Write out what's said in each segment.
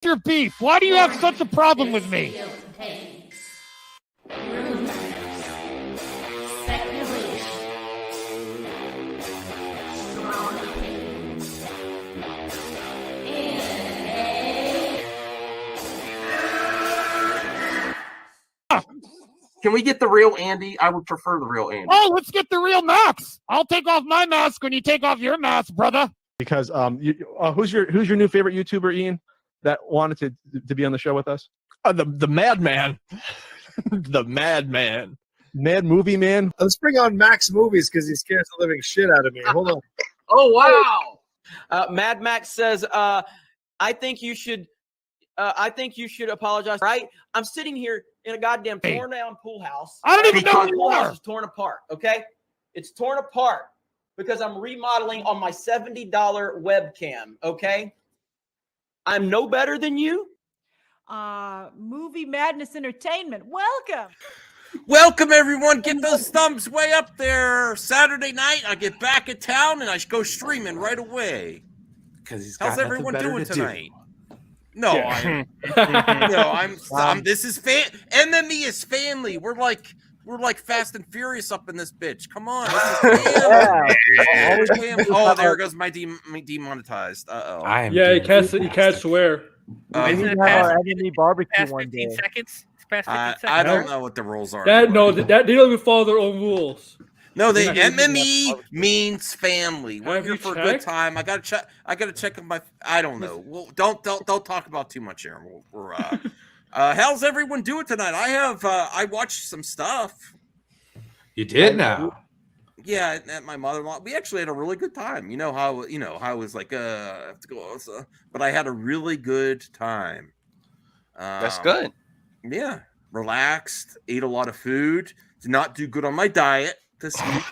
your beef? Why do you have such a problem with me? Can we get the real Andy? I would prefer the real Andy. Oh, let's get the real Max. I'll take off my mask when you take off your mask, brother. Because who's your new favorite YouTuber, Ian, that wanted to be on the show with us? The Madman. The Madman. Mad Movie Man. Let's bring on Max Movies because he scares the living shit out of me. Hold on. Oh, wow. Mad Max says, I think you should apologize. Right? I'm sitting here in a goddamn torn down pool house. I don't even know who the you pool are. house is torn apart. Okay, it's torn apart because I'm remodeling on my $70 webcam. Okay, I'm no better than you. Movie Madness Entertainment. Welcome. Welcome, everyone. Get those thumbs way up there. Saturday night, I get back in town and I go streaming right away. Because how's everyone doing tonight? No, Yeah. I'm. This is MME is family. We're like Fast and Furious up in this bitch. Come on, this is family. Oh, there goes my demonetized. I am. Yeah, you can't swear. Isn't it past barbecue one 15 day. Seconds? It's past 15 seconds. I don't know what the rules are. That they don't even follow their own rules. No, the MME means family. We're Have here you for a checked? good time. I gotta check. I gotta check on my. I don't know. Well, don't talk about too much here. We're how's everyone doing tonight? I watched some stuff. You did now. Yeah, at my mother-in-law, we actually had a really good time. You know how I was like, I have to go, but I had a really good time. That's good. Yeah, relaxed, ate a lot of food. Did not do good on my diet this week,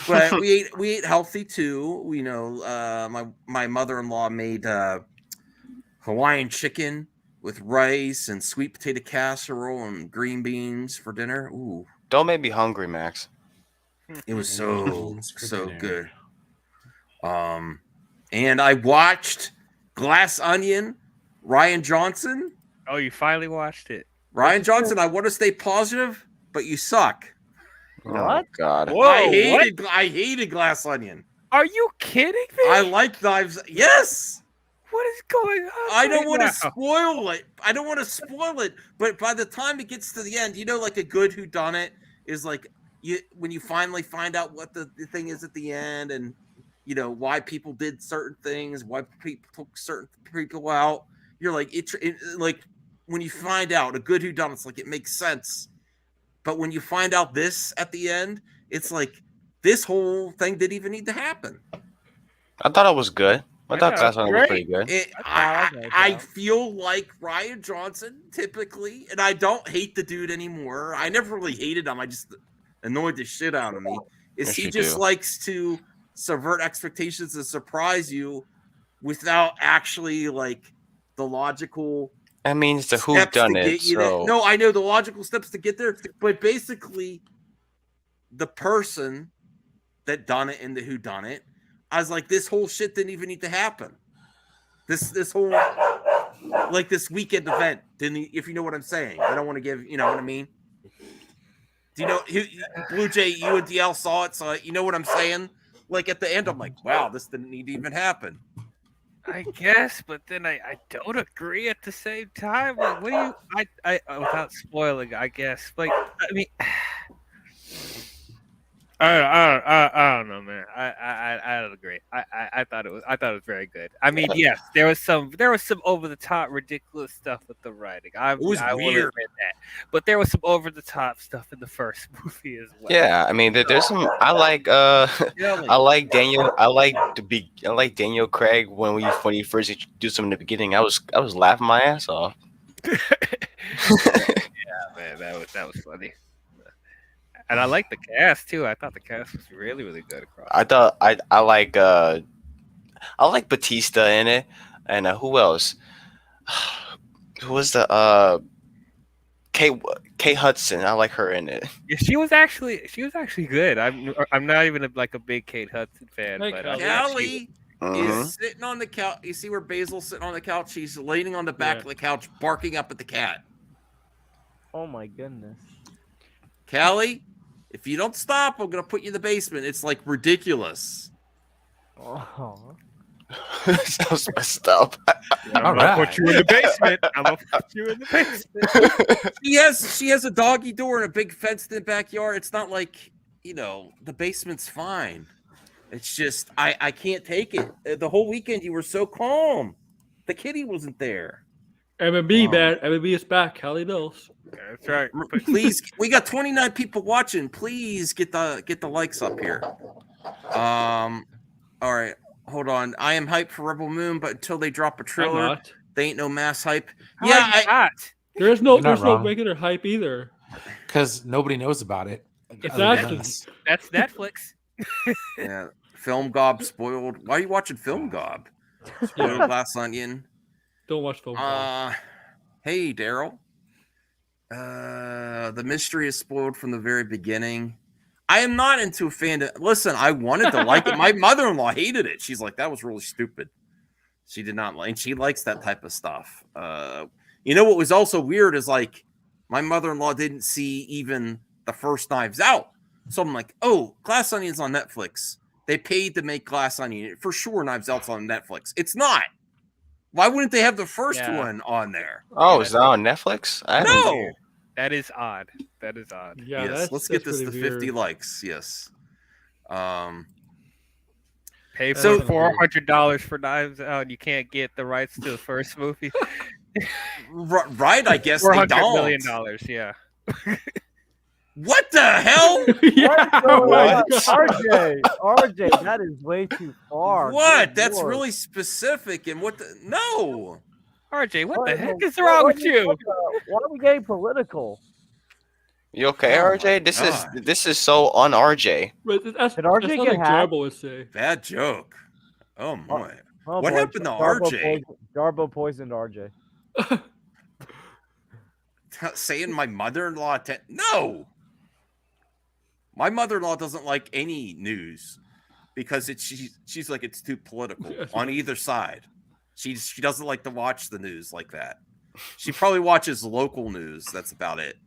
but we ate healthy too. My mother-in-law made Hawaiian chicken with rice and sweet potato casserole and green beans for dinner. Ooh, don't make me hungry, Max. It was so good. And I watched Glass Onion, Ryan Johnson. Oh, you finally watched it. Ryan Johnson, I want to stay positive, but you suck. Oh God! Whoa, I hated Glass Onion. Are you kidding me? I like Knives. Yes. What is going on? I don't want to spoil it. But by the time it gets to the end, like a good whodunit is like when you finally find out what the thing is at the end, and why people did certain things, why people took certain people out. You're like like when you find out a good whodunit's like it makes sense. But when you find out this at the end, it's like this whole thing didn't even need to happen. I thought it was good. I thought Glass Onion was pretty good. I feel like Ryan Johnson typically, and I don't hate the dude anymore. I never really hated him. I just annoyed the shit out of me. Yes, he you just do. likes to subvert expectations and surprise you without actually like the logical. That means the who done it. So No, I know the logical steps to get there, but basically, the person that done it and the who done it, I was like, this whole shit didn't even need to happen. This whole like this weekend event didn't. If you know what I'm saying, I don't want to give. You know what I mean? Do you know Blue Jay? You and DL saw it, so you know what I'm saying. Like at the end, I'm like, wow, this didn't need to even happen. I guess, but then I don't agree at the same time. Like, what do you? I without spoiling, I guess. Like, I mean, I don't know, man. I don't agree. I thought it was very good. I mean, yes, there was some over the top ridiculous stuff with the writing. I will admit that, but there was some over the top stuff in the first movie as well. yeah, I mean, there's some. I like Daniel. I like Daniel Craig when he first introduced him in the beginning. I was laughing my ass off. Yeah, man, that was funny. And I like the cast too. I thought the cast was really, really good across. I like Batista in it, and who else? Who was the Kate Hudson? I like her in it. Yeah, she was actually good. I'm not even a big Kate Hudson fan, Hey, but Callie. is sitting on the couch. You see where Basil's sitting on the couch? He's leaning on the back of the couch, barking up at the cat. Oh my goodness. Callie, if you don't stop, I'm gonna put you in the basement. It's like ridiculous. Oh. Sounds messed up. I'm gonna put you in the basement. I'm gonna put you in the basement. She has a doggy door and a big fenced-in backyard. It's not like, you know, the basement's fine. It's just I can't take it. The whole weekend you were so calm. The kitty wasn't there. MME, man. MME is back. Callie knows. That's right. Please, we got 29 people watching. Please get the likes up here. All right, hold on. I am hyped for Rebel Moon, but until they drop a trailer, they ain't no mass hype. There's no wrong. regular hype either. Because nobody knows about it. Exactly. That's Netflix. Yeah, Film Gob spoiled. Why are you watching Film Gob? Spoiled Glass Onion. Don't watch Film Gob. Hey, Daryl. The mystery is spoiled from the very beginning. I am not into a fan. Listen, I wanted to like it. My mother-in-law hated it. She's like, that was really stupid. She did not like. And she likes that type of stuff. You know what was also weird is like my mother-in-law didn't see even the first Knives Out. So I'm like, oh, Glass Onion's on Netflix. They paid to make Glass Onion. For sure, Knives Out's on Netflix. It's not. Why wouldn't they have the first one on there? Oh, is that on Netflix? No. That is odd. That is odd. Yeah, yes, let's get this to 50 weird. likes. Yes. Pay for So- $400 for Knives Out. You can't get the rights to the first movie. Right, I guess they $400 don't. million. Yeah. What the hell? RJ, that is way too far. What? Good That's Lord. really specific. And what the no? RJ, what the heck is wrong with you? Why are we getting political? You okay, Oh RJ? my This is so on RJ. That's, Did RJ that's get like hacked? Jarbo would say. Bad joke. Oh my. Oh, What boy, happened to Jarbo RJ? Jarbo poisoned RJ. Saying my mother-in-law no. My mother-in-law doesn't like any news because she's like it's too political on either side. She doesn't like to watch the news like that. She probably watches local news. That's about it.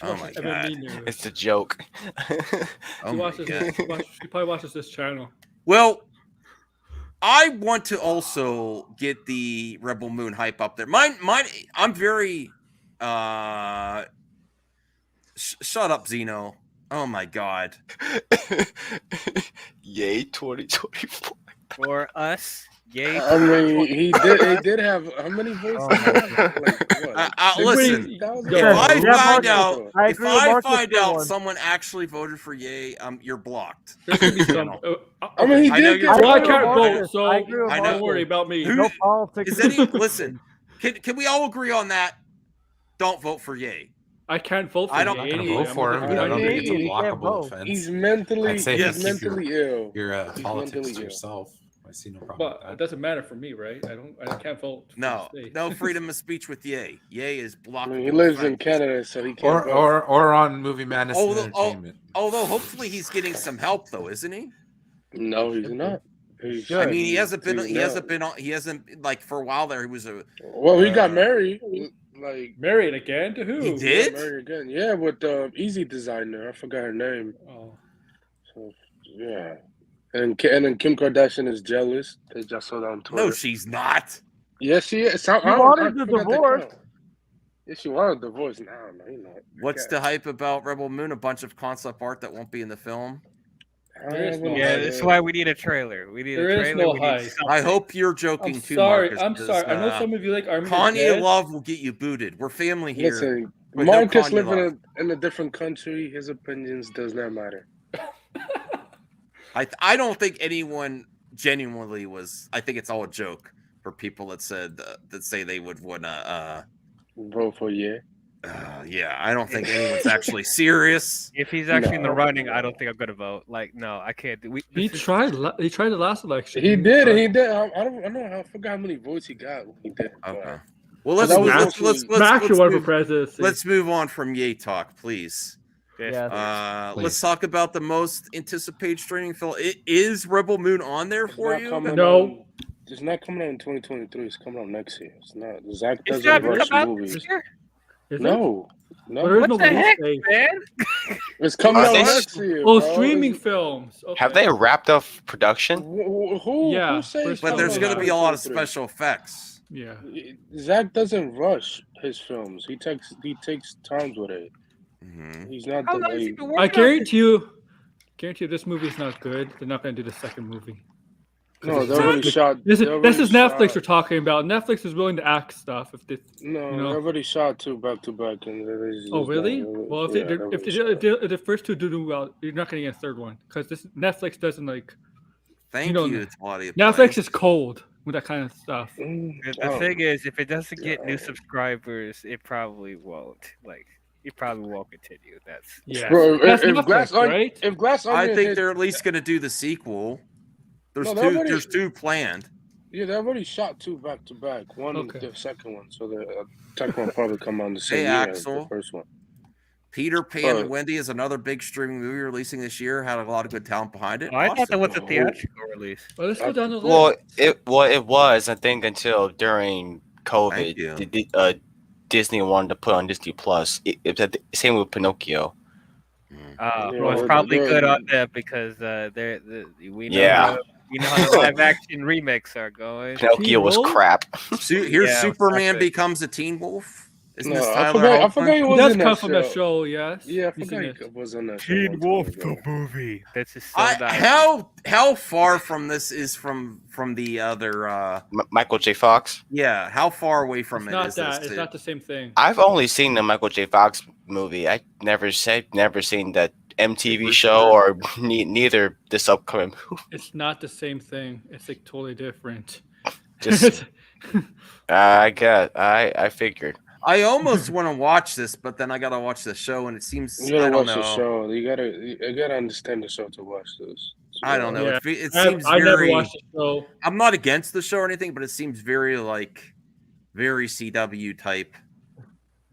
Oh my god. It's a joke. Oh my god. She probably watches this channel. Well, I want to also get the Rebel Moon hype up there. Mine. I'm very. Shut up, Zeno. Oh my god. Yay, 2024. For us, yay. I mean, he did have how many votes? Listen, if I find out someone actually voted for Yay, you're blocked. There's gonna be some. I mean, he I know did. you're Well, I talking can't about vote, it. so I agree with I know. don't worry about me. Who- No politics. Is any listen? Can we all agree on that? Don't vote for Yay. I can't vote for I don't- you I'm not anyway. gonna vote for him, but I don't think it's a He can't blockable vote. offense. He's mentally, I'd say Yes. he's mentally ill. Your He's politics mentally to ill. yourself. I see no problem But with it that. doesn't matter for me, right? I can't vote. for No, the state. no freedom of speech with Yay. Yay is I blocked. mean, he lives in Canada, so he can't. Or, vote. or on Movie Madness and Although, Entertainment. although hopefully he's getting some help though, isn't he? No, he's not. He's, I mean, he hasn't been. he's He not. hasn't been on. He hasn't like for a while there. He was a. Well, he got married. Like Married again to who? He he did. got married again. Yeah, with the Easy designer. I forgot her name. Oh. So yeah, and then Kim Kardashian is jealous. They just saw that on Twitter. No, she's not. Yes, she is. She wanted the divorce. Yeah, she wanted a divorce. No, you're not. What's the hype about Rebel Moon? A bunch of concept art that won't be in the film. There is no Yeah, hype. that's why we need a trailer. We need There a is trailer. no we need hype. something. I hope you're joking I'm too, sorry. Marcus. I'm sorry. I know some of you like Army. of the Kanye Dead. Love will get you booted. We're family here. Listen, but no Marcus Kanye living Love. in a different country. His opinions does not matter. I don't think anyone genuinely was. I think it's all a joke for people that said that say they would wanna. Vote for yeah. Yeah, I don't think anyone's actually serious. If he's actually in the No. running, I don't think I'm gonna vote. Like, no, I can't do. He tried. He tried the last election. He did, and he did. I don't know. I forgot how many votes he got. He did. Okay. Well, That was let's Max should run for move, presidency. let's move on from Yay talk, please. Yes. Let's talk about the most anticipated streaming film. It is Rebel Moon on there for you? No. It's not coming out in 2023. It's coming out next year. It's not. Zach It's doesn't not rush come out movies. this year? No. What the heck, man? It's coming Are out they- next year. Oh, bro. streaming films. Okay. Have they wrapped up production? Who? Yeah, Who says But there's going to be a lot of special effects. Yeah. Zach doesn't rush his films. He takes times with it. He's not How long has he delayed. been I working on guarantee you, this movie is not good. They're not going to do the second movie. No, they already shot. This they is already Netflix shot- we're talking about. Netflix is willing to act stuff if they. No, you know. they already shot 2 back to back, and Oh really? Well, if the first two do well, you're not going to get a third one because this Netflix doesn't like. Thank know, you, Claudia. Netflix is cold with that kind of stuff. The thing is, if it doesn't get new subscribers, it probably won't. Like, it probably won't continue. That's Bro, That's if Netflix, Glass Onion, right? if Glass I Onion think hits- they're at least going to do the sequel. There's No, they two. already- There's 2 planned. Yeah, they already shot 2 back to back. One Okay. the second one, so the second one probably come on the same Hey, year as the Axel. first one. Peter Pan But- and Wendy is another big streaming movie releasing this year. Had a lot of good talent behind it. Oh, I thought that was a Awesome. theatrical release. Well, let's go down the list. Well, it was. I think until during Thank you. COVID, Disney wanted to put on Disney Plus. It's the same with Pinocchio. Well, it's well, probably they're- good on that because we know Yeah. we know how the live action remakes are going. Pinocchio was Wolf? crap. Here's Yeah, Superman exactly. becomes a Teen Wolf. Isn't No, this I Tyler forgot Hoechlin? he was That's in come that from show. that show, yes. Yeah, I He's forgot in he it. was on that show. Teen one Wolf time the ago. movie. That's just so nice. How far from this is from the other? Michael J. Fox. Yeah, how far away from It's it not is that. this? It's not the same thing. I've only seen the Michael J. Fox movie. I never seen that MTV show or neither this upcoming movie. It's not the same thing. It's like totally different. Just I figured. I almost want to watch this, but then I gotta watch the show, and it seems You gotta I don't watch know. the show. You gotta understand the show to watch this. I don't know. Yeah. It I seems never very. watched the show. I'm not against the show or anything, but it seems very very CW type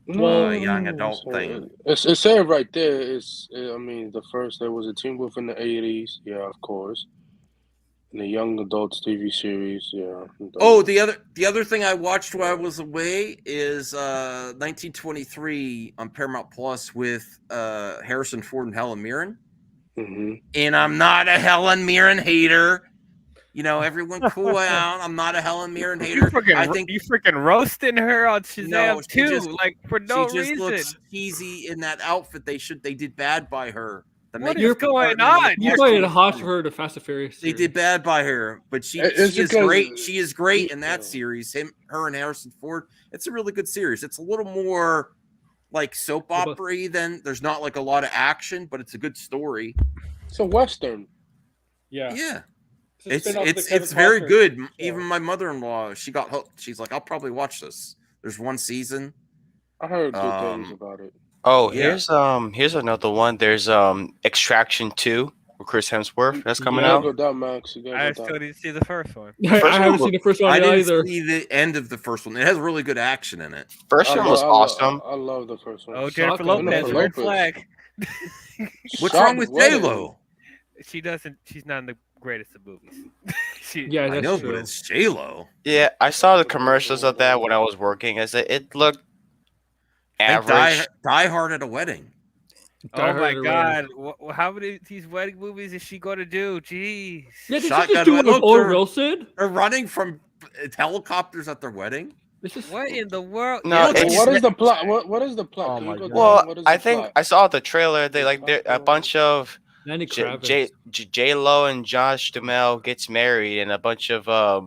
young adult thing. It's saying right there. I mean, the first there was a Teen Wolf in the 80s. Yeah, of course. And the young adults TV series. Yeah. Oh, the other thing I watched while I was away is 1923 on Paramount Plus with Harrison Ford and Helen Mirren. Mm-hmm. And I'm not a Helen Mirren hater. You know, everyone cool out. I'm not a Helen Mirren hater. I think you freaking roasting her on Shazam No, she too, just- like for no she just reason. looks cheesy in that outfit. They did bad by her. The What makeup is going department on? and the You costume played hot for department, her to Fast and Furious. They did bad by her, but she It's is because- great. She is great in that series. Her and Harrison Ford. It's a really good series. It's a little more like soap opera than there's not like a lot of action, but it's a good story. It's a Western. Yeah. Yeah. It's a spin-off of the Kevin It's very Costner good. show. Even my mother-in-law, she got hooked. She's like, I'll probably watch this. There's one season. I heard good things about it. Oh, Yeah. here's another one. There's Extraction 2 with Chris Hemsworth. That's coming You out. gotta go down, Max. You gotta I go still down. didn't see the first one. I haven't seen the first one I didn't either. see the end of the first one. It has really good action in it. First one was awesome. I love the first one. Oh, Jennifer Shotgun. Lopez, Jennifer red Lopez. flag. What's Shot wrong with wedding. J-Lo? She's not in the greatest of movies. Yeah, I that's know, true. but it's J-Lo. Yeah, I saw the commercials of that when I was working. It looked Like average. Die Hard at a wedding. Oh my Die God! How many of these wedding movies is she going to do? Jeez. Yeah, did you Shotgun just do it with look, Owen they're- Wilson? They're running from helicopters at their wedding. This is What in the world? No, You know, it's- What is the plot? What is the plot? Oh Can you my go God. down? Well, What is I the think plot? I saw the trailer. They a bunch of Lenny Kravitz. J Lo and Josh Duhamel gets married, and a bunch of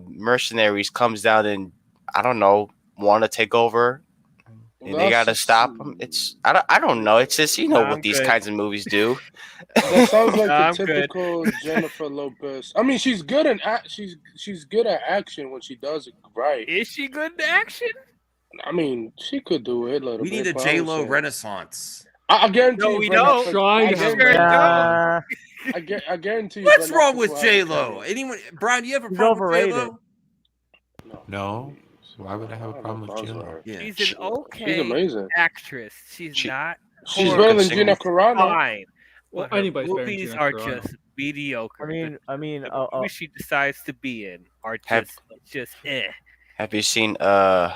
mercenaries comes down and I don't know want to take over, and they gotta stop them. It's I don't know. It's just I'm what these good. kinds of movies do. That sounds like I'm the good. typical Jennifer Lopez. I mean, she's good in she's good at action when she does it right. Is she good in action? I mean, she could do it a little We bit. need a but I would J-Lo say- renaissance. I guarantee No, you. we Ben don't. Affleck- Trying I to guarantee- Sure I guarantee you. What's Ben wrong Affleck with will have a J-Lo? cameo. Anyone, Brian? You have a She's problem with overrated. J-Lo? No. Why would I have a problem with J-Lo? Yeah. She's an okay She's amazing. actress. She's not She's horror better than movies Gina are Carano. fine. Well, But her anybody's better than movies Gina are Carano. just mediocre. I mean, the movies she decides to be in are Have- just eh. Have you seen was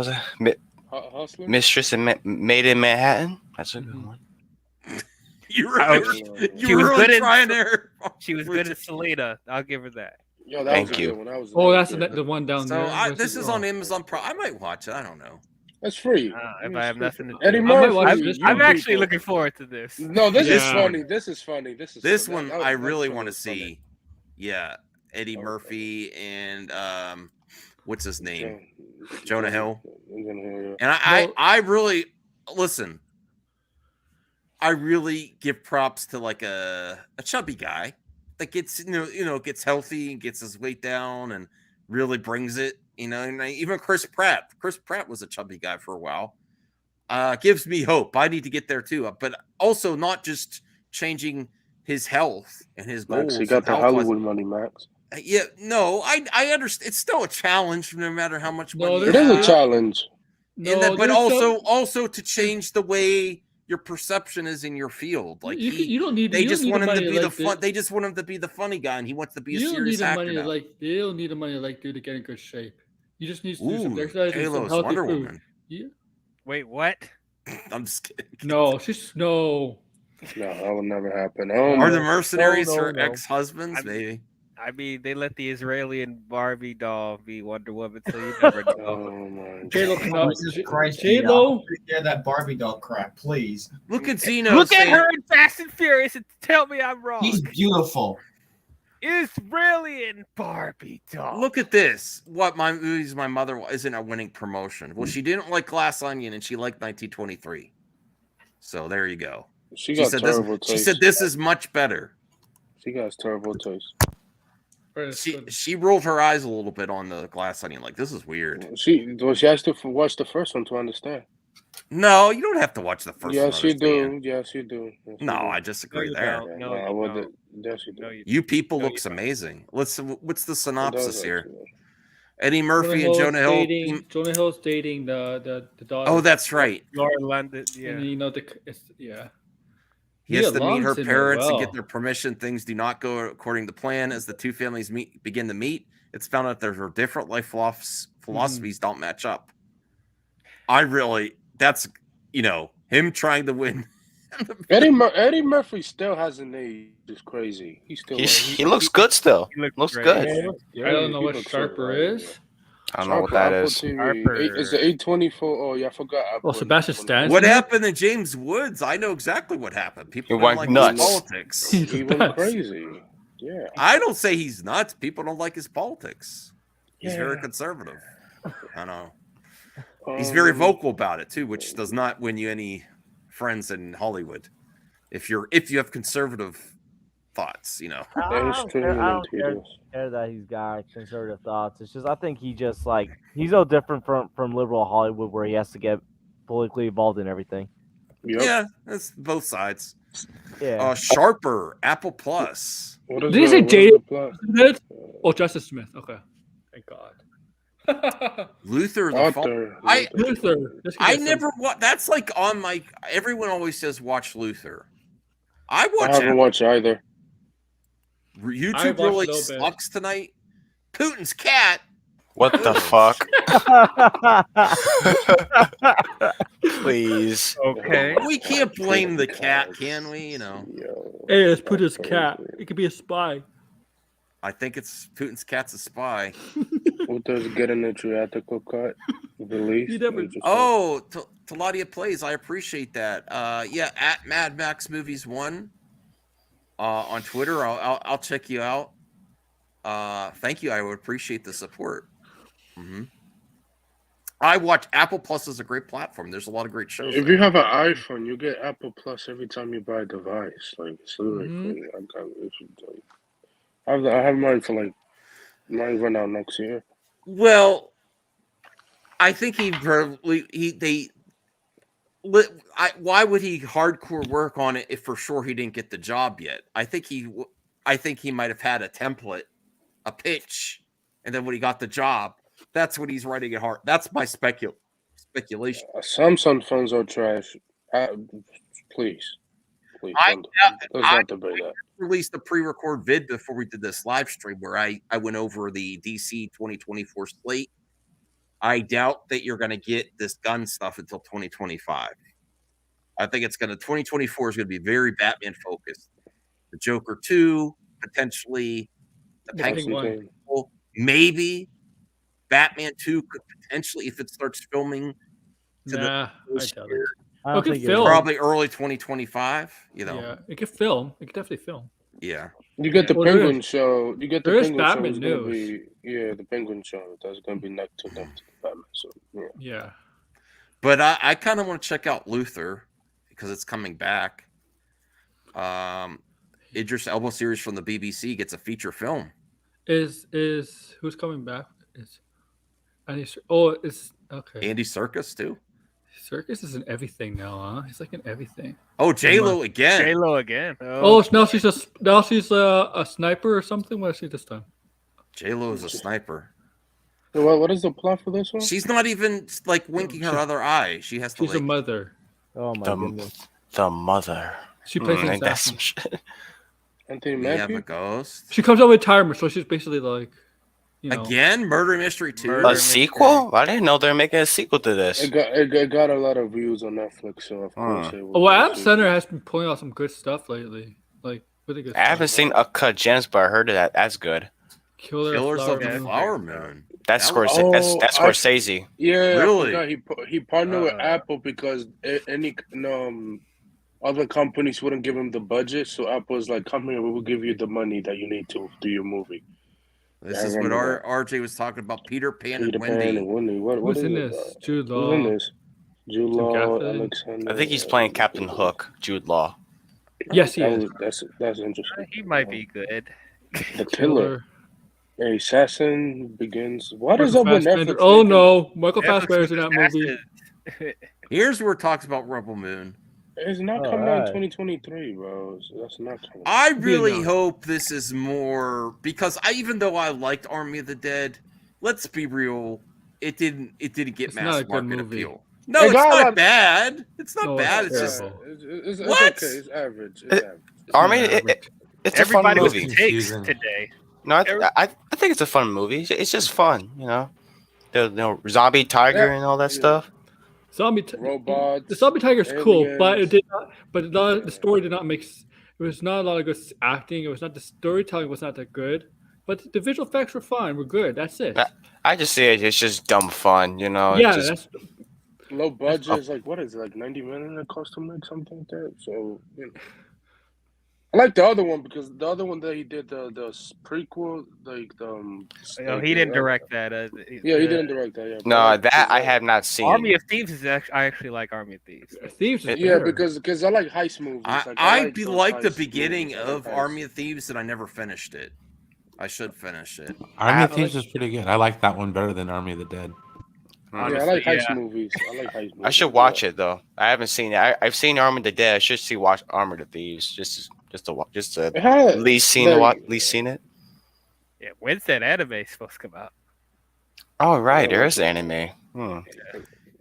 it Hustler? Mistress in Made in Manhattan? That's a good one. You I were, was- you she were was really good in trying Se- there. She was good at Selena. I'll give her that. Yo, that Thank was a you. good one. That was Oh, that that's was the, good. the one down So there. this is on Amazon Prime. I might watch it. I don't know. That's free. If I have nothing to do, Eddie I might Murphy. watch this I'm one. actually looking forward to this. No, this is Yeah. funny. This is funny. This funny. one I really one want to was funny. see. Yeah, Eddie Murphy and what's his name? Jonah Hill. And I really listen. I really give props to like a chubby guy that gets gets healthy and gets his weight down and really brings it. And even Chris Pratt. Chris Pratt was a chubby guy for a while. Gives me hope. I need to get there too. But also not just changing his health and his goals. Max, you got the Hollywood money, Max. Yeah, no, I understand. It's still a challenge, no matter how much money. It is a challenge. But also to change the way your perception is in your field. Like you don't need. They you just don't want need him to money be the like fun. They just want him to be the funny guy, and he wants to be a You don't serious need the actor money now. you don't need the money like dude to get in good shape. You just need to do some Ooh, exercise and some J-Lo's healthy Wonder food. Woman. Yeah. Wait, what? I'm just kidding. No, she's no. No, that would never happen. Are the mercenaries no, her no. ex-husbands? Maybe. I mean, they let the Israeli and Barbie doll be Wonder Woman, so you never know. Oh my J-Lo, God. no, Christ, J-Lo. yeah, that Barbie doll crap, please. Look at Zeno. Look at saying- her in Fast and Furious and tell me I'm wrong. He's beautiful. Israeli and Barbie doll. Look at this. What my movies my mother isn't a winning promotion. Well, she didn't like Glass Onion and she liked 1923. So there you go. She got said terrible this. She taste. said this is much better. She got terrible taste. She rolled her eyes a little bit on the Glass Onion, like this is weird. She has to watch the first one to understand. No, you don't have to watch the first one. Yes, you do. Yes, you do. Yes, you No, do. I disagree you there. don't. Yeah, No, I you would. don't. Yes, you do. No, you You people No, you looks don't. amazing. What's the synopsis does, here? actually. Eddie Murphy and Jonah Hill. Jonah Hill's dating the daughter. Oh, that's right. Laura London. Yeah. And you know yeah. He has to meet her Lunds in it parents and well. get their permission. Things do not go according to plan as the two families begin to meet. It's found out their different life philosophies don't match up. That's him trying to win. Eddie Murphy still hasn't aged. It's crazy. He looks good still. He looks Looks great. good. I don't know what Sharper is. I don't know what that is. It's the 824. Oh yeah, I forgot. Oh, Sebastian Stan. What happened to James Woods? I know exactly what happened. People He don't went like nuts. his politics. He went crazy. Yeah. I don't say he's nuts. People don't like his politics. He's Yeah. very conservative. I know. He's very vocal about it too, which does not win you any friends in Hollywood. If you have conservative thoughts, I don't care that he's got conservative thoughts. It's just I think he's no different from liberal Hollywood where he has to get politically involved in everything. Yeah, that's both sides. Yeah. Sharper, Apple Plus. Did he say Jada Smith? Oh, Justice Smith. Okay. Thank God. Luther the Author. Luther. I never watched. That's like on my. Everyone always says watch Luther. I haven't watched either. I YouTube watched really a little bit. sucks tonight. Putin's cat. What the fuck? Please. Okay. We can't blame the cat, can we? Hey, let's put his cat. It could be a spy. I think it's Putin's cat's a spy. Who does get an theatrical cut? Release. Oh, Taladia Plays. I appreciate that. Yeah, at Mad Max Movies 1 on Twitter. I'll check you out. Thank you. I would appreciate the support. I watch Apple Plus is a great platform. There's a lot of great shows. If you have an iPhone, you get Apple Plus every time you buy a device. Like it's literally free. I have mine for mine run out next year. Well, I think why would he hardcore work on it if for sure he didn't get the job yet? I think he might have had a template, a pitch, and then when he got the job, that's what he's writing it hard. That's my speculation. Samsung phones are trash. Please, let's not debate that. Released a pre-record vid before we did this live stream where I went over the DC 2024 slate. I doubt that you're going to get this gun stuff until 2025. I think 2024 is going to be very Batman focused. The Joker 2, potentially the Penguin, maybe Batman 2 could potentially, if it starts filming to I doubt it. I It could film. probably early 2025. Yeah, it could film. It could definitely film. Yeah. You get the Penguin show. You get the there is Penguin show. Batman Is gonna news. be, the Penguin show. That's going to be neck to neck to Batman. So Yeah. But I kind of want to check out Luther because it's coming back. Idris Elba series from the BBC gets a feature film. Is who's coming back? It's it's okay. Andy Serkis too. Serkis is in everything now, huh? He's like in everything. Oh, J-Lo again. J-Lo again. Oh, now she's a sniper or something. What is she this time? J-Lo is a sniper. What is the plot for this one? She's not even like winking her other eye. She has to. She's a mother. Oh my goodness. The mother. She plays an that's some assassin. shit. Anthony Yeah, Mackie? the ghost. She comes out of retirement, so she's basically like, Again, Murder Mystery 2. A sequel? I didn't know they were making a sequel to this. It got a lot of views on Netflix, so of course it Oh, Adam Sandler has been pulling out some good stuff lately. Like really good. I haven't seen Uncut Gems, but I heard that that's good. Killers of the Flower Moon. That's Scorsese. That's Scorsese. Yeah, Really? I forgot. He partnered with Apple because any other companies wouldn't give him the budget, so Apple's like, "Come here, we will give you the money that you need to do your movie." This is what RJ was talking about. Peter Pan and Wendy. What Who's is in it? this? Jude Who's Law. in this? Jude Law, Gaffney? Alexander. I think he's playing Captain Hook, Jude Law. Yes, he is. That's interesting. He might be good. The Killer. A Assassin Begins. What Michael is up with Fassbender. Netflix? Oh no, Michael Fassbender's in that movie. Here's where it talks about Rebel Moon. It's not coming out in 2023, bro. So that's not coming. I really hope this is more because even though I liked Army of the Dead, let's be real, it didn't get not a mass good market movie. appeal. No, it's not bad. It's not No, bad. it's It's just terrible. It's what? okay. It's average. It's average. Army, it's a fun Everybody was movie. takes today. No, I think it's a fun movie. It's just fun, you know. The zombie tiger and all that stuff. Robots. The Zombie Tiger's cool, but it aliens. did not. But the story did not make. It was not a lot of good acting. It was not the storytelling was not that good. But the visual effects were fine. We're good. That's it. I just see it. It's just dumb fun, you know. Yeah, just, that's Low budget is like, what is it, like 90 million it cost to make something like that? So, you know. I like the other one because the other one that he did, the prequel, like No, he didn't direct that. Yeah, he didn't direct that. Yeah, no, that I have not seen. Army of Thieves is actually. I actually like Army of Thieves. Thieves. Yeah, because I like heist movies. I those like the heist beginning movies. I of like heist. Army of Thieves, and I never finished it. I should finish it. Army of Thieves is pretty good. I like that one better than Army of the Dead. Yeah, I like heist movies. I like heist movies. I should watch it though. I haven't seen it. I've seen Army of the Dead. I should watch Army of the Thieves just to at least seen it. Yeah, when's that anime supposed to come out? Oh right, there is anime.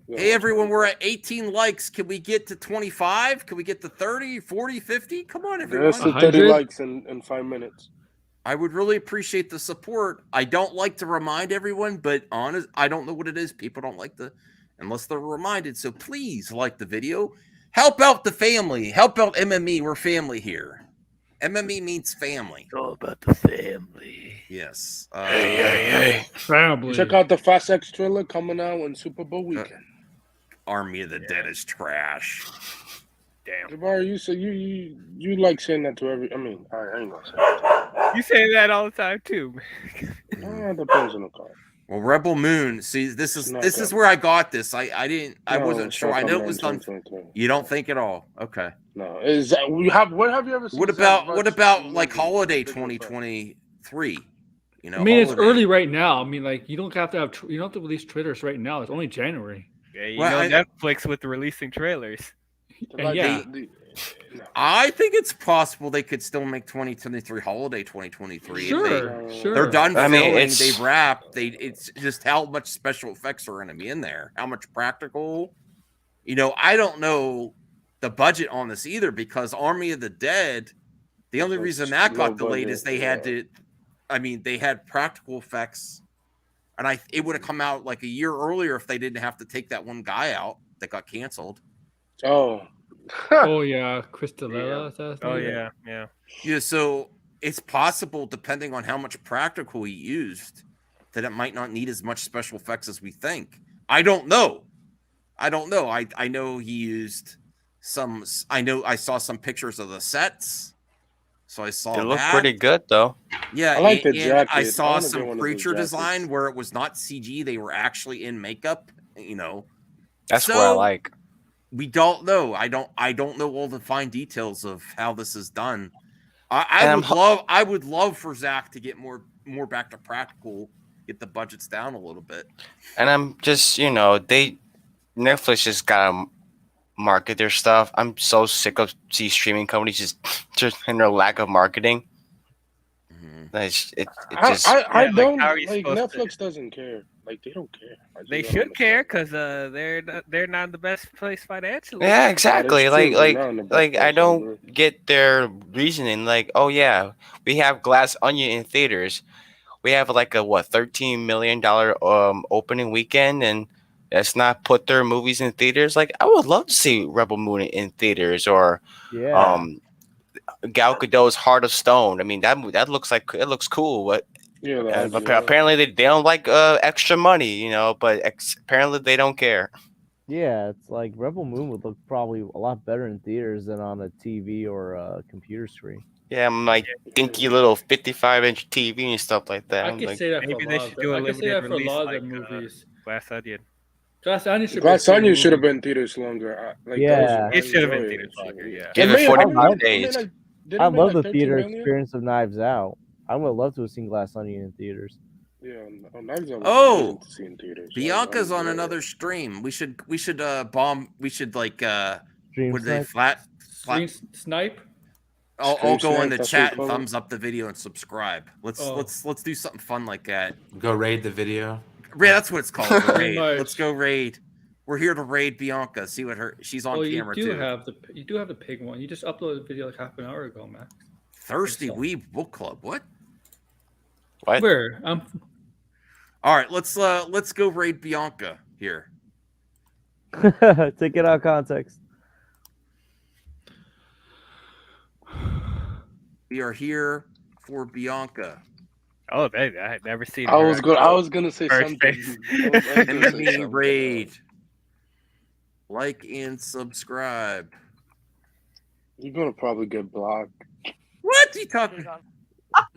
Hey everyone, we're at 18 likes. Can we get to 25? Can we get to 30, 40, 50? Come on, everyone. That's the 30 likes in 5 minutes. I would really appreciate the support. I don't like to remind everyone, but honest, I don't know what it is. People don't like unless they're reminded. So please like the video. Help out the family. Help out MME. We're family here. MME means family. It's all about the family. Yes. Family. Check out the Fast X trailer coming out on Super Bowl weekend. Army of the Dead is trash. Damn. Jabari, you say you like saying that to every. I mean, I ain't gonna say that. You say that all the time too. It depends on the car. Well, Rebel Moon. See, this is where I got this. I wasn't sure. I know it was done. You don't think at all? Okay. No. Is that what have you ever seen? What about like Holiday 2023? You know, I mean, it's Holiday. early right now. I mean, like you don't have to release trailers right now. It's only January. Yeah, Netflix with releasing trailers. And yeah, I think it's possible they could still make 2023 holiday 2023. Sure, sure. They're done I mean, filming. it's- They've wrapped. It's just how much special effects are going to be in there. How much practical. I don't know the budget on this either because Army of the Dead. The only reason that got delayed is they had to. I mean, they had practical effects, and it would have come out like a year earlier if they didn't have to take that one guy out that got canceled. Oh. Oh yeah, Cristallella. Oh yeah, yeah. Yeah, so it's possible, depending on how much practical he used, that it might not need as much special effects as we think. I don't know. I know he used some. I saw some pictures of the sets, so I saw It looked that. pretty good though. Yeah, I like the and jacket. I I saw wanna get some one of those creature jackets. design where it was not CG; they were actually in makeup. That's what I like. We don't know. I don't know all the fine details of how this is done. I would love for Zach to get more back to practical, get the budgets down a little bit. And I'm just, Netflix just gotta market their stuff. I'm so sick of these streaming companies just in their lack of marketing. I like, don't how are you like supposed to- Netflix doesn't care. Like they don't care. They should care because they're not in the best place financially. Yeah, exactly. That is true. They're not in the Like best I place, don't get their reasoning. Like, oh yeah, we have Glass Onion in theaters. We have like a $13 million opening weekend, and let's not put their movies in theaters. Like, I would love to see Rebel Moon in theaters or Gal Gadot's Heart of Stone. I mean, that looks cool, but apparently they don't like extra money, but apparently they don't care. Yeah, it's like Rebel Moon would look probably a lot better in theaters than on a TV or a computer screen. Yeah, my dinky little 55-inch TV and stuff like that. I I'm can like, say that for Maybe a they lot. should do a I can say limited that for a release lot like of the movies. Glass Onion. Glass Onion should Glass be a Onion good should have movie. been theaters longer. It should have been theaters longer. Yeah. Give it 45 days. I love the theater experience of Knives Out. I would love to have seen Glass Onion in theaters. Yeah, Knives Out. Oh, to see in theaters. Bianca's on another stream. We should bomb. We should like would they snipe? flat snipe? I'll Stream go in snipe, the that's chat what and you call it? thumbs up the video and subscribe. Let's do something fun like that. Go raid the video. Yeah, that's what it's called. a raid. much. Let's go raid. We're here to raid Bianca. See what she's on camera you do too. you do have the pig one. You just uploaded the video like half an hour ago, Max. Thirsty Weeb Book Club. What? Where? All right, let's go raid Bianca here. Take it out of context. We are here for Bianca. Oh, baby, I had never seen. I was gonna say First something. face. MME raid. Like and subscribe. You're gonna probably get blocked. What are you talking?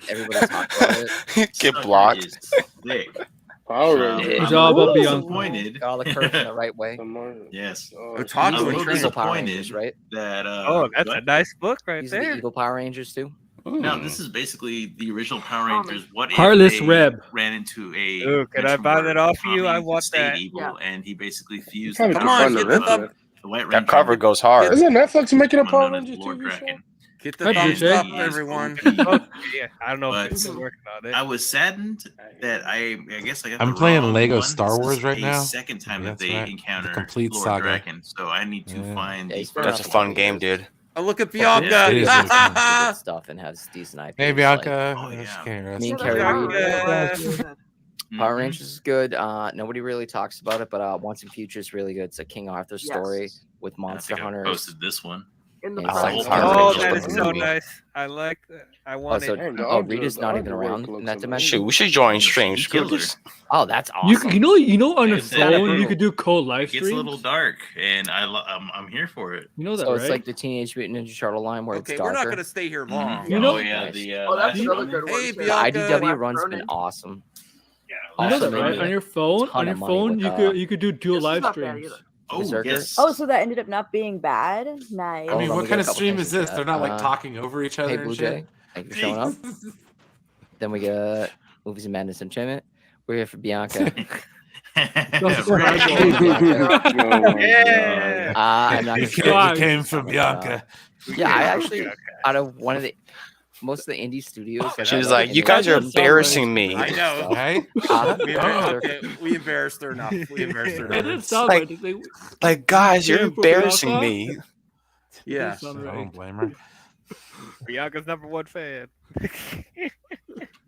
Everybody talk about it. Get blocked. Power I'm Rangers. Good job, a little Bianca. disappointed. Got all the curves in the right way. Yes. Otaku I'm and a little Trainer. Evil Power disappointed Rangers, right? that Oh, that's a nice book right These are there. the evil Power Rangers too. No, this is basically the original Power Rangers. What if Heartless they Reb. ran into a Ooh, can I dimension buy where that off Tommy you? I could want stay that. evil, and he basically fused Come the on, powers get of the the White Ranger. That cover goes hard. Isn't Netflix making a one Power known as Rangers Lord TV show? Draken. Get the Hi, thumbs BJ. up, He is everyone. OP. Yeah, I don't know if But people are working on it. I was saddened that I guess I got I'm the playing wrong Lego one. Star This is Wars right the now. second time Yeah, that that's they right. encounter The complete Lord saga. Draken, so I need to Yeah. find Yeah, the he's been That's a around fun for game, years. dude. Oh, look at Bianca. It is really fun. Good stuff and has decent IP. Hey, Like, Bianca. Oh, I just yeah. can't rest. me and Yeah, Carrie Bianca. Power Mhm. Rangers is good. Nobody really talks about it, but Once and Future is really good. It's a King Arthur story with I Monster think I Hunters. posted this one. In the I like process. Power Oh, Rangers, that but is the so movie. nice. I like that. I Oh, want so it. Rita's not even around in that dimension. Shoot, we should join streams. She killed her. Oh, that's awesome. You know on your It's that phone you brutal. could do cold live It gets a little streams. dark, and I'm here for it. You know that, So right? it's like the Teenage Mutant Ninja Turtle line where Okay, it's we're darker. not gonna stay here long. You know- oh yeah, Nice. the Oh, that's last another one. good one. Hey, too. The Bianca. IDW run's been awesome. Yeah, You know Awesome that, right? movie. On your phone, Ton on your of money phone, with, you could do dual This is live not bad streams. either. Oh Berserker. yes. Oh, so that ended up not being bad. Nice. I mean, Hold on, what we kind got of a couple stream things is to this? that. They're not like talking over each other Hey, and Blue shit. Jay, thank you for showing up. Then we got Movies and Madness Entertainment. We're here for Bianca. Yeah. I'm not He gonna came, he came for Bianca. Yeah, I actually out of one of the most of the indie studios. She was like, "You guys are embarrassing me." I know. Right? We embarrassed her enough. We embarrassed her It didn't enough. sound Like- right. Like, guys, you're Care for embarrassing Bianca? me. Yeah. Doesn't sound I right. don't blame her. Bianca's #1 fan.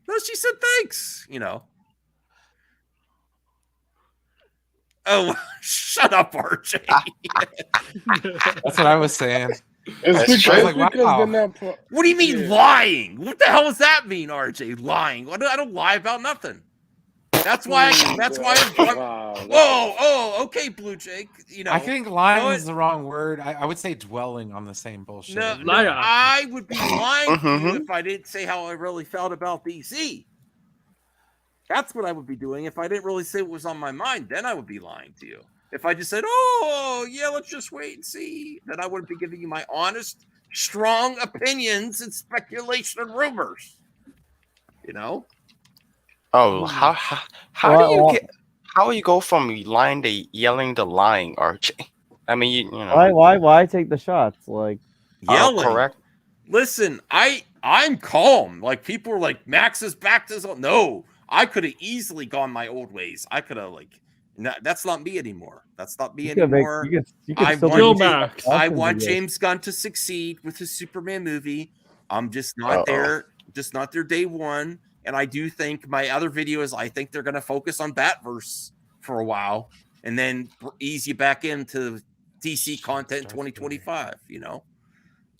No, she said thanks. Oh, shut up, RJ. That's what I was saying. It's That's because, true. I was like, because wow. they're not. What do you mean Yeah. lying? What the hell does that mean, RJ? Lying? I don't lie about nothing. That's why. Wow. Whoa! Okay, Blue Jake. I think lying No, is the wrong word. I would say dwelling on the same bullshit. No, Liar. I would be lying to Mhm. you if I didn't say how I really felt about DC. That's what I would be doing if I didn't really say what was on my mind. Then I would be lying to you. If I just said, "Oh, yeah, let's just wait and see," then I wouldn't be giving you my honest, strong opinions and speculation and rumors. Oh, how do you how will you go from lying to yelling to lying, RJ? I mean, you know. Why take the shots? Like, Yelling. Correct. Listen, I'm calm. Like, people are like, Max is back to his own. No, I could have easily gone my old ways. I could have that's not me anymore. That's not me anymore. I want James Gunn to succeed with his Superman movie. I'm just not there. Just not there day one. And I do think my other videos, I think they're going to focus on Batverse for a while and then ease you back into DC content in 2025,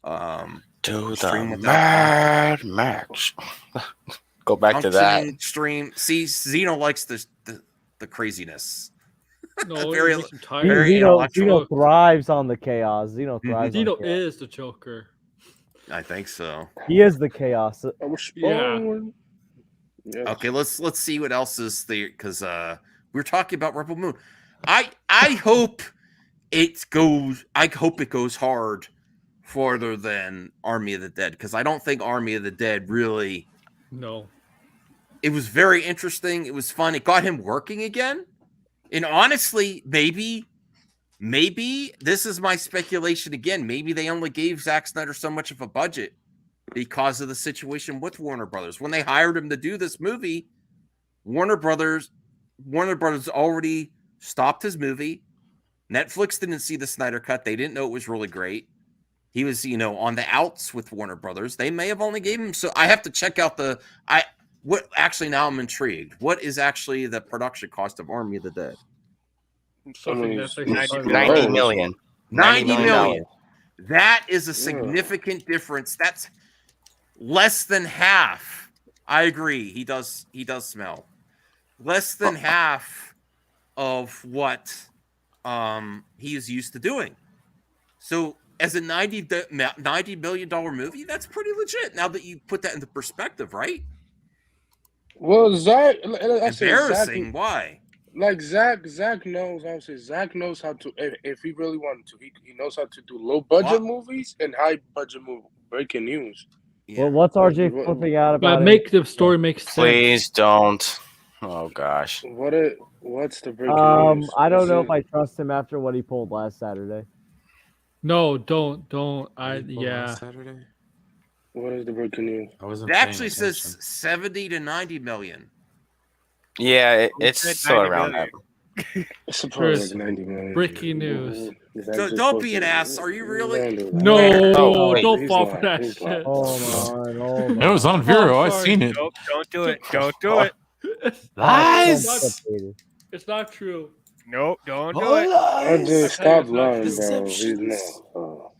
To stream the without- Mad Max. Go back to that. Stream. See, Zeno likes the craziness. No, Very- it makes him tired. very Zeno intellectual. thrives on the chaos. Zeno thrives. Zeno on chaos. is the Joker. I think so. He is the chaos. Yeah. Okay, let's see what else is there because we're talking about Rebel Moon. I hope it goes. I hope it goes hard farther than Army of the Dead because I don't think Army of the Dead really. No. It was very interesting. It was fun. It got him working again. And honestly, maybe this is my speculation again. Maybe they only gave Zack Snyder so much of a budget because of the situation with Warner Brothers. When they hired him to do this movie, Warner Brothers already stopped his movie. Netflix didn't see the Snyder Cut. They didn't know it was really great. He was, on the outs with Warner Brothers. They may have only gave him. So I have to check out now I'm intrigued. What is actually the production cost of Army of the Dead? Something that's like 90 million. 90 million. million. That is a significant difference. That's less than half. I agree. He does smell. Less than half of what he is used to doing. So as a $90 million movie, that's pretty legit. Now that you put that into perspective, right? Well, Zach, Embarrassing. Why? Like Zach knows. I would say Zach knows how to. If he really wanted to, he knows how to do low budget movies and high budget breaking news. Well, what's RJ flipping out about? But make the story make sense. Please don't. Oh gosh. What's the breaking news? I don't know if I trust him after what he pulled last Saturday. No, don't. Yeah. Saturday. What is the breaking news? It actually says 70 to 90 million. Yeah, it's still around that. It's probably like 90 million. Breaking news. So don't be an ass. Are you really? No, Oh, don't fall for that shit. It was on Vero. I seen it. Nope, don't do it. Don't do it. Lies. It's not true. Nope, don't do it. RJ, stop lying, bro. He's not.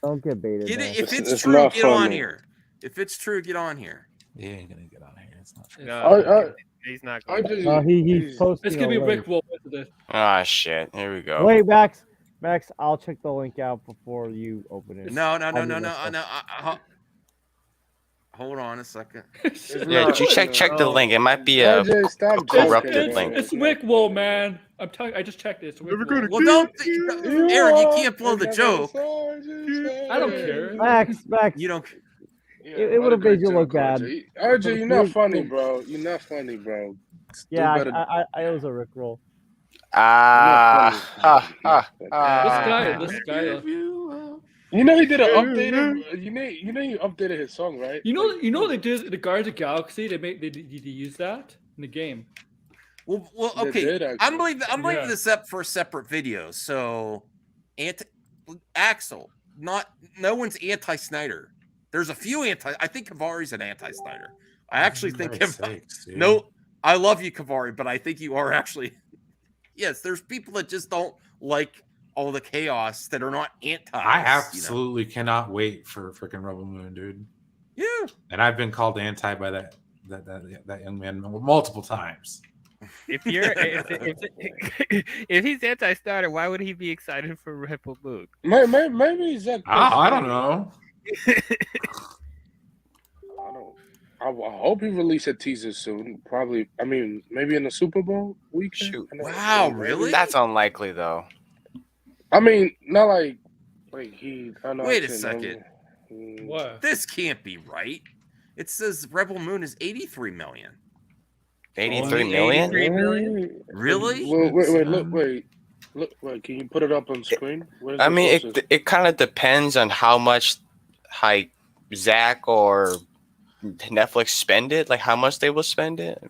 Don't get baited. Get it, man. if it's It's true, not get on funny. here. If it's true, get on here. He ain't gonna get on here. It's not true. No, he's not going to. He's posting. It's gonna be a link. Rick Roll into this. Ah, shit. Here we go. Wait, Max, I'll check the link out before you open it. No. I'll do this stuff. Hold on a second. Yeah, you check the link. It might be a RJ, stop corrupted joking, link. It's Rick Roll, man. I'm telling you, I just checked it. It's Rick Roll. Well, don't, Aaron. You can't blow the joke. I don't care. Max, You don't. it would have made you look bad. RJ, you're not funny, bro. You're not funny, bro. Yeah, Do better. I was a Rick Roll. This guy. You know he did an updated. You know he updated his song, right? You know they did the Guardians of the Galaxy. They use that in the game. Well, They okay. did, I'm leaving Yeah. this up for a separate video. So, Axel, no one's anti-Snyder. There's a few I think Kavari's an anti-Snyder. I actually think I love you, Kavari, but I think you are actually. Yes, there's people that just don't like all the chaos that are not anti. I absolutely cannot wait for freaking Rebel Moon, dude. Yeah. And I've been called anti by that young man multiple times. If you're if he's anti-Snyder, why would he be excited for Rebel Moon? Maybe Zach. I don't know. I hope he release a teaser soon. Probably. I mean, maybe in the Super Bowl weekend. Shoot. Wow, really? That's unlikely, though. I mean, not like he. Wait a second. What? This can't be right. It says Rebel Moon is 83 million. 83 million? 83 million? Really? Look, can you put it up on screen? I mean, it kind of depends on how much like Zach or Netflix spend it, like how much they will spend it.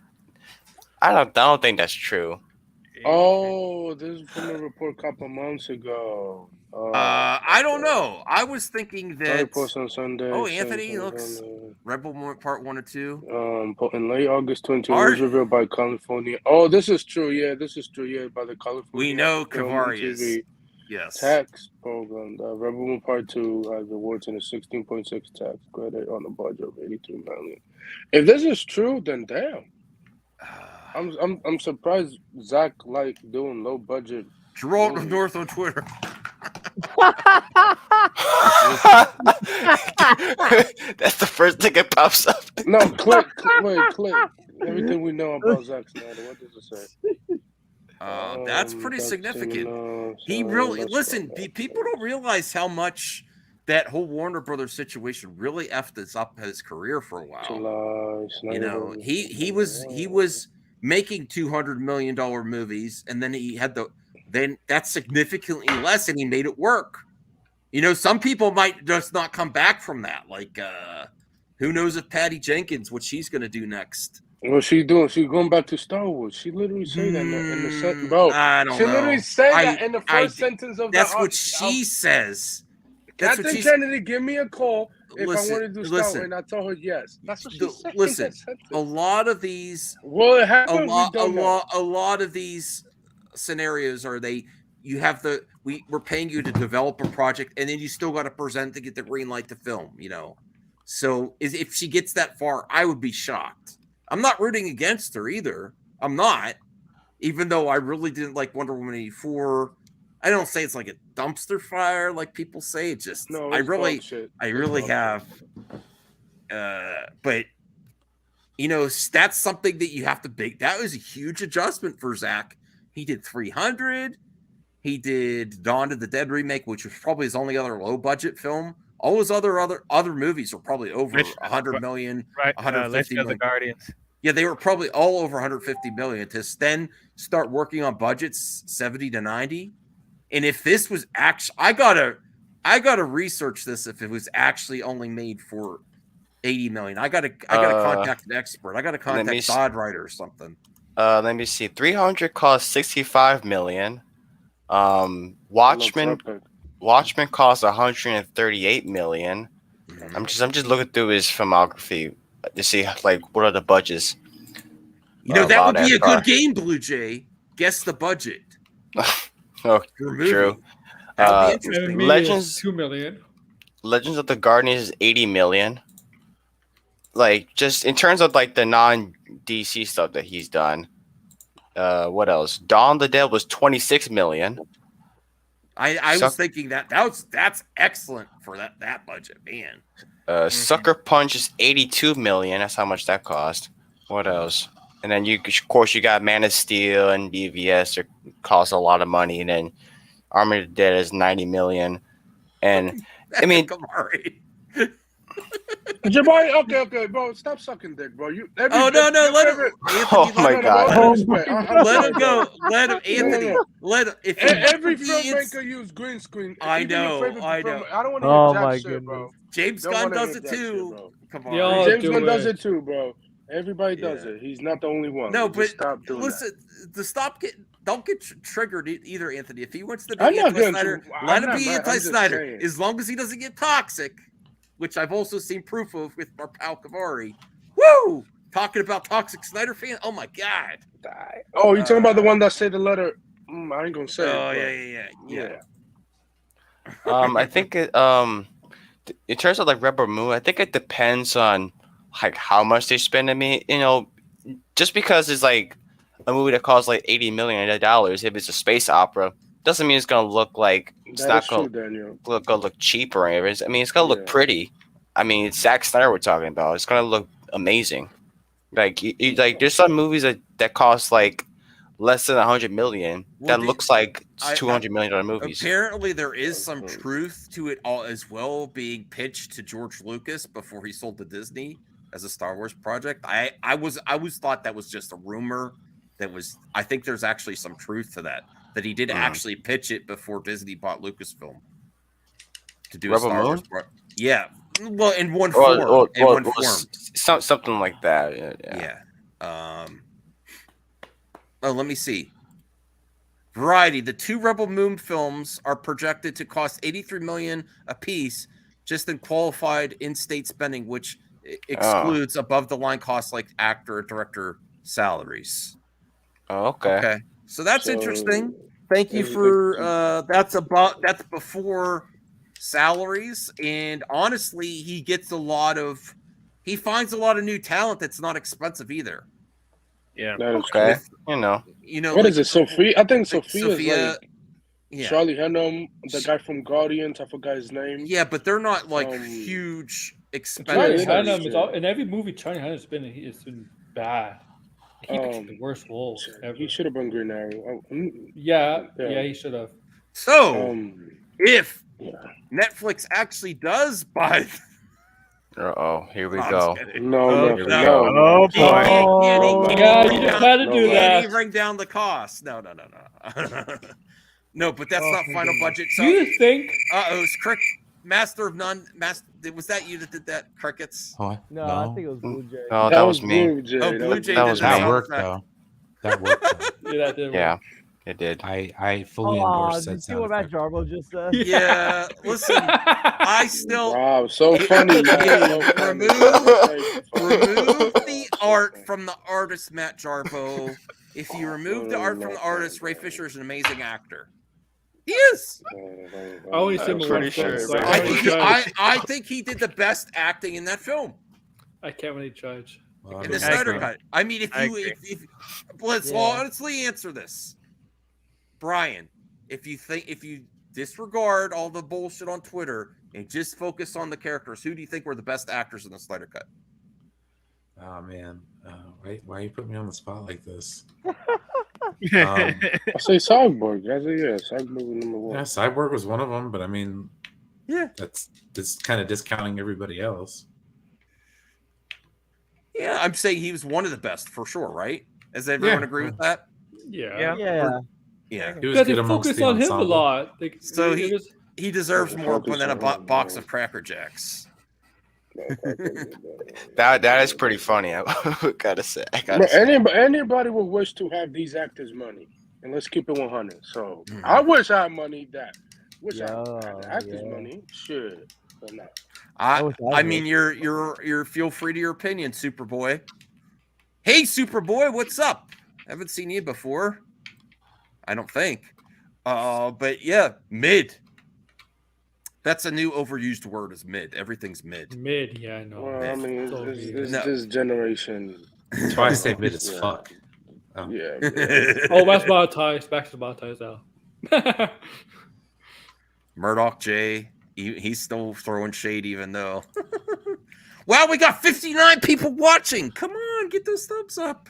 I don't think that's true. Oh, this is from a report a couple months ago. I don't know. I was thinking that. On Sunday. Oh, Anthony looks Rebel Moon Part 1 or 2. In late August 22, it was revealed by California. Oh, this is true. Yeah, this is true. Yeah, by the California. We know Film Kavari and TV is. Yes. Tax program. Rebel Moon Part 2 has awards in a 16.6 tax credit on a budget of 82 million. If this is true, then damn. I'm surprised Zach like doing low budget. Gerald North on Twitter. That's the first thing that pops up. No, click. Everything we know about Zack Snyder. What does it say? That's pretty significant. He really listen. People don't realize how much that whole Warner Brothers situation really effed up his career for a while. You know, he was making $200 million movies, and then he had then that's significantly less, and he made it work. You know, some people might just not come back from that. Like, who knows if Patty Jenkins, what she's going to do next? What she doing? She's going back to Star Wars. She literally said that in the sentence, bro. I don't she know. literally said that in the first sentence of that's what she says. That's Captain Kennedy, give me a call if I want to do Star Wars, listen. and I told her yes. That's what she said. Listen, a lot of these. Well, it happens. A lot of these scenarios are we're paying you to develop a project, and then you still got to present to get the green light to film. You know, so if she gets that far, I would be shocked. I'm not rooting against her either. I'm not, even though I really didn't like Wonder Woman 84. I don't say it's like a dumpster fire like people say. It's just I really have. But you know, that's something that you have to big. That was a huge adjustment for Zach. He did 300. He did Dawn of the Dead remake, which was probably his only other low budget film. All his other movies were probably over 100 million, right? 150 million. The Guardians. Yeah, they were probably all over 150 million to then start working on budgets 70 to 90. And if this was actually, I gotta research this. If it was actually only made for 80 million, I gotta contact an expert. I gotta contact Dodd Writer or something. Let me see. 300 cost 65 million. Watchmen cost 138 million. I'm just looking through his filmography to see like what are the budgets. You know, that would be a good game, Blue Jay. Guess the budget. Oh, true. That would be interesting. Legends 2 million. Legends of the Guardians is 80 million. Like just in terms of like the non-DC stuff that he's done. What else? Dawn of the Dead was 26 million. I was thinking that's excellent for that budget, man. Sucker Punch is 82 million. That's how much that cost. What else? And then of course you got Man of Steel and BVS that cost a lot of money. And then Army of the Dead is 90 million. And I mean, Jabari, okay, bro, stop sucking dick, bro. Let him. Anthony, Oh my God. Let him go. Let him, Anthony. Let him. If every filmmaker use green screen. I know. I don't want to hear jack shit, goodness. bro. James Don't Gunn wanna does hear it jack too. shit, bro. Come on. James Gunn does it too, bro. Everybody does it. He's not the only one. No, Just but stop doing listen. Don't get triggered either, Anthony. If he wants to be I'm not anti-Snyder, getting let I'm him not be mad. I'm just anti-Snyder. saying. As long as he doesn't get toxic, which I've also seen proof of with our pal Kavari. Woo! Talking about toxic Snyder fan. Oh my God. Oh, you talking about the one that said the letter? I ain't gonna say it. Oh but yeah. I think it in terms of like Rebel Moon, I think it depends on like how much they spend. I mean, just because it's like a movie that costs like $80 million, if it's a space opera, doesn't mean it's gonna look like it's That not is gonna true, Daniel. look cheap or anything. I mean, it's gonna look pretty. I mean, it's Zack Snyder we're talking about. It's gonna look amazing. Like like there's some movies that cost like less than $100 million that looks like $200 million movies. Apparently, there is some truth to it all as well, being pitched to George Lucas before he sold to Disney as a Star Wars project. I was thought that was just a rumor. I think there's actually some truth to that he did actually pitch it before Disney bought Lucasfilm to do Rebel a Star Wars Moon? project. Yeah, well, in one form. Something like that. Yeah. Let me see. Variety: the two Rebel Moon films are projected to cost $83 million apiece, just in qualified in-state spending, which excludes above-the-line costs like actor, director salaries. Oh, okay. Okay, so that's interesting. Thank you for that's before salaries, and honestly, he finds a lot of new talent that's not expensive either. Yeah. Okay. What is it, Sophia? I think Sophia is Sophia, like Charlie Hunnam, the guy from Guardians. I forgot his name. Yeah, but they're not like huge Charlie expensive. Hunnam is in every movie. Charlie Hunnam's been in, it's been bad. He picked the worst roles ever. He should have been Green Arrow. Yeah, he should have. So, if Netflix actually does buy, here we go. No. Oh boy! Yeah, you just had to do that. Can't he bring down the cost? No. No, but that's not final budget. So, Do you think? It's Master of None. Was that you that did that? Crickets. No, I think it was Blue Jay. Oh, that was me. Blue Jay. Blue Jay. That worked though. That worked. Though. Yeah, that did. Yeah, it did. I fully endorse Did that you see sound what Matt effect. Jarbo just said? Yeah, listen, I still so funny. remove the art from the artist, Matt Jarbo. If you remove the art from the artist, Ray Fisher is an amazing actor. He is. I only see him pretty sure. so I think he did the best acting in that film. I can't really judge. Well, In the Snyder Cut. I mean, if let's honestly answer this, Brian. If you disregard all the bullshit on Twitter and just focus on the characters, who do you think were the best actors in the Snyder Cut? Oh man, why you put me on the spot like this? I say Cyborg. Cyborg was number one. Yeah, Cyborg was one of them, but I mean, yeah, that's kind of discounting everybody else. Yeah, I'm saying he was one of the best for sure, right? Does everyone agree with that? Yeah. Yeah. He was Because good they amongst focus the on him a ensemble. lot. So he deserves more than a box of Cracker Jacks. That is pretty funny. I gotta say. Anybody would wish to have these actors' money, and let's keep it 100. So I wish I had money that. Wish I had the actors' money. Shit, but no. I mean, you're feel free to your opinion, Superboy. Hey, Superboy, what's up? Haven't seen you before. I don't think. But yeah, mid. That's a new overused word, is mid. Everything's mid. Mid, yeah, I know. Well, I mean, this generation. That's why I say mid as fuck. Oh. Yeah. Oh, that's monetized. Back to monetized now. Murdoch J. He's still throwing shade, even though. Wow, we got 59 people watching. Come on, get those thumbs up.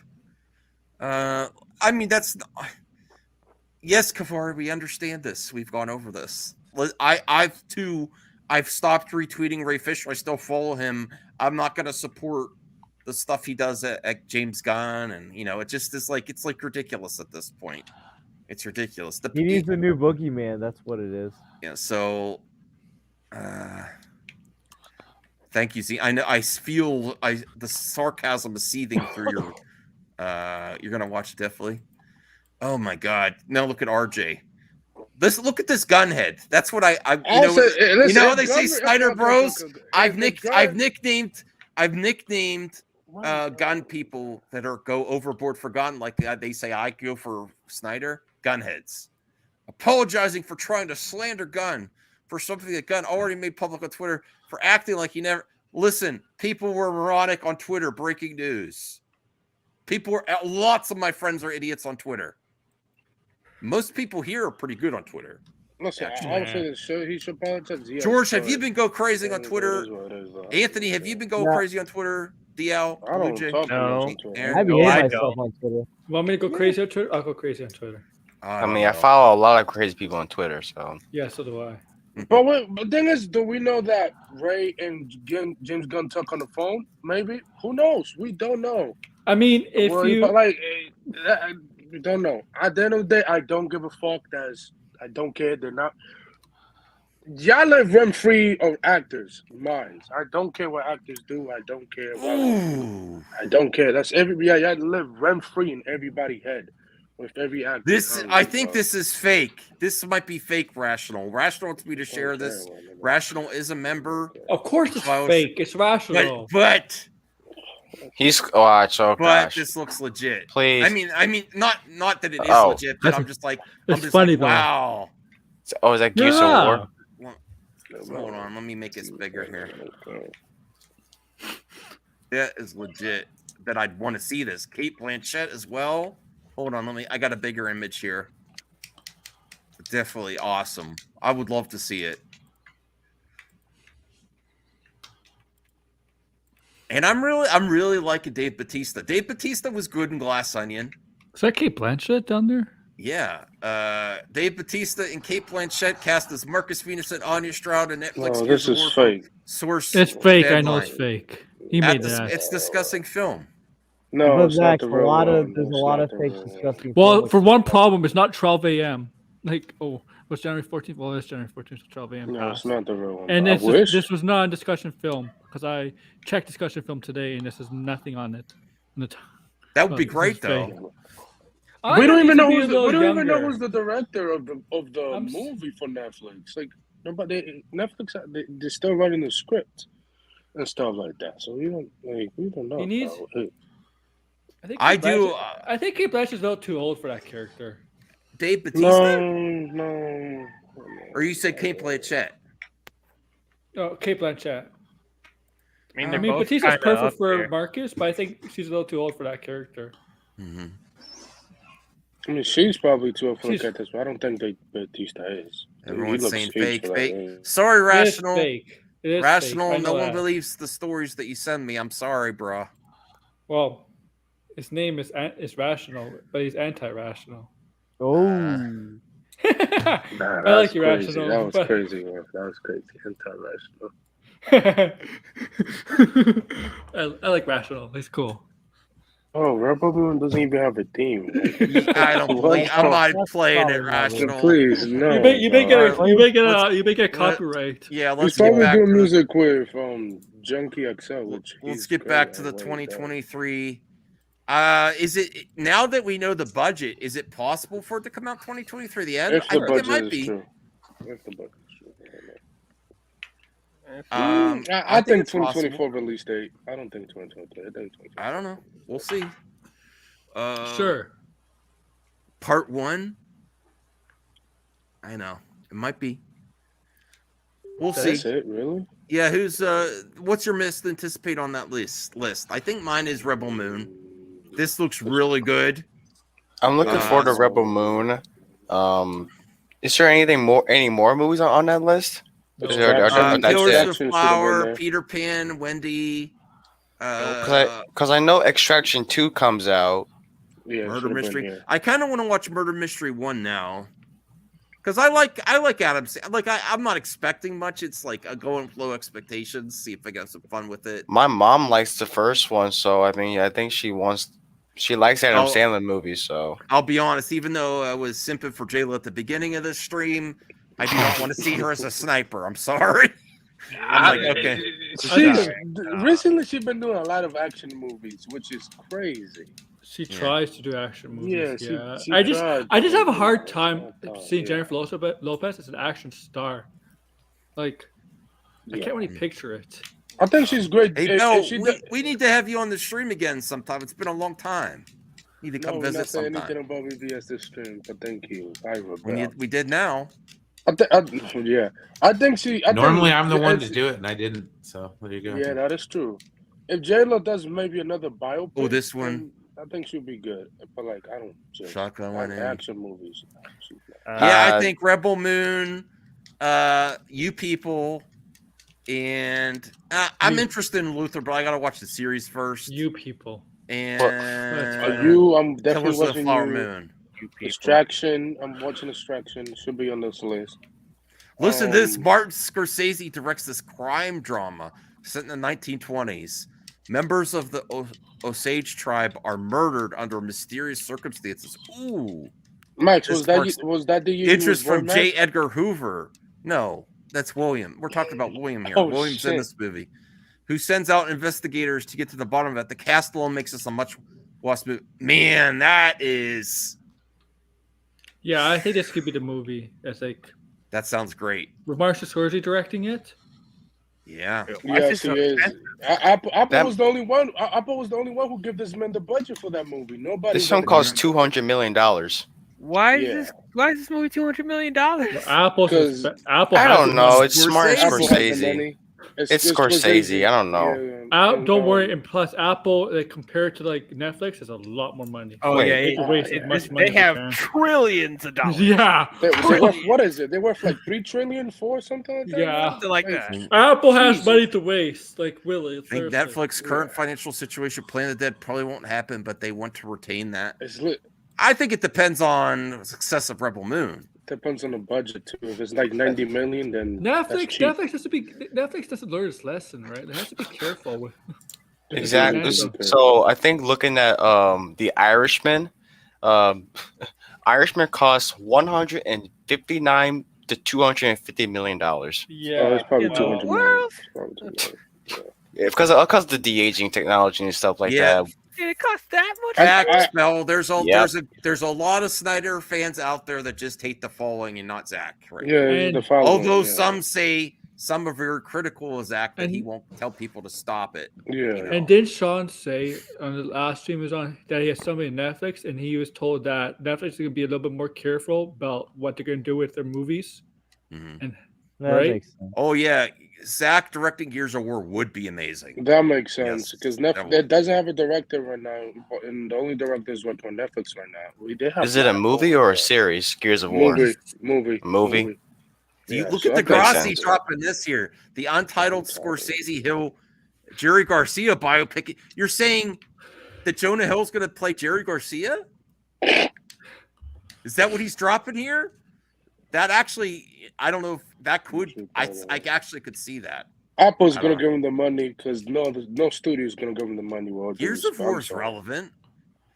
I mean, that's. Yes, Kavari, we understand this. We've gone over this. I've too I've stopped retweeting Ray Fisher. I still follow him. I'm not going to support the stuff he does at James Gunn, and it just is like it's like ridiculous at this point. It's ridiculous. He needs a new boogeyman. That's what it is. Yeah. So, thank you, Z. I know. I feel the sarcasm is seething through your. You're gonna watch it definitely. Oh my God! Now look at RJ. Look at this gunhead. That's what I how they say Snyder Bros. I've nicknamed gun people that go overboard for gun, like they say I go for Snyder, gunheads. Apologizing for trying to slander Gunn for something that Gunn already made public on Twitter, for acting like he never. Listen, people were moronic on Twitter. Breaking news. Lots of my friends are idiots on Twitter. Most people here are pretty good on Twitter. Listen, I would say that he should apologize. George, have you been go crazy on Twitter? Anthony, have you been going crazy on Twitter? DL, I don't talk No. I I behave myself on Twitter. You want me to go crazy on Twitter? I'll go crazy on Twitter. I mean, I follow a lot of crazy people on Twitter, so. Yeah, so do I. But the thing is, do we know that Ray and James Gunn talk on the phone? Maybe. Who knows? We don't know. I mean, if we don't know. At the end of the day, I don't give a fuck. I don't care. They're not. Y'all live rent free of actors' minds. I don't care what actors do. I don't care. I don't care. That's y'all live rent free in everybody's head with every actor. I think this is fake. This might be fake. Rational wants me to share this. Rational is a member. Of course, it's fake. It's Rational. But he's watch. Oh gosh. This looks legit. Please. I mean, not that it is legit, but I'm just like, funny like, wow. Oh, is that Gears of War? Hold on, let me make this bigger here. That is legit. That I'd want to see this. Kate Blanchett as well. Hold on, I got a bigger image here. Definitely awesome. I would love to see it. And I'm really liking Dave Bautista. Dave Bautista was good in Glass Onion. Is that Kate Blanchett down there? Yeah. Dave Bautista and Kate Blanchett cast as Marcus Venus and Anya Stroud and Netflix. Oh, this is fake. Source. It's fake. Deadline. I know it's fake. He made that. It's discussing film. No, There's a lot of fake disgusting. Well, for one problem, it's not 12 a.m. Like, what's January 14th? Well, it's January 14th, so 12 a.m. No, it's not the real one. And this was not a discussion film because I checked discussion film today, and this is nothing on it. That would be great, though. We don't even know who's the director of the movie for Netflix. Like Netflix, they're still writing the script and stuff like that. So we don't know. He needs. I do. I think Kate Blanchett's a little too old for that character. Dave Bautista? No. Or you said Kate Blanchett? No, Kate Blanchett. I mean, Bautista's perfect for Marcus, but I think she's a little too old for that character. Mm-hmm. I mean, she's probably too old for the character, but I don't think Bautista is. Everyone's saying fake. Sorry, Rational. It is Rational, fake. no one believes the stories that you send me. I'm sorry, bro. Well, his name is Rational, but he's anti-rational. Oh. I like you, Rational. That was crazy, man. That was crazy. Anti-rational. I like Rational. He's cool. Oh, Rebel Moon doesn't even have a theme. I'm not playing it, Rational. Please, no. You may get copyright. Yeah, let's get back to music with Junkie XL. Let's get back to the 2023. Is it now that we know the budget? Is it possible for it to come out 2023? The end? I think it might be. True. If the budget is true. I think 2024 release date. I don't think 2023. I think 2023. I don't know. We'll see. Sure. Part 1. I know it might be. We'll see. That's it, really? Yeah. Who's what's your most anticipate on that list? I think mine is Rebel Moon. This looks really good. I'm looking forward to Rebel Moon. Is there any more movies on that list? Killers of the Flower, Peter Pan, Wendy. Because I know Extraction 2 comes out. Yeah, Murder Mystery. I kind of want to watch Murder Mystery 1 now. Because I like Adam. I'm not expecting much. It's like a go with low expectations. See if I get some fun with it. My mom likes the first one, so I mean, I think she likes Adam Oh. Sandler movies. So I'll be honest. Even though I was simping for Jayla at the beginning of this stream, I do not want to see her as a sniper. I'm sorry. I'm like, okay. Recently, she's been doing a lot of action movies, which is crazy. She tries to do action movies. Yeah, Yeah, she I just tried, have a but hard yeah, time seeing yeah. Jennifer Lopez as an action star. Like, I Yeah. can't really picture it. I think she's great. Hey, If Bill, she we need to have you on the stream again sometime. It's been a long time. Need to come no, we're visit not saying sometime. anything about BBS this stream, but thank you. I We did now. Yeah, I think she. Normally, I'm the one to do it, and I didn't. So there you go. Yeah, that is true. If J-Lo does maybe another biopic, Oh, this one. then I think she'll be good. But like, I don't just Shotgun went in. action movies. Yeah, I think Rebel Moon, You People, and I'm interested in Luther, but I gotta watch the series first. You People. And I'm definitely Killers of the watching Flower you. Moon. Distraction. I'm watching Distraction. Should be on this list. Listen to this. Martin Scorsese directs this crime drama set in the 1920s. Members of the Osage tribe are murdered under mysterious circumstances. Ooh. Max, This was that sparks the year you interest was born, from Max? J. Edgar Hoover? No, that's William. We're talking about William here. Oh, William's in shit. this movie. Who sends out investigators to get to the bottom of it. The cast alone makes this a much worse movie. Man, that is... Yeah, I think this could be the movie. It's like, That sounds great. with Martin Scorsese directing it. Yeah. Yes, he is. Apple was the only one. Apple was the only one who gave this man the budget for that movie. Nobody. this film costs $200 million. Why is this movie $200 million? Apple. I don't know. It's smart Scorsese. It's Scorsese. I don't know. Don't worry, and plus Apple, like, compared to like Netflix, has a lot more money. Oh Wait. yeah, They can waste as much money they as they have can. trillions of dollars. Yeah. They're worth, what is it? They're worth like 3 trillion, 4 something like that. Yeah. Something like that. Apple has money to waste. Like, really. I think Netflix current financial situation, Planet of the Dead probably won't happen, but they want to retain that. It's lit. I think it depends on the success of Rebel Moon. Depends on the budget too. If it's like 90 million, then that's cheap. Netflix doesn't learn its lesson, right? They have to be careful with. Exactly. So I think looking at the Irishman, Irishman costs $159 to $250 million. Yeah, it's probably 200 million. Yeah, because of the de-aging technology and stuff like that. Did it cost that much? Zach, Mel, there's a Yep. there's a lot of Snyder fans out there that just hate the following and not Zach. Right? Yeah, the following. Although yeah. some are very critical of Zach that he won't tell people to stop it. Yeah. And did Sean say on the last stream he was on that he has somebody in Netflix, and he was told that Netflix is going to be a little bit more careful about what they're going to do with their movies. Mhm. And That right? makes sense. Oh yeah, Zach directing Gears of War would be amazing. That makes sense Yes, because that Netflix would. it doesn't have a director right now, and the only director is working on Netflix right now. We did have Is it a movie or a series? Gears of War. movie. Movie? You Yeah, look so at the that makes Grassi sense. dropping this here, the untitled Scorsese Hill Jerry Garcia biopic. You're saying that Jonah Hill's going to play Jerry Garcia? Is that what he's dropping here? That actually, I don't know if that could. I actually could see that. Apple's I gonna don't give him the money because no studio is gonna give him the money. Well, Gears of War is relevant.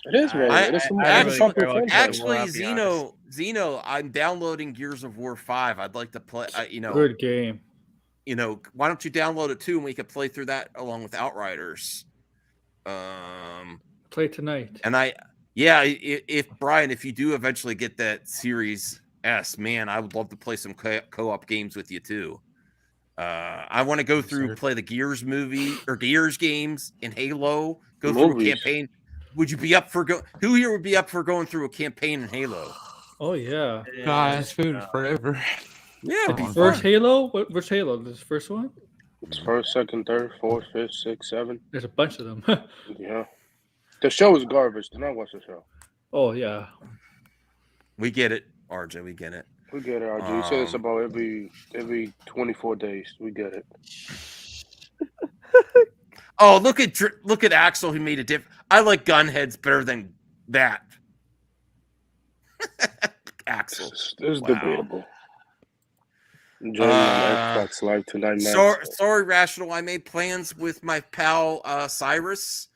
It is relevant. It's a popular franchise. Actually, Zeno, I'm downloading Gears of War 5. I'd like to play. Good game. Why don't you download it too, and we could play through that along with Outriders. Play tonight. And if Brian, if you do eventually get that Series S, man, I would love to play some co-op games with you too. I want to go through, play the Gears movie or Gears games in Halo. Go through a campaign. Would you be up for who here would be up for going through a campaign in Halo? Oh yeah. Guys, food forever. Yeah. it'd be First fun. Halo? Which Halo? This first one? It's first, second, third, fourth, fifth, sixth, seven. There's a bunch of them. Yeah. The show is garbage. Do not watch the show. Oh yeah. We get it, RJ. We get it. We get it, RJ. You say this about every 24 days. We get it. Oh, look at Axel, who made a diff. I like Gunheads better than that. Axel. It's Wow. debatable. Joining on Xbox Live tonight, man. Sorry, Rational. I made plans with my pal Cyrus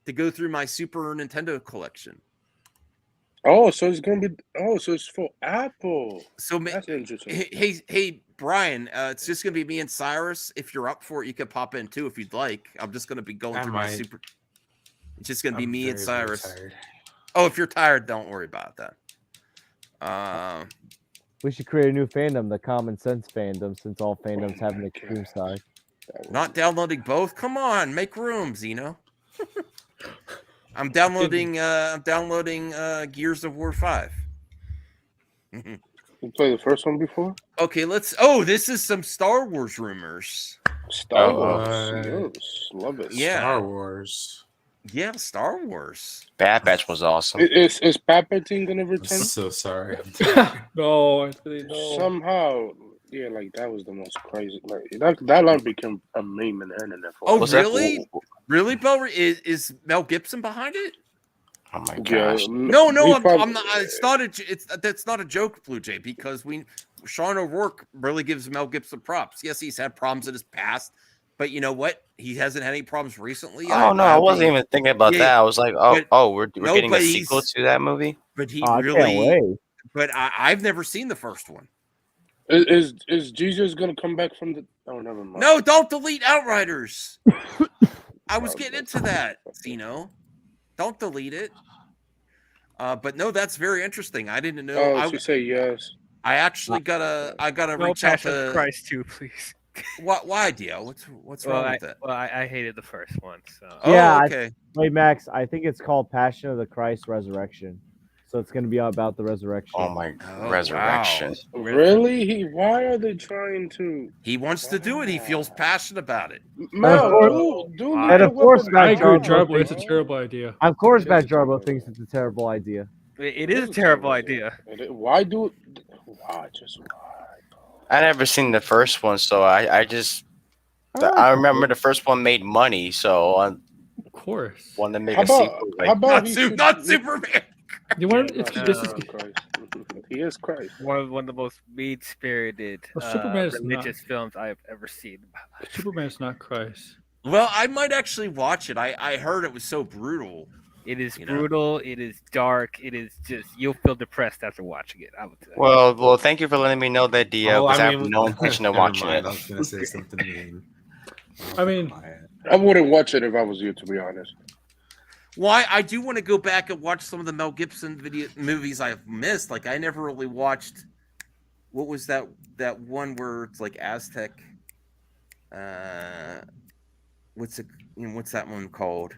to go through my Super Nintendo collection. Oh, so it's gonna be. Oh, so it's for Apple. So that's interesting. Hey, Brian. It's just gonna be me and Cyrus. If you're up for it, you can pop in too if you'd like. I'm just gonna be going through my Super. It's just gonna be me and Cyrus. Oh, if you're tired, don't worry about that. We should create a new fandom, the Common Sense fandom, since all fandoms have an extreme side. Not downloading both. Come on, make room, Zeno. I'm downloading. Gears of War 5. You played the first one before? Okay, let's. Oh, this is some Star Wars rumors. Star Wars, yes, love it. Yeah. Star Wars. Yeah, Star Wars. Bad Batch was awesome. Is Palpatine gonna return? I'm so sorry. No, actually, no. Somehow, yeah, like that was the most crazy. Like that line became a meme in the internet. For Oh, really? Really, Bell? Is Mel Gibson behind it? Oh my gosh! No, I'm not. That's not a joke, Blue Jay, because Sean O'Rourke really gives Mel Gibson props. Yes, he's had problems in his past, but you know what? He hasn't had any problems recently. Oh no, I wasn't even thinking about that. I was like, we're getting a sequel to that movie. But he I really. can't wait. But I've never seen the first one. Is Jesus gonna come back from the? Oh, never mind. No, don't delete Outriders. I was getting into that, Zeno. Don't delete it. But no, that's very interesting. I didn't know. Oh, I you say yes. I actually gotta reach out Passion of to Christ too, please. Why, Dio? What's wrong with that? Well, I hated the first one. So. Yeah. Oh, okay. Wait, Max. I think it's called Passion of the Christ Resurrection. So it's going to be about the resurrection. Oh my resurrection! Wow. Really? Why are they trying to? He wants to do it. He feels passionate about it. No, and of course, I Matt agree with Jarbo Jarbo. It's a thinks- terrible idea. Of course, Matt Jarbo thinks it's a terrible idea. It is a terrible idea. Why do? Why just why? I never seen the first one, so I remember the first one made money, so Of course. want to make How a about- sequel. how about not Superman. You want this is He is Christ. One of the most mean-spirited Well, Superman is religious films I've ever seen. Superman's not Christ. Well, I might actually watch it. I heard it was so brutal. It is You know? brutal. It is dark. It is just you'll feel depressed after watching it. I would say. Well, thank you for letting me know that, Dio, because I have no mean, intention of never watching mind, it. I was gonna say something mean. I mean, I wouldn't watch it if I was you, to be honest. Why I do want to go back and watch some of the Mel Gibson movies I've missed. Like I never really watched. What was that one where it's like Aztec? What's that one called?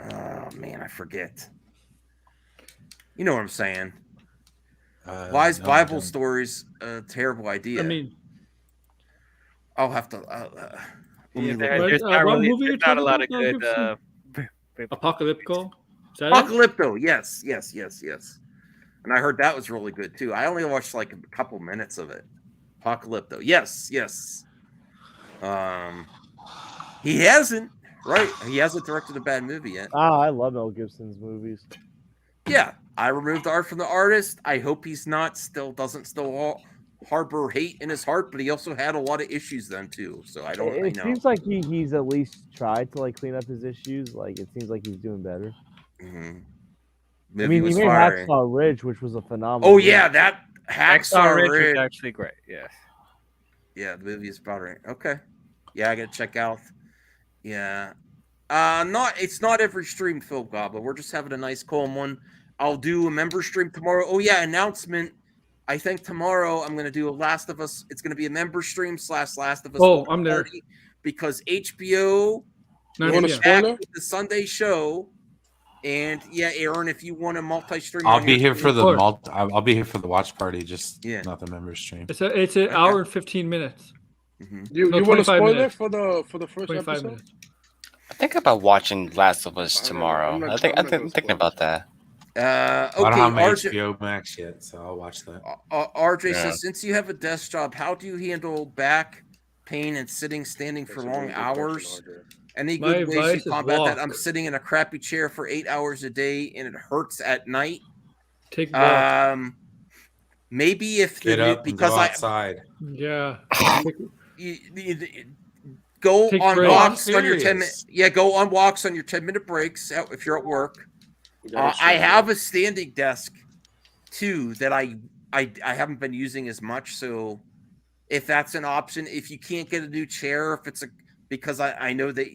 Oh man, I forget. You know what I'm saying? Wise no, I Bible don't. stories. Terrible idea. I mean, I'll have to. Yeah, look there's at- not what really, movie there's you're not a talking lot of about, Mel good. Gibson? Apocalypto. Is that it? Apocalypto, yes. And I heard that was really good too. I only watched like a couple minutes of it. Apocalypto, yes. He hasn't directed a bad movie yet. I love Mel Gibson's movies. Yeah, I removed art from the artist. I hope he's doesn't still harbor hate in his heart, but he also had a lot of issues then too. So I It know. seems like he's at least tried to like clean up his issues. Like it seems like he's doing better. Mm-hmm. I mean, he made Hacksaw Ridge, which was a phenomenal. Oh movie. yeah, that Hacksaw Ridge Ridge is actually great. Yes. Yeah, the movie is about right. Okay. Yeah, I gotta check out. Yeah. It's not every stream, Phil Goblin. We're just having a nice calm one. I'll do a member stream tomorrow. Oh yeah, announcement. I think tomorrow I'm gonna do a Last of Us. It's gonna be a member stream / Last of Us. Oh, I'm there. Because HBO Nice, is back with the Sunday show. And yeah, Aaron, if you want a multi-stream, I'll on be your here for the course. I'll be here for the watch party, just Yeah. not the member stream. It's an hour and 15 minutes. You No, want to 25 spoil minutes. it for the first 25 episode? minutes. I think about watching Last of Us tomorrow. I'm not I'm thinking about that. Okay, I don't have my RJ, HBO Max yet, so I'll watch that. RJ Yeah. says, since you have a desk job, how do you handle back pain and standing for long hours? Any My good ways advice to is combat that? walk. I'm sitting in a crappy chair for 8 hours a day and it hurts at night. Take a walk. Maybe if Get the, up and go outside. Yeah. Go Take on breaks. walks I'm on your 10 minute. serious. Yeah, go on walks on your 10-minute breaks if you're at work. I have a standing desk too that I haven't been using as much. So if that's an option, if you can't get a new chair, if it's because I know that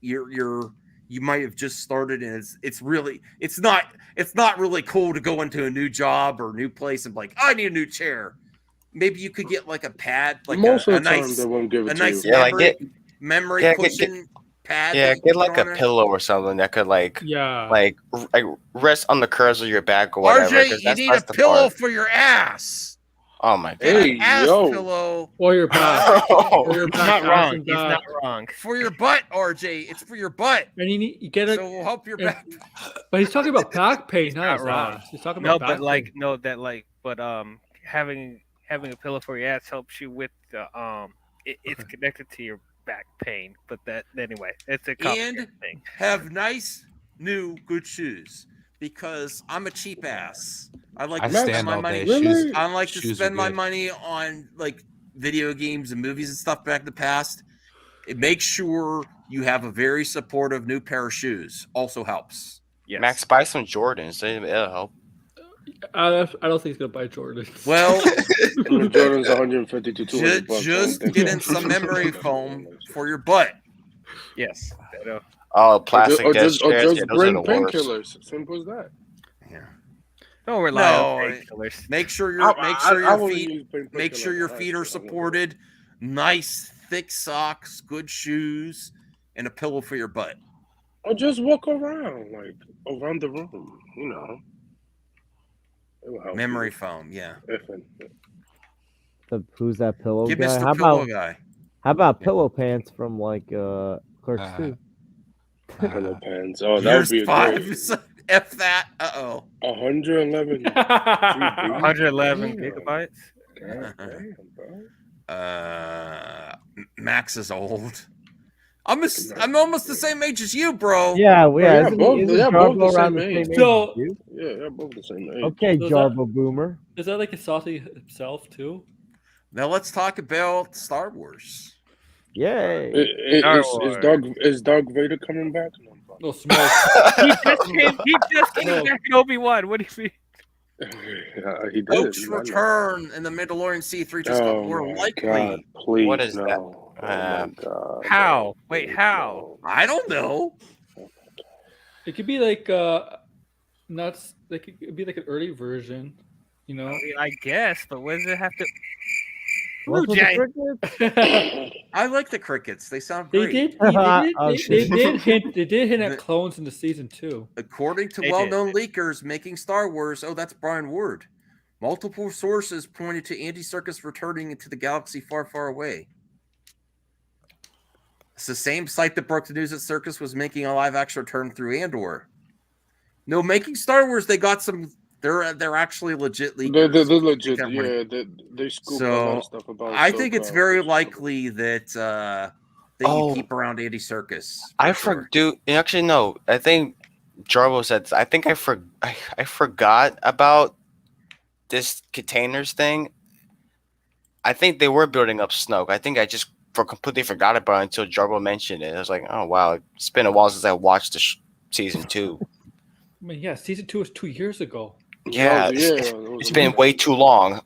you might have just started and it's not really cool to go into a new job or new place and be like, I need a new chair. Maybe you could get like a pad, like Most of a the time nice they won't give it to nice you. Yeah, like memory get- cushion pad. Yeah, that you get can like put on a there. pillow or something that could like Yeah. rest on the curves of your back or whatever. RJ, 'cause you need a that's the pillow part. for your ass. Oh my god. Get an ass pillow. Or your back. Or your He's back. not wrong. and He's back. not wrong. For your butt, RJ. It's for your butt. And you get a. So we'll help your back. But he's talking about back pain, not Not his wrong. ass. He's talking No, about but back like pain. no, that like, but having a pillow for your ass helps you with the it's connected to your back pain. But that anyway, it's a complicated And thing. have nice, new, good shoes. Because I'm a cheap ass. I like I to spend stand my all money. day. Shoes- I like to shoes are spend my good. money on like video games and movies and stuff back in the past. It makes sure you have a very supportive new pair of shoes. Also helps. Yes. Max, buy some Jordans. It'll help. I don't think he's gonna buy Jordans. Well, Jordan's 150 to 200 bucks. just get in some memory foam for your butt. Yes. Oh, plastic or desk just, or chairs. just Yeah, those are bring the worst. painkillers. Simple as that. Don't rely No, on painkillers. make sure I wouldn't feet use painkillers make sure your on feet ice, are so I wouldn't. supported. Nice thick socks, good shoes, and a pillow for your butt. Or just walk around, like around the room. You know. It will help Memory you. foam, yeah. Who's that pillow Give guy? Mr. How Pillow about Guy. how about pillow pants from like Clerks 2? Pillow pants. Oh, that would Years be a 5. great. F that. 111. 111 gigabytes. Damn, bro. Max is old. I'm almost the same age as you, bro. Yeah, yeah, isn't both Jarbo the around same the age. same age So- as you? Yeah, they're both the same age. Okay, So is Jarbo Boomer. Is that like a salty himself too? Now let's talk about Star Wars. Yay! Is Darth Vader coming back? No smoke. He just came back in Obi-Wan. What do you mean? He did. Pope's return in the Mandalorian C3 just got more likely. God, please, What is no. that? Oh my God. How? Wait, how? I don't know. It could be like not like it could be like an early version, you know. I mean, I guess, but what does it have to? What's with Jay. the crickets? I like the crickets. They sound They great. did. Oh, They did hint. They did hint at clones in the season 2. According to They well-known leakers making Star Wars, that's Brian Ward. Multiple sources pointed to Andy Serkis returning into the galaxy far, far away. It's the same site that broke the news that Serkis was making a live-action return through Andor. No, making Star Wars, they got some. They're actually legit leakers. They're legit. They got Yeah, they scoop a lot of stuff about. I think it's very likely that you keep around Andy Serkis. Actually, no. I think Jarbo said. I think I forgot about this containers thing. I think they were building up Snoke. I think I just completely forgot about it until Jarbo mentioned it. I was like, oh wow, it's been a while since I watched season 2. I mean, yeah, season 2 was 2 years ago. Yeah, it's been way too long.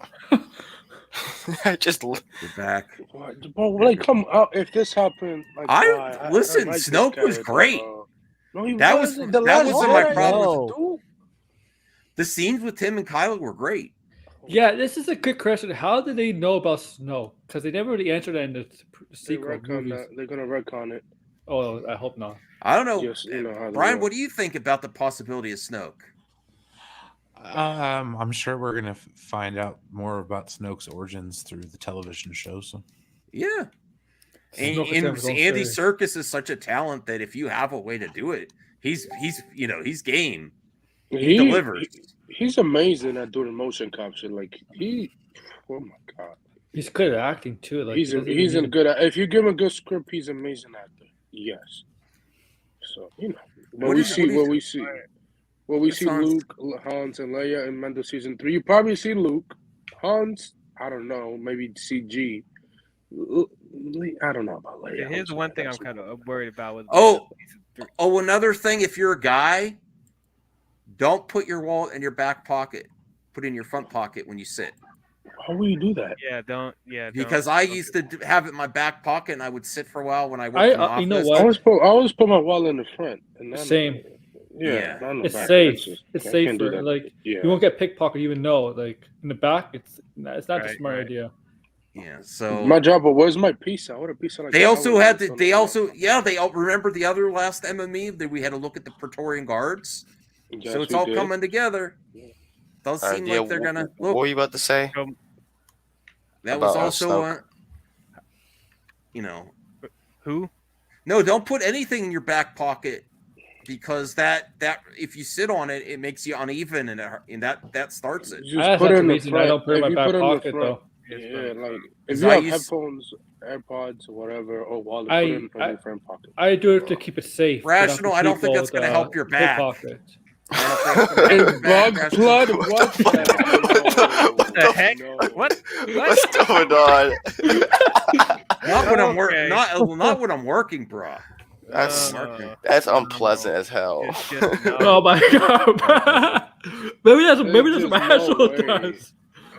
I just You're back. Bro, like, come out if this happened. Like, listen. I like this Snoke was character, great. bro. No, he That wasn't. was The that last wasn't my Jedi problem. was- The scenes with Tim and Kylo were great. Yeah, this is a good question. How did they know about Snow? Because they never really answered that in the sequel movies. They're gonna retcon it. Oh, I hope not. I don't know. Yes, you know how they Brian, are. what do you think about the possibility of Snoke? I'm sure we're gonna find out more about Snoke's origins through the television show. So Yeah. And Snoke is his own Andy series. Serkis is such a talent that if you have a way to do it, he's game. He delivers. He's amazing at doing motion capture. Like oh my God, He's good at acting too. Like he's he doesn't he's even a good. If you give him a good script, he's an amazing actor. Yes. So What what we is- see, what is- what we see. Well, we That's see Hans. Luke, Hans, and Leia in Mando season 3. You probably see Luke, Hans. I don't know. Maybe CG. I don't know about Leia. Yeah, here's one thing I'm kind of worried about with. Another thing. If you're a guy, don't put your wallet in your back pocket. Put it in your front pocket when you sit. How will you do that? Yeah, don't. Yeah, Because don't, I used to have it in my back pocket, and I would sit for a while when I worked I- in the office. you know I what? always put my wallet in the front. And not Same. Yeah, not in the It's back. safe. That's just- It's I can't do safer. that. Like Yeah. you won't get pickpocketed even though like in the back it's not the Right, smart right. idea. Yeah. So My job, but where's my pizza? I would have pizza like they that. I also would've had just to. done They it. also remember the other last MME that we had to look at the Praetorian Guards. Yes, So it's we all did. coming together. Does seem Yeah, like they're gonna what were look. you about to say? That was About also Snoke? Who? No, don't put anything in your back pocket because that if you sit on it, it makes you uneven and that starts it. Just put it in the front. I don't put it in If my you back put it in the pocket front, though. yeah, like if Because you I have use- headphones, AirPods, or whatever, or wallet, put it in I your front pocket. I do it to keep it safe. but not Rational, to I don't keep think all that's gonna the help your back. pickpockets. And bug blood? What the heck? What? What's going on? Not when I'm Okay. working. Not when I'm working, bro. That's unpleasant as hell. Oh my god! maybe that's There's what no Rational way. does.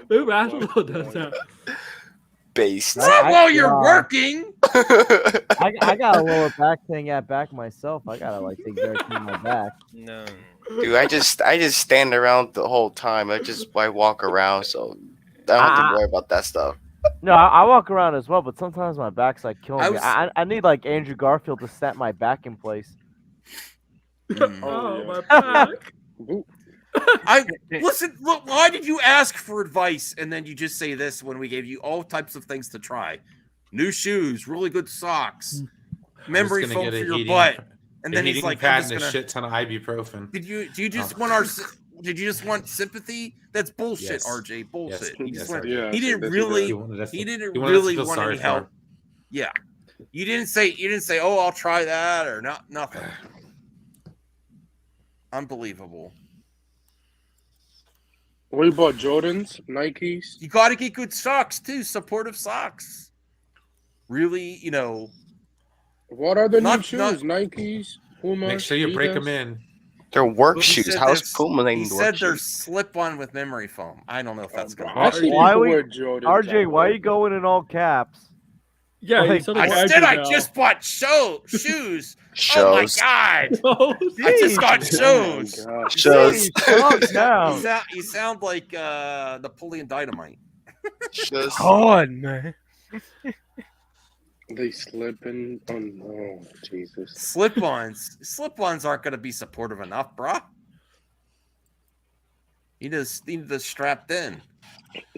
Maybe Rational does that. Based. Not while you're working. I got a lower back thing at back myself. I gotta like take better care of my back. No. Dude, I just stand around the whole time. I walk around, so I don't have to worry about that stuff. No, I walk around as well, but sometimes my back's like killing I me. was- I need like Andrew Garfield to snap my back in place. Oh, yeah. my back. Listen. Look, why did you ask for advice and then you just say this when we gave you all types of things to try? New shoes, really good socks, memory gonna foam get for a your heating- butt, and a then he's heating like, pad "I'm just and gonna." a shit ton of ibuprofen. Do you just Oh. want Did you just want sympathy? That's bullshit, Yes. RJ. Bullshit. Yes. He just Yes, went, yeah, he didn't that's really. He wanted us to- He didn't he wanted us to really feel want sorry any for help. him. Yeah. You didn't say, oh, I'll try that or not. Nothing. Unbelievable. What you bought? Jordans, Nikes. You got to get good socks too. Supportive socks. Really, What are the new Not- shoes? Nikes, Puma. Make sure you break Adidas? them in. They're work Well, he shoes. said How's there's- Puma they He need said work they're shoes? slip-on with memory foam. I don't know if that's gonna. I see Why people we- wear Jordans. RJ, why are you going in all caps? Yeah, you Like, sound like I Andrew said I now. just bought shoes. Oh my Shows. god! Oh, I just got Oh my shoes. God. Shows. Calm down. You sound like Napoleon Dynamite. Shows. on, man. They slipping. Oh no, Jesus. Slip-ons aren't going to be supportive enough, brah. You just need the strapped in.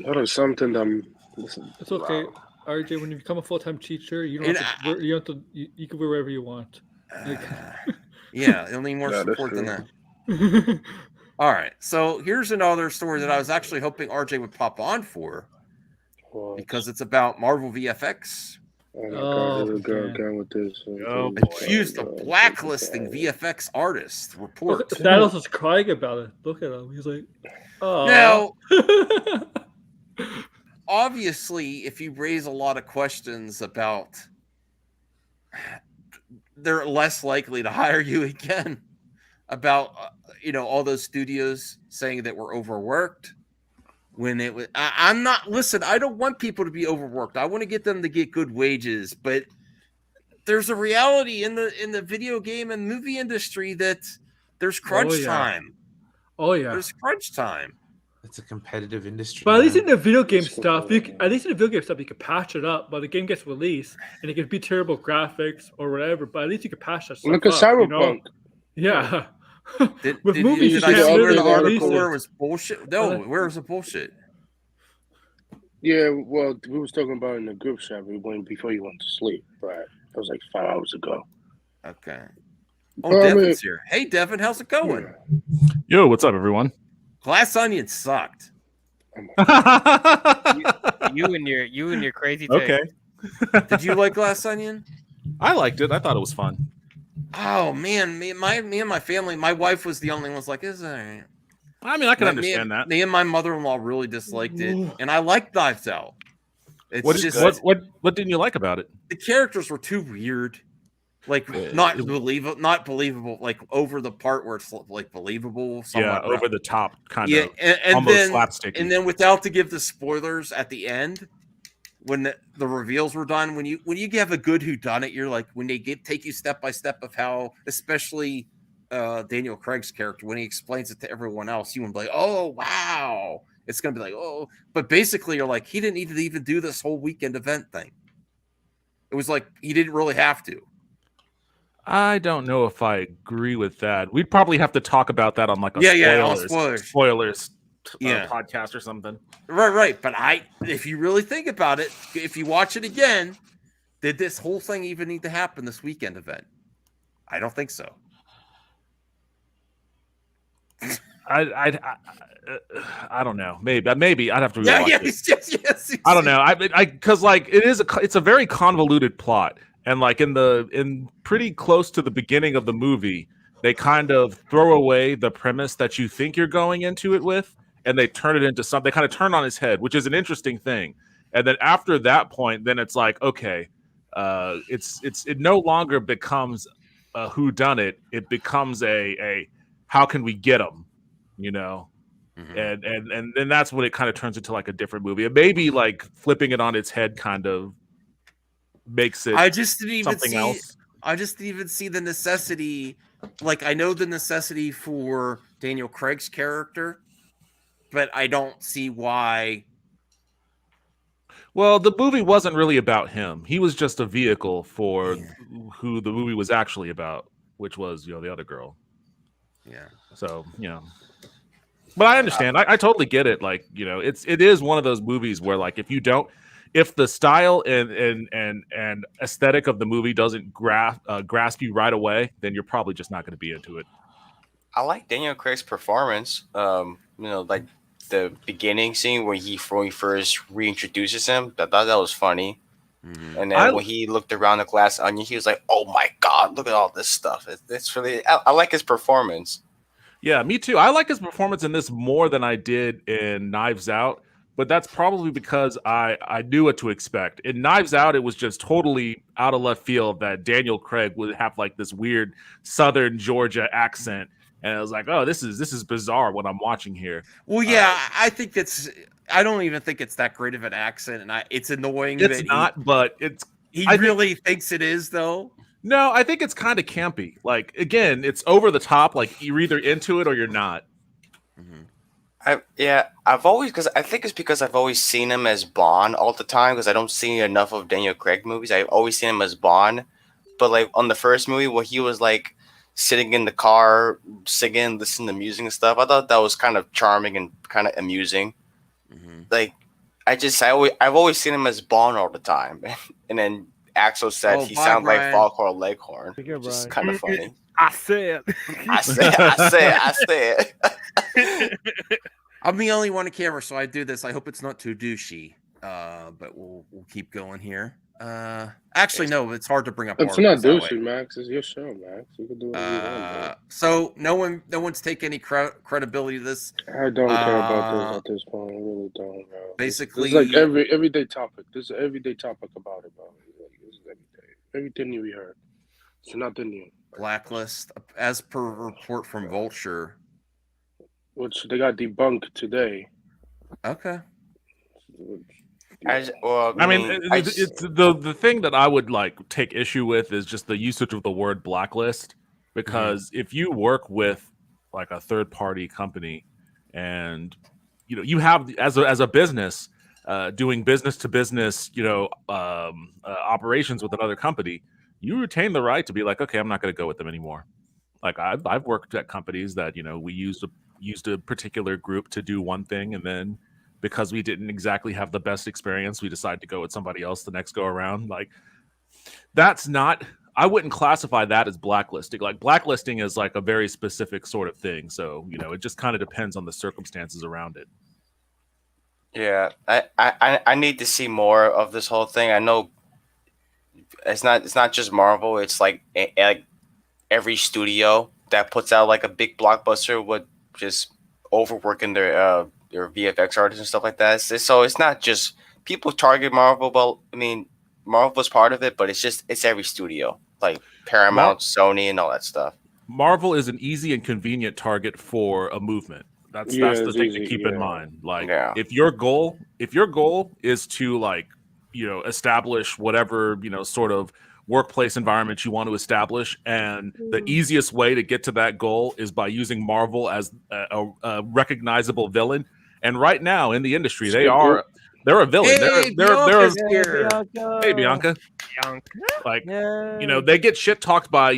That is something that It's okay, RJ. When you become a full-time teacher, you don't have to. You don't have to. You can wear wherever you want. Like, Yeah, you'll need more Yeah, that's support than true. that. All right, so here's another story that I was actually hoping RJ would pop on for because it's about Marvel VFX. Oh my Oh, God, there's a girl man. again with this. Oh, Accused of blacklisting VFX artists. Report. Thanos is crying about it. Look at him. He's like, oh. Now, obviously, if you raise a lot of questions about, they're less likely to hire you again. About all those studios saying that we're overworked. When it was, I'm not. Listen, I don't want people to be overworked. I want to get them to get good wages, but there's a reality in the video game and movie industry that there's crunch yeah. time. Oh yeah. There's crunch time. It's a competitive industry. But at least man. in the video game stuff, you can patch it up. But the game gets released, and it could be terrible graphics or whatever. But at least you can patch that stuff Look at up. Cyberpunk. Yeah. Did With you movies, see you can't where literally the article release where it. it was bullshit? No, where was the bullshit? Yeah, well, we was talking about it in the group chat before you went to sleep, right? That was like 5 hours ago. Okay. Oh, Well, I Devin's mean- here. Hey, Devin, how's it going? Yo, what's up, everyone? Glass Onion sucked. You and your crazy take. Okay. Did you like Glass Onion? I liked it. I thought it was fun. Oh man, me and my family, my wife was the only one was like, "Is it?" I mean, I can understand that. Me and my mother-in-law really disliked it, and I liked Knives Out. It's What just what didn't you like about it? the characters were too weird, like not believable, like over the part where it's like believable, somewhat over the top, kind yeah, of, and almost then slapsticky. and then without to give the spoilers at the end, when the reveals were done, when you have a good whodunit, you're like when they take you step by step of how, especially Daniel Craig's character, when he explains it to everyone else, you would be like, oh wow, it's gonna be like, oh, but basically you're like, he didn't need to even do this whole weekend event thing. It was like he didn't really have to. I don't know if I agree with that. We'd probably have to talk about that on like a spoilers podcast or something. Right. But if you really think about it, if you watch it again, did this whole thing even need to happen this weekend event? I don't think so. I don't know. Maybe I'd have to rewatch it. Yes. I don't know. Because like it's a very convoluted plot, and like in pretty close to the beginning of the movie, they kind of throw away the premise that you think you're going into it with, and they turn it into something. They kind of turn on its head, which is an interesting thing. And then after that point, then it's like, okay, it no longer becomes a whodunit. It becomes a how can we get them, you know? And then that's when it kind of turns into like a different movie. And maybe like flipping it on its head kind of makes it I just didn't even something see else. I just didn't even see the necessity. Like I know the necessity for Daniel Craig's character, but I don't see why. Well, the movie wasn't really about him. He was just a vehicle for who the movie was actually about, which was, the other girl. Yeah. So, but I understand. I totally get it. Like, it is one of those movies where like if the style and aesthetic of the movie doesn't grasp you right away, then you're probably just not going to be into it. I like Daniel Craig's performance. Like the beginning scene where he first reintroduces him. I thought that was funny. And then when he looked around the glass onion, he was like, "Oh my god, look at all this stuff!" It's really. I like his performance. Yeah, me too. I like his performance in this more than I did in Knives Out, but that's probably because I knew what to expect. In Knives Out, it was just totally out of left field that Daniel Craig would have like this weird Southern Georgia accent, and I was like, oh, this is bizarre what I'm watching here. Well, yeah, I think I don't even think it's that great of an accent, and it's annoying. It's not, but he really thinks it is, though. No, I think it's kind of campy. Like, again, it's over the top. Like, you're either into it or you're not. I've always because I've always seen him as Bond all the time because I don't see enough of Daniel Craig movies. I've always seen him as Bond, but like on the first movie where he was like sitting in the car singing, listening to music and stuff, I thought that was kind of charming and kind of amusing. Like, I've always seen him as Bond all the time, and then Axel said he sounds like Foghorn Leghorn, which is kind of funny. I said. I'm the only one on camera, so I do this. I hope it's not too douchey, but we'll keep going here. Actually, no, it's hard to bring up. It's not douchey, Max. It's your show, Max. You can do whatever you want. So no one's taking any credibility to this. I don't care about this at this point. I really don't. Bro. Basically, it's like everyday topic. This is an everyday topic about it, bro. This is everything you heard. It's nothing new. Blacklist, as per report from Vulture, which they got debunked today. Okay. It's the thing that I would like take issue with is just the usage of the word blacklist, because if you work with like a third party company and you have as a business doing business to business operations with another company, you retain the right to be like, okay, I'm not going to go with them anymore. Like I've worked at companies that we used a particular group to do one thing, and then because we didn't exactly have the best experience, we decided to go with somebody else the next go around. Like that's not. I wouldn't classify that as blacklisting. Like blacklisting is like a very specific sort of thing. So it just kind of depends on the circumstances around it. Yeah, I need to see more of this whole thing. I know it's not just Marvel. It's like every studio that puts out like a big blockbuster would just overworking their VFX artists and stuff like that. So it's not just people target Marvel. Well, I mean, Marvel's part of it, but it's every studio like Paramount, Sony, and all that stuff. Marvel is an easy and convenient target for a movement. That's the thing to keep in mind. Like if your goal is to like, establish whatever, sort of workplace environment you want to establish, and the easiest way to get to that goal is by using Marvel as a recognizable villain. And right now in the industry, they're a villain. Hey, they're here. Hey, Bianca. Like, they get shit talked by,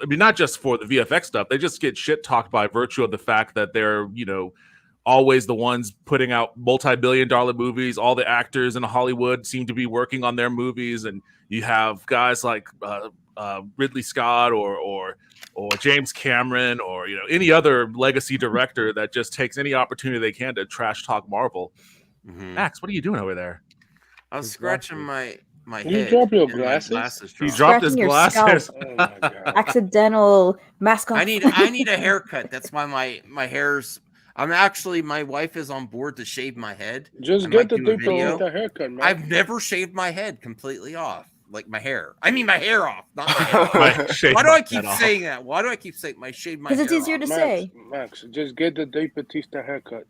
not just for the VFX stuff. They just get shit talked by virtue of the fact that they're, always the ones putting out multi-billion-dollar movies. All the actors in Hollywood seem to be working on their movies, and you have guys like Ridley Scott or James Cameron or any other legacy director that just takes any opportunity they can to trash talk Marvel. Max, what are you doing over there? I was scratching my Did you head. drop your and my glasses? He dropped his Scratching your glasses. scalp. Oh my god. Accidental mask off. I need a haircut. That's why my hair's. My wife is on board to shave my head. Just I get might the do a people video. with the haircut, man. I've never shaved my head completely off, like my hair. I mean my hair off, not my hair off. Why do I keep saying that? Why do I keep saying shave my hair? Because it's easier to say. Max, just get the Dave Bautista haircut.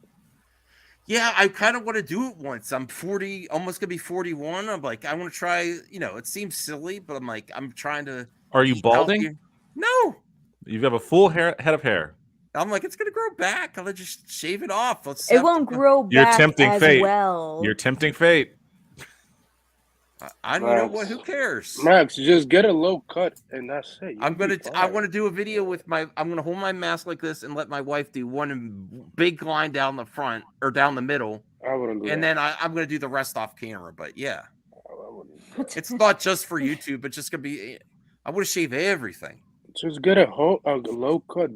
Yeah, I kind of want to do it once. I'm 40, almost gonna be 41. I'm like, I want to try. It seems silly, but I'm like, I'm trying to. Are you eat balding? healthier. No. You have a full head of hair. I'm like, it's gonna grow back. I'll just shave it off. It won't grow You're back tempting as fate. well. You're tempting fate. You know what? Who cares? Max, just get a low cut and that's it. I want to do a video with I'm gonna hold my mask like this and let my wife do one big line down the front or down the middle. I wouldn't do and that. then I'm gonna do the rest off camera. But yeah, it's not just for YouTube. It's just gonna be. I want to shave everything. Just get a low cut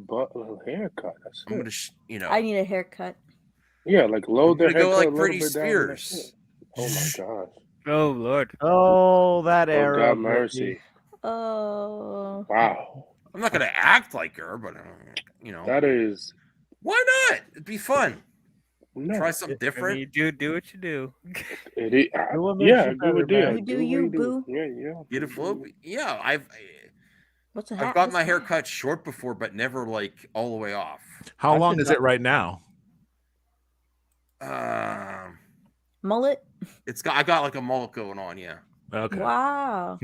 haircut. That's I'm it. gonna, I need a haircut. Yeah, like low the I'm gonna haircut go like a little Britney bit down and that's Spears. it. Oh my god. Oh Lord. Oh, that Oh era. God mercy. Oh. Wow. I'm not gonna act like her, but That is. why not? It'd be fun. No. Try something different. You do what you do. Yeah, good idea. You do you, boo. Yeah. Beautiful. Yeah, What's a I've hat? got my hair cut short before, but never like all the way off. How long is it right now? Mullet? I got like a mullet going on, yeah. Okay. Wow.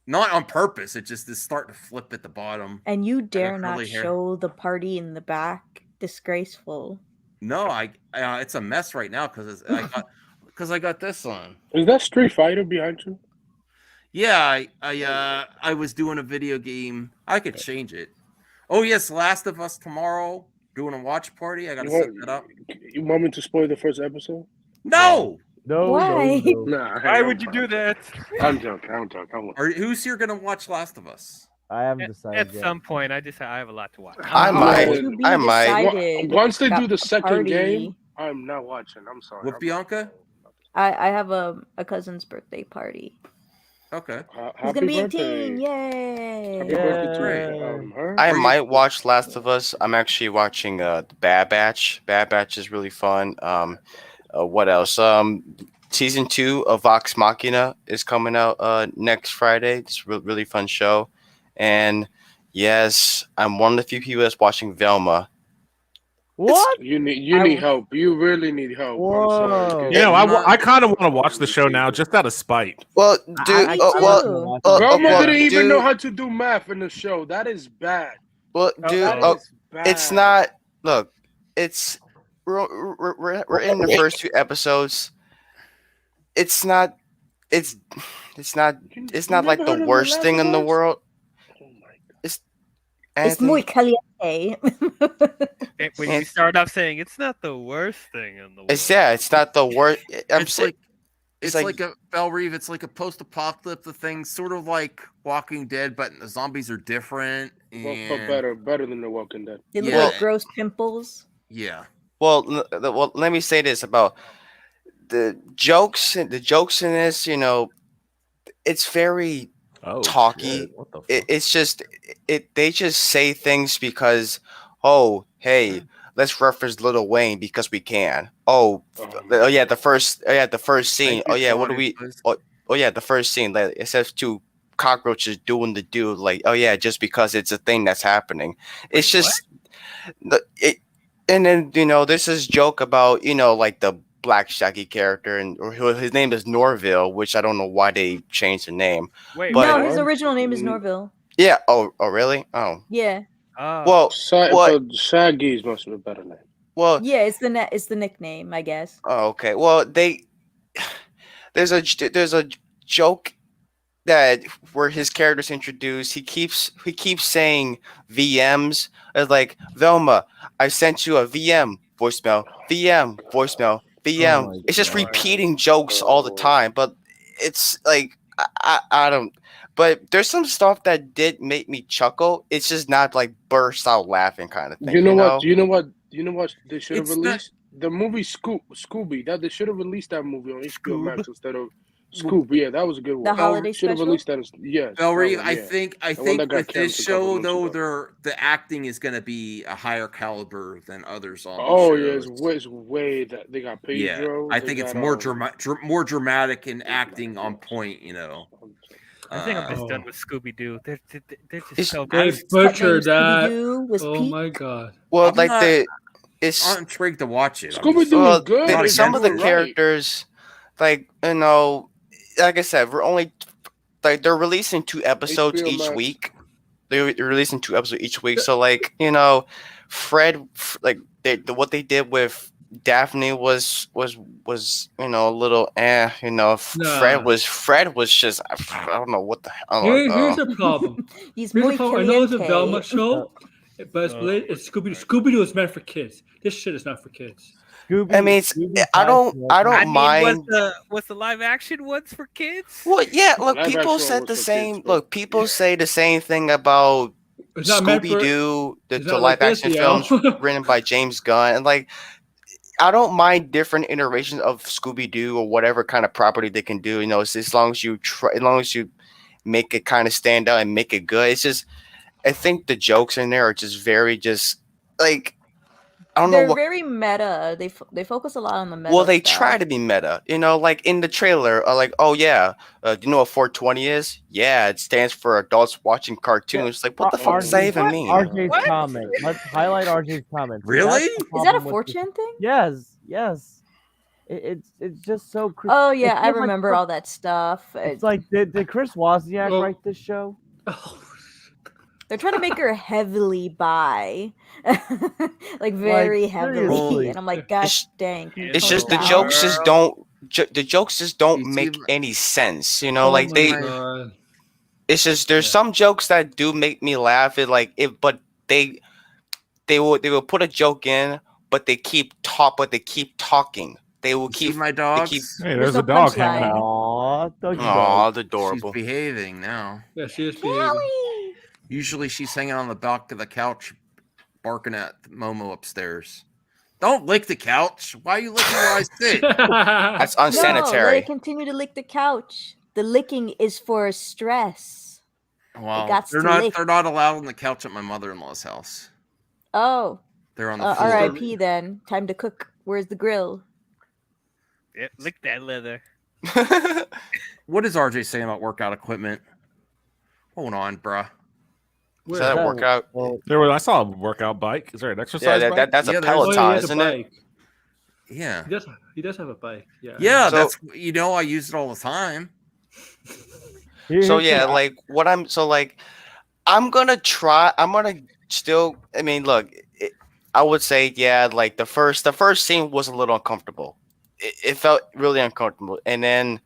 Not on purpose. It just is starting to flip at the bottom. And you dare got not curly hair. show the party in the back. Disgraceful. No, it's a mess right now because I got this on. Is that Street Fighter behind you? Yeah, I was doing a video game. I could change it. Oh yes, Last of Us tomorrow. Doing a watch party. I gotta set that up. You want me to spoil the first episode? No. No. Why? Nah, Why would you do that? I'm joking. Who's here gonna watch Last of Us? I haven't decided At yet. some point, I have a lot to watch. I might. Once they do the second party. game, I'm not watching. I'm sorry. With Bianca? I have a cousin's birthday party. Okay. He's gonna be 18. Yay! Happy birthday to her. I might watch Last of Us. I'm actually watching Bad Batch. Bad Batch is really fun. What else? Season 2 of Vox Machina is coming out next Friday. It's a really fun show. And yes, I'm one of the few people that's watching Velma. What? You need help. You really need help. I'm sorry. I kind of want to watch the show now just out of spite. Well, dude, Velma didn't even know how to do math in the show. That is bad. Well, dude, it's not. Look, it's we're in the first 2 episodes. It's not like the worst thing in the world. It's muy caliente. When you start off saying it's not the worst thing in the world. It's not the worst. It's like a Belle Reeve. It's like a post-apocalyptic thing, sort of like Walking Dead, but the zombies are different. And better than The Walking Dead. They look like gross pimples. Yeah. Well, let me say this about the jokes in this. It's very. talky. shit. What the fuck? It's just they just say things because, oh, hey, let's reference Lil Wayne because we can. Oh yeah, the first scene. Thank Oh you, yeah, what do audience, we? please. Oh yeah, the first scene. Like, it says two cockroaches doing the do. Like, oh yeah, just because it's a thing that's happening. It's just it. And then there's this joke about like the Black Shaggy character, and his name is Norville, which I don't know why they changed the name. Wait, but No, his original name is Norville. yeah. Oh really? Oh. Yeah. Well, what? Shaggy's must be a better name. Well, Yeah, it's the nickname, I guess. oh, okay. Well, there's a joke that where his character's introduced. He keeps saying VMs. It's like, Velma, I sent you a VM voicemail. VM voicemail. VM. my It's just God. repeating jokes all the time. But it's like I don't. But there's some stuff that did make me chuckle. It's just not like burst out laughing kind of thing. You know what? You know what they should have It's not- released? The movie Scooby. That they should have released that movie on HBO Max instead of Scoob. Yeah, that was a good one. The holiday should have special? released that. Yes. Valerie, that one, I yeah. think The one with that got this canceled a couple show months though, ago. the acting is going to be a higher caliber than other zombie Oh shows. yeah, it's way that they got Pedro. I they think it's got, more dramatic and acting on point. I think I'm just done with Scooby Doo. They're just so They good. butchered that. Scooby-Doo was Oh Pete. my god. Well, I'm like not- it's I'm intrigued to watch it. Scooby-Doo well, is good. Not some of the against it. characters, like like I said, we're only like they're releasing 2 episodes HBO each Max. week. They're releasing 2 episodes each week. So like Fred, like what they did with Daphne was a little Fred was just I don't know what the hell. Here's the problem. He's Here's muy the problem. I know it's a caliente. Velma show, but it's Scooby-Doo. Scooby-Doo is meant for kids. This shit is not for kids. I mean, I don't mind. Was the live action ones for kids? Well, yeah. Look, Live people action said was the for same. kids, Look, people say the same thing about It's not meant for- Scooby Doo, the it's not live like this, action yo. films written by James Gunn, and like, I don't mind different iterations of Scooby Doo or whatever kind of property they can do. It's as long as you try, as long as you make it kind of stand out and make it good. It's just, I think the jokes in there are just very like. I don't know They're what. very meta. They focus a lot on the meta. Well, they stuff. try to be meta, like in the trailer, like, oh yeah, do you know what 420 is? Yeah, it stands for adults watching cartoons. Like, what the fuck does that even mean? RJ's comment. Let's highlight RJ's comment. Really? That's the Is that a problem with 4chan thing? Yes. It's just so. Oh yeah, it's I like- remember all that stuff. It's like did Chris Wozniak Well- write this show? They're trying to make her heavily bi, like very heavily, seriously. and I'm like, gosh dang. can you It's tone just it the down? jokes just don't. The jokes just don't make any sense. Like they. God. It's just there's some jokes that do make me laugh. But they will put a joke in, but they keep talking. They will See keep my they dogs. keep. Hey, There's there's a no dog punchline. hanging out. Aw, doggy Aw, dog. the She's adorable. behaving now. Yeah, she is behaving. Usually she's hanging on the back of the couch, barking at Momo upstairs. Don't lick the couch. Why are you licking where I sit? That's No, let unsanitary. it continue to lick the couch. The licking is for stress. Well, gots they're to not. lick. They're not allowed on the couch at my mother-in-law's house. Oh, They're on the floor. R.I.P. Then time to cook. Where's the grill? Yeah, lick that leather. What is RJ saying about workout equipment? Hold on, bruh. Is that a workout? Well, I saw a workout bike. Is there an Yeah, exercise bike? that's Yeah, a there's- Oh, he Peloton, has a isn't it? bike. Yeah. He does have a bike. Yeah. Yeah, So- that's I use it all the time. So yeah, like what I'm gonna try. I'm gonna still. I mean, look, I would say yeah. Like the first scene was a little uncomfortable. It felt really uncomfortable, and then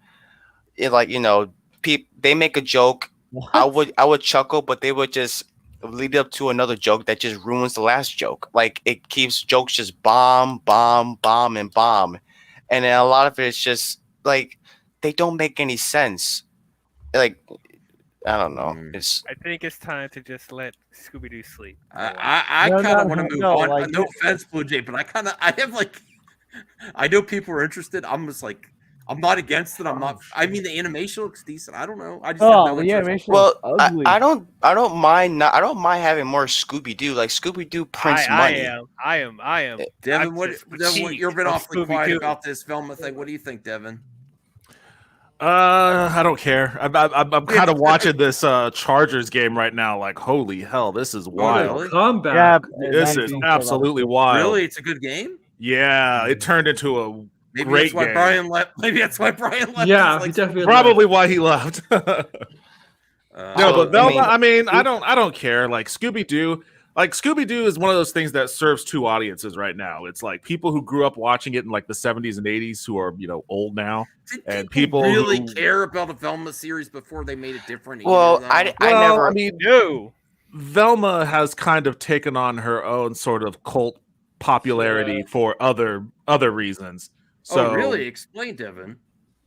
they make a joke. I would chuckle, but they would just lead up to another joke that just ruins the last joke. Like it keeps jokes just bomb, and then a lot of it's just like they don't make any sense. Like I don't know. It's I think it's time to just let Scooby Doo sleep. I No, kind of no, want to move no, on. like- No offense, Blue Jay, but I have like, I know people are interested. I'm just like, I'm not against it. I'm not. I mean, the animation looks decent. I don't know. I just have no interest. Well, I don't mind I don't mind having more Scooby Doo. Like Scooby Doo prints money. I am. Devin, I'm what? just Devin, fatigued you've been of awfully quiet Scooby-Doo. about this Velma thing. What do you think, Devin? I don't care. I'm kind of watching this Chargers game right now. Like, holy hell, this is wild. really? Comeback. This is absolutely wild. Really, it's a good game. Yeah, it turned into a Maybe great that's why game. Brian left. Maybe that's why Brian left. Yeah, He's he definitely Probably why he left. No, but Velma, I mean, I don't care. Like Scooby Doo is one of those things that serves two audiences right now. It's like people who grew up watching it in like the 70s and 80s who are, old now. Did people really who care about a Velma series before they made it different? Well, I never. I mean, No. Velma has kind of taken on her own sort of cult popularity for other reasons. So really? Explain, Devin.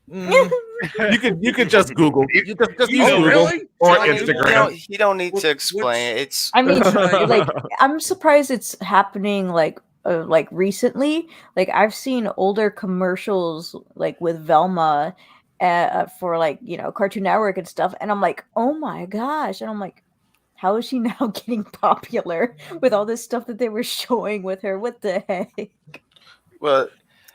you could just Google. You just use Oh, Google really? or I mean, Instagram. you don't need to explain it. It's. I mean, like, I'm surprised it's happening like recently. Like, I've seen older commercials like with Velma for like Cartoon Network and stuff, and I'm like, oh my gosh, and I'm like, how is she now getting popular with all this stuff that they were showing with her? What the heck? Well,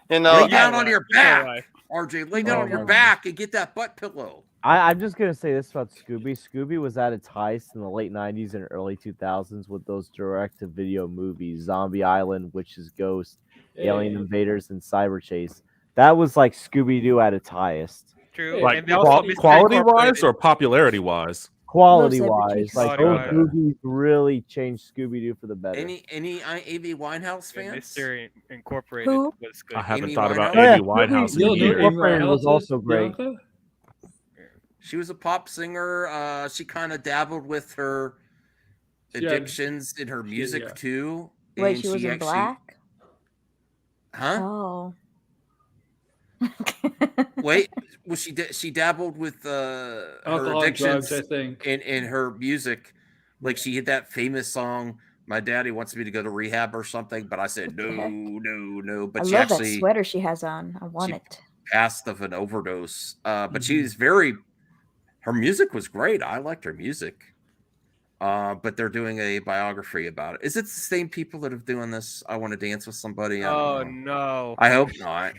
lay down on your back, RJ. Lay down on your back and get that butt pillow. I'm just gonna say this about Scooby. Scooby was at its highest in the late '90s and early 2000s with those direct-to-video movies: Zombie Island, Witch's Ghost, Alien Invaders, and Cyber Chase. That was like Scooby Doo at its highest. True. Like And they also Mystery quality wise Incorporated. or popularity wise? Quality Cyber wise, Chase. like Quality those wise. movies really changed Scooby Doo for the better. Any Amy Winehouse fans? Mystery Incorporated Who? was good. I haven't Amy thought about Winehouse? Amy Winehouse in You'll do years. Amy Incorporated was Winehouse, also great. Bianca? She was a pop singer. She kind of dabbled with her addictions in her music yeah. Wait, too. and she was in actually- black? Huh? Oh. Wait, well, she dabbled with her Alcohol and addictions drugs, I think. in her music. Like she hit that famous song, "My Daddy Wants Me to Go to Rehab" or something. But I said no, no. But I she love that actually sweater she has on. I want it. passed of an overdose. But Mm-hmm. she's her music was great. I liked her music. But they're doing a biography about it. Is it the same people that are doing this? I Want to Dance with Somebody. I Oh don't know. no. I hope not.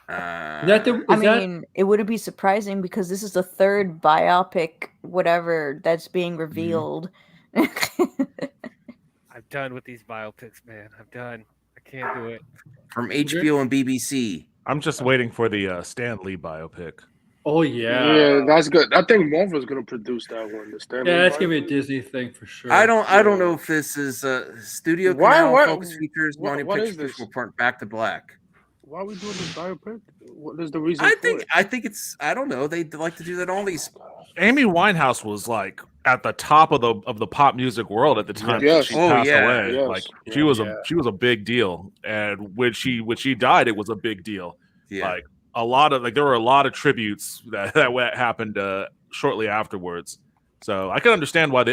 I mean, it wouldn't be surprising because this is the third biopic, whatever, that's being revealed. I'm done with these biopics, man. I'm done. I can't do it. From HBO and BBC. I'm just waiting for the Stan Lee biopic. Oh Yeah, that's good. I think Marvel's gonna produce that one. The Stanley Yeah, it's gonna be a Bible. Disney thing for sure. I don't know if this is Studio Canal Focus Features Money what is Pictures this? Report Back to Black. Why are we doing this biopic? What is the reason? I think it's I don't know. They like to do that all these. Amy Winehouse was like at the top of the pop music world at the time that Yes. she Oh, passed yeah. away. Yes. Like she was a big deal, and when she died, it was a big deal. Yeah. Like there were a lot of tributes that happened shortly afterwards. So I can understand why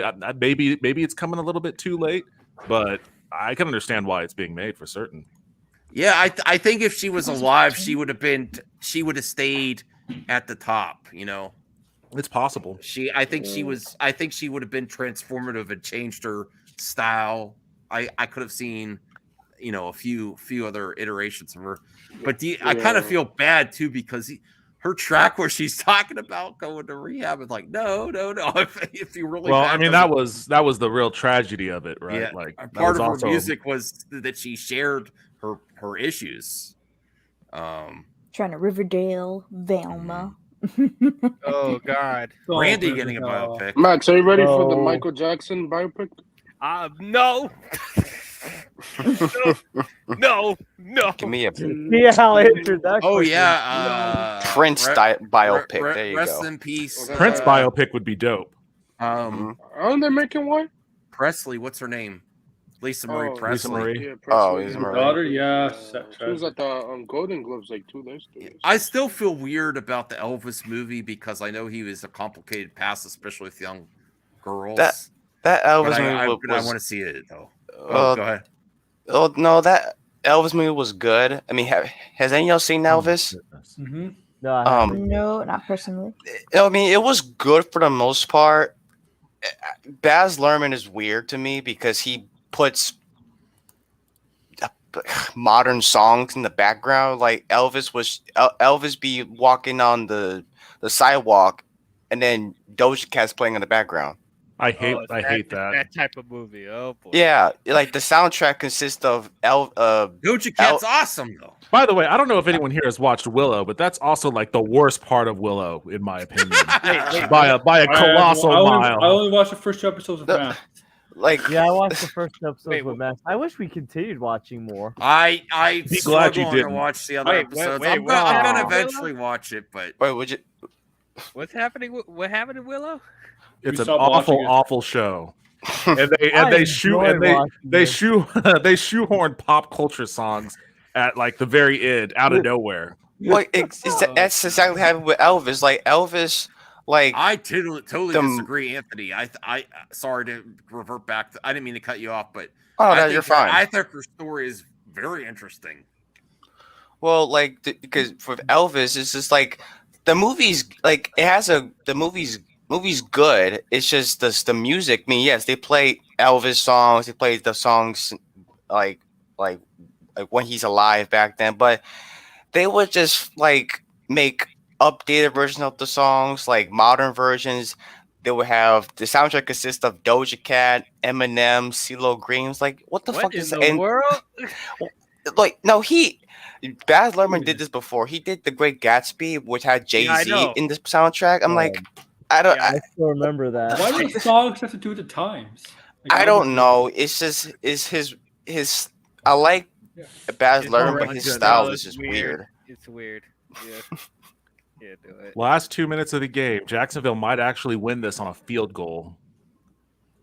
maybe it's coming a little bit too late, but I can understand why it's being made for certain. Yeah, I think if she was alive, she would have stayed at the top. It's possible. I think she would have been transformative and changed her style. I could have seen, a few other iterations of her, but I kind of feel bad too because her track where she's talking about going to rehab is like no. If you really, Well, I mean that was the real tragedy of it, right? Yeah, Like that part was of also her music was that she shared her issues. Trying to Riverdale, Velma. Oh God. Randy getting a biopic. Max, are you ready for the Oh. Michael Jackson biopic? No. No. Give me a Yeah, I'll answer that. Oh question. yeah, Prince biopic. There you rest go. in peace. Prince biopic would be dope. Aren't they making one? Presley, what's her name? Lisa Marie Oh, Presley. Marie. Yeah, Oh, Presley. Lisa Marie. Daughter, yeah. She was at the Golden Globes like 2 days. I still feel weird about the Elvis movie because I know he was a complicated past, especially with young girls. That Elvis But movie I was. want to see it though. Well, Go ahead. Oh no, that Elvis movie was good. I mean, has anyone else seen Elvis? Mm-hmm. No, I haven't. No, not personally. I mean, it was good for the most part. Baz Luhrmann is weird to me because he puts modern songs in the background. Like Elvis be walking on the sidewalk, and then Doja Cat's playing in the background. I hate It's that type of movie. Oh boy. Yeah, like the soundtrack consists of Doja Cat's awesome though. By the way, I don't know if anyone here has watched Willow, but that's also like the worst part of Willow, in my opinion, by a colossal mile. I only watched the first 2 episodes of Max. Like, yeah, I watched the first episode with Max. I wish we continued watching more. I Be glad you struggle to didn't. watch the other episodes. I'm wow. gonna eventually watch it, but wait, would you? What's happening? What happened in Willow? It's We an stopped watching it. awful show. And they shoehorn pop culture songs at like the very end out of nowhere. Well, that's exactly what happened with Elvis. Like Elvis, like I totally disagree, Anthony. I sorry to revert back. I didn't mean to cut you off, but you're fine. I think her story is very interesting. Well, like because for Elvis, it's just like the movie's like the movie's good. It's just the music. I mean, yes, they play Elvis songs. They play the songs like when he's alive back then, but they would just like make updated versions of the songs, like modern versions. They would have the soundtrack consist of Doja Cat, Eminem, CeeLo Green. Like, what the fuck is in the world? Like, no, Baz Luhrmann did this before. He did The Great Gatsby, which had Jay-Z in the soundtrack. I'm like, I still remember that. Why do the songs have to do with the times? Like, I don't know. It's just his. I like Baz Luhrmann, but his style is just weird. It's weird. Yeah. Yeah, do it. Last 2 minutes of the game. Jacksonville might actually win this on a field goal.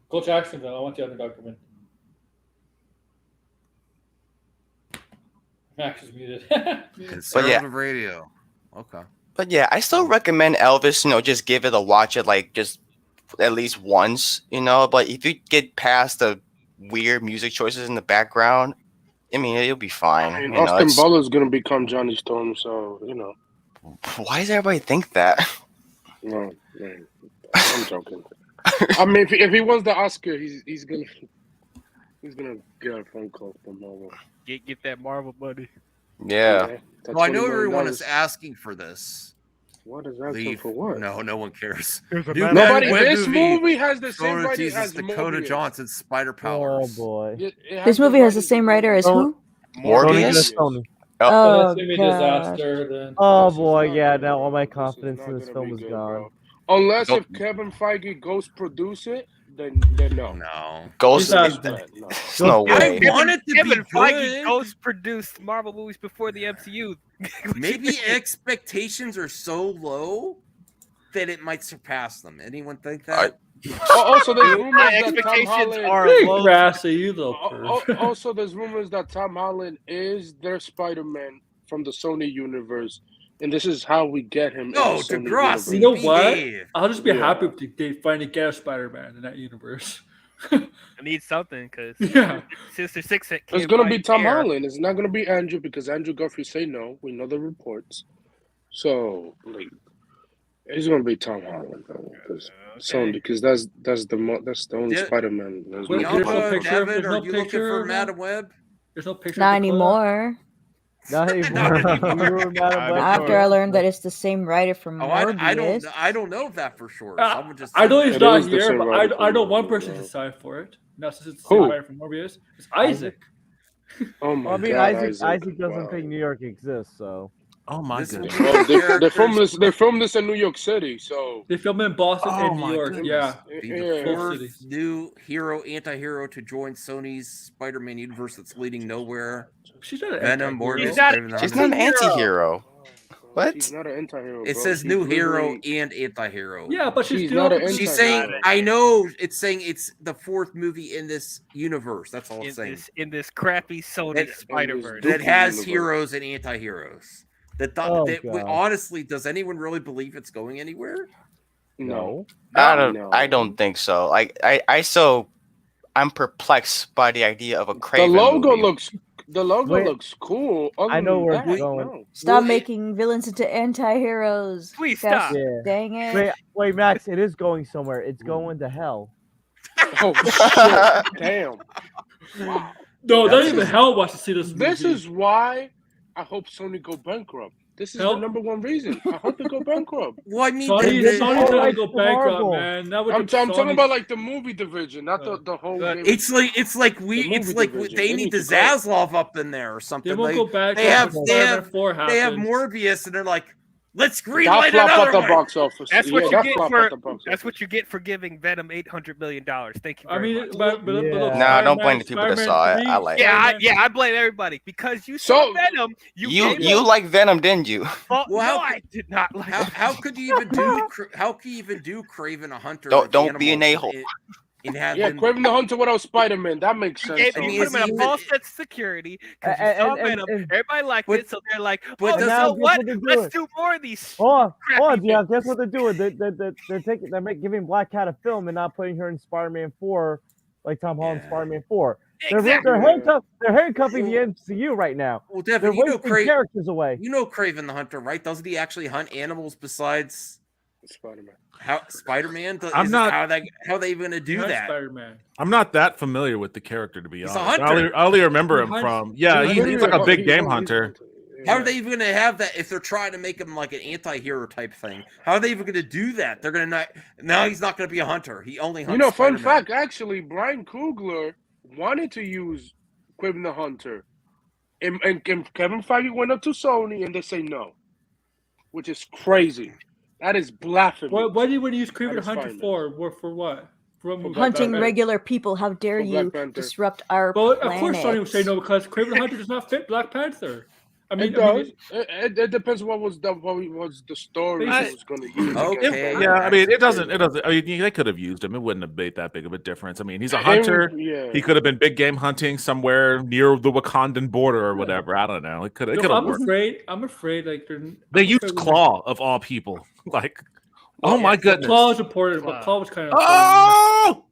Go Jacksonville. I want the underdog to win. Max is muted. Conservative radio. Okay. But yeah, I still recommend Elvis. Just give it a watch it like just at least once. But if you get past the weird music choices in the background, I mean, it'll be fine. I mean, Austin Butler's gonna become Johnny Storm, so Why does everybody think that? No, man, I'm joking. I mean, if he wins the Oscar, he's gonna get a phone call from Marvel. Get that Marvel money. Yeah. Well, I know everyone is asking for this. What is asking for what? No one cares. Nobody. This movie has the same writer as Dakota Johnson's Spider Powers. Oh boy. This movie has the same writer as who? Morbius. Oh, disaster. Oh boy, yeah. Now all my confidence in this film is gone. Unless if Kevin Feige ghost produce it, then no. No. Ghost. No way. I want it to Kevin be Feige good. ghost produced Marvel movies before the MCU. Maybe expectations are so low that it might surpass them. Anyone think that? Also, there's rumors My that Tom expectations Holland. are low. Grassy, you little perv. Also, there's rumors that Tom Holland is their Spider-Man from the Sony universe, and this is how we get him. No, in the Sony Degrassi. universe. You know what? Behave. I'll just be happy if they finally get a Spider-Man in that universe. I need something because Sister Six. It's gonna be Tom Holland. It's not gonna be Andrew because Andrew Garfield say no. We know the reports. So it's gonna be Tom Holland because that's the only Spider-Man. There's Wait, no there's no Holland. picture. Devin, There's are no you looking picture for of Madam Web? There's no picture. Not of Dakota? anymore. Not anymore. After I learned that it's the same writer from Morbius. I don't know that for sure. Someone just I know he's It not is the here, same but writer I know from one Morbius, person yeah. to decide for it. Now, since it's the same writer from Morbius, it's Isaac. Oh my Well, I mean, God, Isaac doesn't wow. think New York exists, so. Oh my This goodness. will be Well, they filmed characters- this. They filmed this in New York City, so They film in Boston Oh and my New York. goodness. Yeah. Be Yeah. the Both fourth cities. new anti-hero to join Sony's Spider-Man universe that's leading nowhere. She's not an Venom, anti-hero. Morbius, She's not- Spider-Man. She's not an anti-hero. What? she's not an anti-hero. It bro. says She's new hero literally- and anti-hero. Yeah, but she's She's still. not an She's anti-hero. saying, I know it's saying it's the fourth movie in this universe. That's all it's saying. in this crappy Sony That- Spider-Verse. That has universe. heroes and anti-heroes. Oh, God. Honestly, does anyone really believe it's going anywhere? No. I don't think so. Like I'm perplexed by the idea of a The Craven logo movie. looks. The logo Wait. looks cool. Other I know than where that, it's going. no. Stop making villains into anti-heroes. Please Gosh, stop. Yeah. dang it. Wait, Max. It is going somewhere. It's going to hell. Oh shit! Damn. Wow. No, not This even is- hell wants to see this movie. This is why I hope Sony go bankrupt. This is Hell- the number one reason. I hope they go bankrupt. Well, I mean, Sony, the- Sony's like gonna go bankrupt, Marvel. man. That would I'm talking Sony- about like the movie division, not the whole. Look, game. it's like we The it's movie like division. they They need need the to go. Zaslav up in there or something. They won't go back. They have until they Spider-Man have 4 they have happens. Morbius and they're like, let's that greenlight flopped another at the one. box office. That's Yeah, what you that get flopped for at the box that's office. what you get for giving Venom $800 million. Thank you I very mean, much. but look, Yeah. Nah, don't blame the people that saw it. I like it. I blame everybody because you saw Venom. You like Venom, didn't you? Well, Well, no, how I did not like. How could you even do how could you even do Craven a Hunter? Don't with be an animals a-hole. and have Yeah, him- Craven the Hunter without Spider-Man. That makes sense. They So- put him is in a even- false sense of security because you And- saw and- Venom. and- Everybody liked but- it, so they're like, but "Oh, the- you now know guess what? what they're Let's doing. do more of these." Hold on, crappy Dion. Guess what they're doing? They're giving Black Cat a film and not putting her in Spider-Man 4, like Tom Holland's Yeah. Spider-Man 4. Exactly. They're handcuffing the MCU right now. Well, They're Devin, you know wasting characters away. You know Craven the Hunter, right? Doesn't he actually hunt animals besides Spider-Man. how Spider-Man? I'm not- How are they even gonna do that? Spider-Man. I'm not that familiar with the character, to be He's a honest. hunter. I only remember He him hunts- from he's like a big game hunter. How are they even going to have that if they're trying to make him like an anti-hero type thing? How are they even going to do that? They're going to not. Now he's not going to be a hunter. He only hunts. You know, fun Spider-Man. fact, actually, Brian Coogler wanted to use Craven the Hunter. And Kevin Feige went up to Sony and they say no, which is crazy. That is blasphemy. What do you want to use Craven That is Hunter fine, for? For what? For what movie? Hunting Batman. regular people. How dare For Black you Panther. disrupt our But planet? of course, Sony would say no because Craven Hunter does not fit Black Panther. I mean, It does. It depends what was the story I- that was going to use. Okay. Yeah, I mean, it doesn't. I mean, they could have used him. It wouldn't have made that big of a difference. I mean, he's a hunter. Yeah. He could have been big game hunting somewhere near the Wakandan border or whatever. I don't know. It could have I'm worked. afraid. I'm afraid. Like They used Claw of all people. Like, oh my goodness. Claw is important, but Claw was kind of. Oh!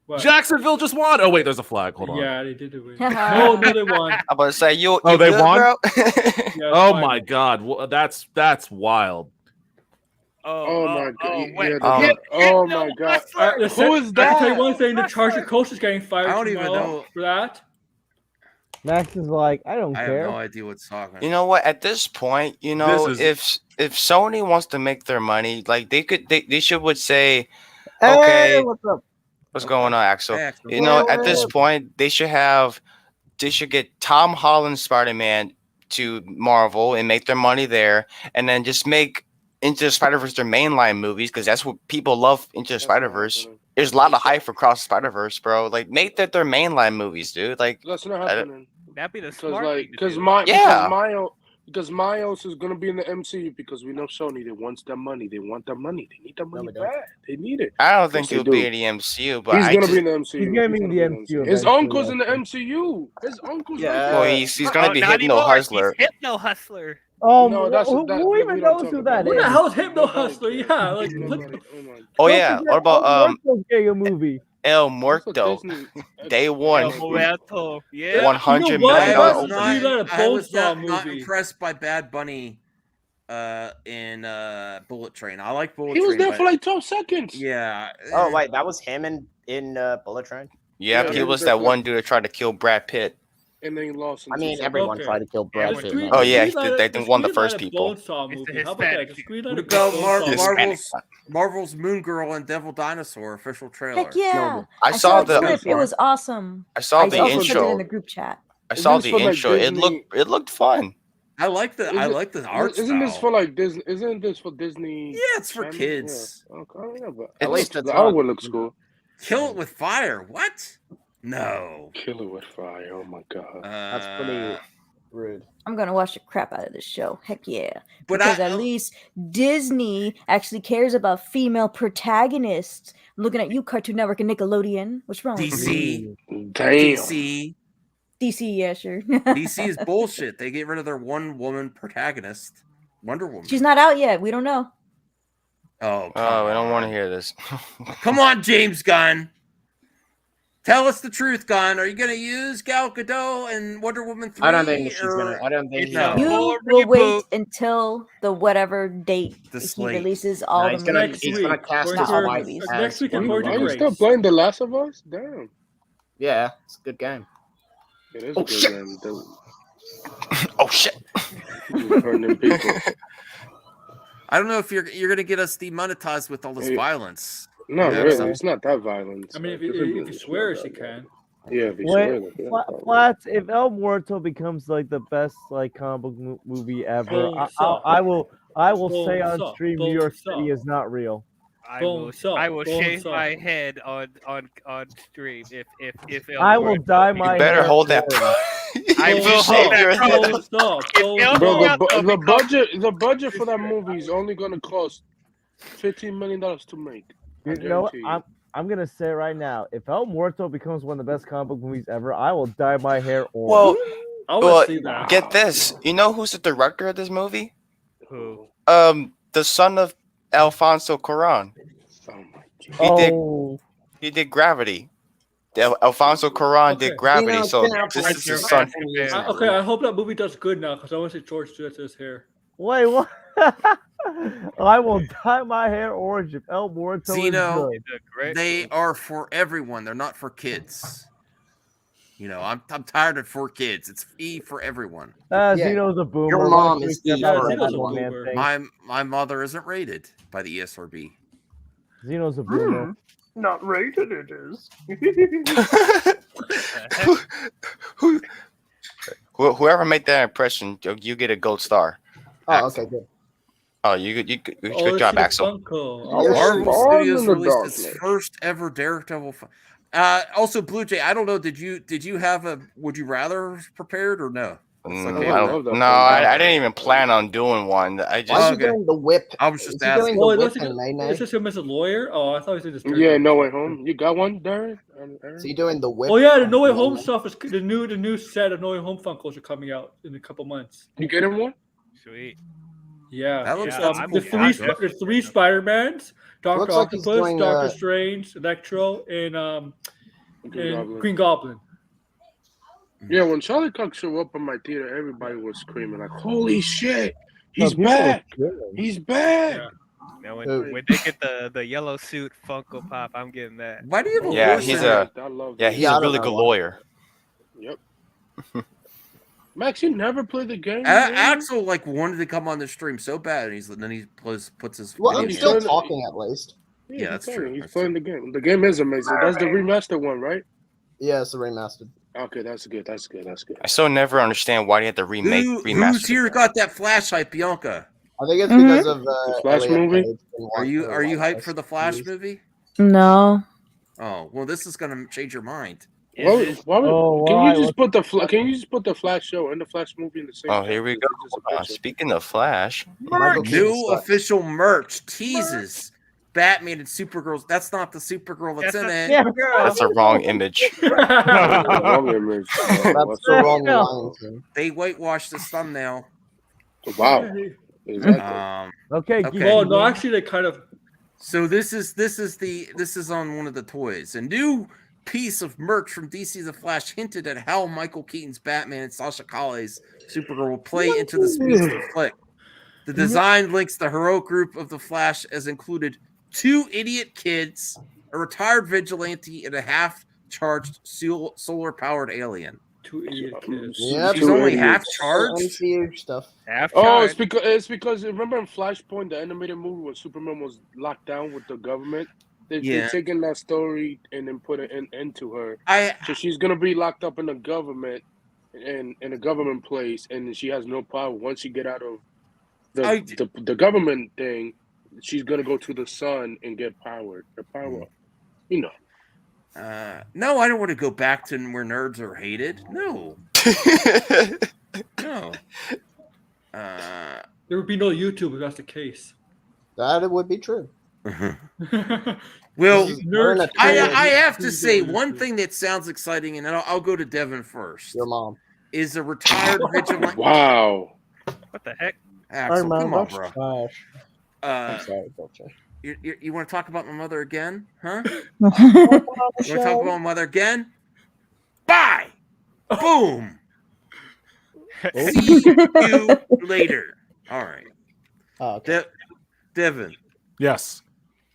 What? Jacksonville just won. Oh wait, there's a flag. Hold on. Yeah, they did do it. No, they won. I'm about to say you. Oh, you they good, won? bro? Yeah, Oh fine. my God, well, that's wild. Oh my god! wait. Yeah, oh my god! Who is I can that? tell you one thing: the Charger coach is getting fired. I don't even tomorrow know. for that. Max is like, I don't I have care. no idea what's talking. You know what? At this point, you know, This if Sony wants to make their money, like they should would say, Hey, okay, what's up? what's going on, Axel? Hey, Axel. You know, at this point, they should get Tom Holland Spider-Man to Marvel and make their money there, and then just make Into the Spider-Verse their mainline movies because that's what people love. Into the Spider-Verse. There's a lot of hype for Cross the Spider-Verse, bro. Like, make that their mainline movies, dude. Like, That's not happening. That'd be the Because smart thing to do. because Miles is gonna be in the MCU because we know Sony. They want that money. They want that money. They need that money bad. They need it. I don't think Yes, they he'll do. be in the MCU, but He's I gonna just, be in the MCU. He's gonna be in the gonna MCU His eventually, uncle's in the yeah. MCU. His uncle's well, he's gonna be not Hypno anymore. Hustler. He's Hypno Hustler. Oh, No, that's- who that- who we even don't knows talk who about that What is? the hell is Hypno Hustler? Yeah, like Nobody- what? oh my- Oh Don't yeah. forget What about Muerto's getting a movie? El That's a Muerto? Disney- Day one. El Muerto. Yeah. $100 You know what? million That's opening. not- You let a I was Bonesaw not movie. impressed by Bad Bunny in Bullet Train. I like Bullet He Train. was there but- for like 12 seconds. yeah. Oh wait, that was him in Bullet Train. Yeah, Yeah, he he was was that there for- one dude that tried to kill Brad Pitt. And then he lost. in I mean, 2 everyone Okay. tried to kill Brad Yeah, Pitt. Oh, yeah, Screenlight they it- think one of the screenlight first a people. Bonesaw It's the movie. How about that? Hispanic Just screenlight What a about Bonesaw movie. Hispanic. Marvel's Moon Girl and Devil Dinosaur official trailer? Heck yeah! I saw the the clip. It was awesome. I saw I the also sent it in intro. the group chat. I saw Is this the for, like, intro. Disney? It looked fun. I like the art Isn't this style. for like Disney? Isn't this for Disney? Yeah, it's for Channel? kids. Yeah. Okay, yeah, but At least it's the not- artwork looks cool. Kill it with fire. What? No. Kill it with fire. Oh my god. That's pretty rude. I'm gonna watch the crap out of this show. Heck yeah! But Because at least Disney actually cares about female protagonists. I'm looking at you, Cartoon Network and Nickelodeon. What's wrong with you? DC. Damn. DC. DC, yeah, sure. DC is bullshit. They get rid of their one woman protagonist, Wonder Woman. She's not out yet. We don't know. Oh, Oh, I don't want to hear this. come on, James Gunn. Tell us the truth, Gon. Are you going to use Gal Gadot and Wonder Woman 3? I don't think she's gonna. I don't think. No. You will wait until the whatever date The he slate. releases all the he's gonna. movies. He's gonna cast Not his all the wife movies. as Next week in Wonder Project Are you Woman. still playing The Last of Us? Damn. Yeah, it's a good game. It is Oh, a good shit. game. Oh shit! Burning people. I don't know if you're going to get us demonetized with all this violence. Not Yeah, really. so- It's not that violent. I mean, if he swears, he can. Yeah, if he Wait, swears. Yeah. Flats, if El Muerto becomes like the best like comic book movie ever, Boom, suck. I will Boom, say on suck. stream New Boom, York suck. City is not real. I will Boom, shave suck. my head on stream if El I will Muerto- dye my better hair hold that. orange. I You will shave hold your that head. promo. Boom, suck. Boom, El Bro, Muerto becomes- the budget for that movie is only gonna cost $15 million to make. I You know what? guarantee you. I'm gonna say right now, if El Muerto becomes one of the best comic book movies ever, I will dye my hair orange. Well, I want well, to see that. get this. You know who's the director of this movie? Who? The son of Alfonso Cuarón. Oh my He did Gravity. Alfonso Cuarón Okay. did Gravity, so this is his son. Okay, I hope that movie does good now because I want to see George do that to his hair. Wait, what? I will dye my hair orange if El Muerto Zeno, is good. they are for everyone. They're not for kids. You know, I'm tired of for kids. It's E for everyone. Zeno's a boomer. Why don't you step out of that old man thing? My mother isn't rated by the ESRB. Zeno's a boomer. Not rated, it is. Whoever made that impression, you get a gold star. Oh, okay, good. Oh, good job, Axel. Marvel Studios released its first ever Daredevil. Also, Blue Jay, I don't know. Did you have a Would You Rather prepared or no? I didn't even plan on doing one. I just Why is he doing the whip? I was just Is he doing asking. the Oh, whip is and nay-nay? this him as a lawyer? Oh, I thought he was just. Yeah, No Way Home. You got one, Darren? Is he doing the whip? Oh yeah, the No Way and Home nay-nay? stuff is the new set of No Way Home Funkos are coming out in a couple months. You getting one? Sweet. Yeah, That looks it's, like the three Spider-Mans, Doctor Looks like he's Octopus, doing, Doctor Strange, Electro, and Goblin. Green Goblin. Yeah, when Charlie Cox showed up in my theater, everybody was screaming like, "Holy shit, No, he's people are back! killing. He's back!" Now when they get the yellow suit Funko Pop, I'm getting that. Why do you have a Yeah, horse he's in a it? I love yeah, that. he's a really good lawyer. Yep. Max, you never played the game. man? Axel wanted to come on the stream so bad, and then he puts his. Well, I'm video still game. talking at least. Yeah, that's he's true. playing. He's playing the game. The game is amazing. That's the remastered one, right? Yeah, it's the remastered. Okay, that's good. That's good. That's good. I still never understand why they had to Who's remaster. here got that flashlight, Bianca? I think it's because of The Flash Elliot movie? Page and Are you Walter hyped White for the Flash movies. movie? No. Oh well, this is gonna change your mind. Can you why? just put the Flash show and the Flash movie in the same? Oh, here we go. Speaking of Flash, New official merch teases Batman and Supergirl. That's not the Supergirl that's in it. that's a wrong image. Wrong image. That's the wrong Lion King. They whitewashed this thumbnail. Wow. Exactly. Okay. Oh no, actually they kind of. So this is on one of the toys. A new piece of merch from DC The Flash hinted at how Michael Keaton's Batman and Sasha Calle's Supergirl will play into the speedster flick. The design links the heroic group of The Flash as included 2 idiot kids, a retired vigilante, and a half-charged solar-powered alien. 2 idiot kids. Yep. She's only half-charged? MCU stuff. Oh, it's because remember in Flashpoint, the animated movie when Superman was locked down with the government. They're taking that story and then put it into her. So she's gonna be locked up in the government, in a government place, and she has no power. Once she get out of the government thing, she's gonna go to the sun and get powered. The power, you know. No, I don't want to go back to where nerds are hated. No. No. There would be no YouTube if that's the case. That it would be true. Well, We're in a I trend. have to say one thing that sounds exciting, and I'll go to Devin first. Your mom is a retired vigilante. Wow. What the heck? Axel, come on, bro. I'm sorry, Dolce. You want to talk about my mother again, huh? You want to talk about my mother again? Bye. Boom. See you later. All right. Oh, okay. Devin. Yes.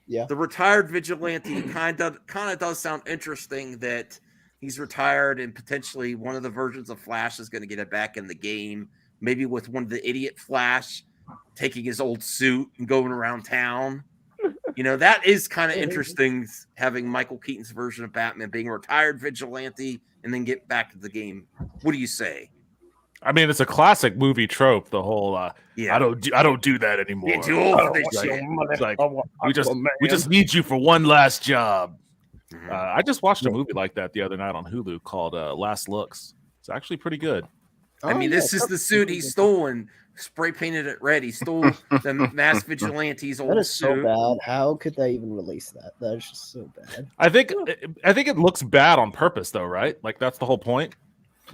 Yeah. The retired vigilante kind of does sound interesting that he's retired and potentially one of the versions of Flash is going to get it back in the game. Maybe with one of the idiot Flash taking his old suit and going around town. You know, that is kind of interesting, having Michael Keaton's version of Batman being a retired vigilante and then get back to the game. What do you say? I mean, it's a classic movie trope. The whole I don't do that anymore. You're too old for this Like, shit. it's like we just need you for one last job. I just watched a movie like that the other night on Hulu called Last Looks. It's actually pretty good. I mean, this is the suit he stole and spray painted it red. He stole the mass vigilante's old That is so suit. bad. How could they even release that? That is just so bad. I think it looks bad on purpose, though, right? Like that's the whole point.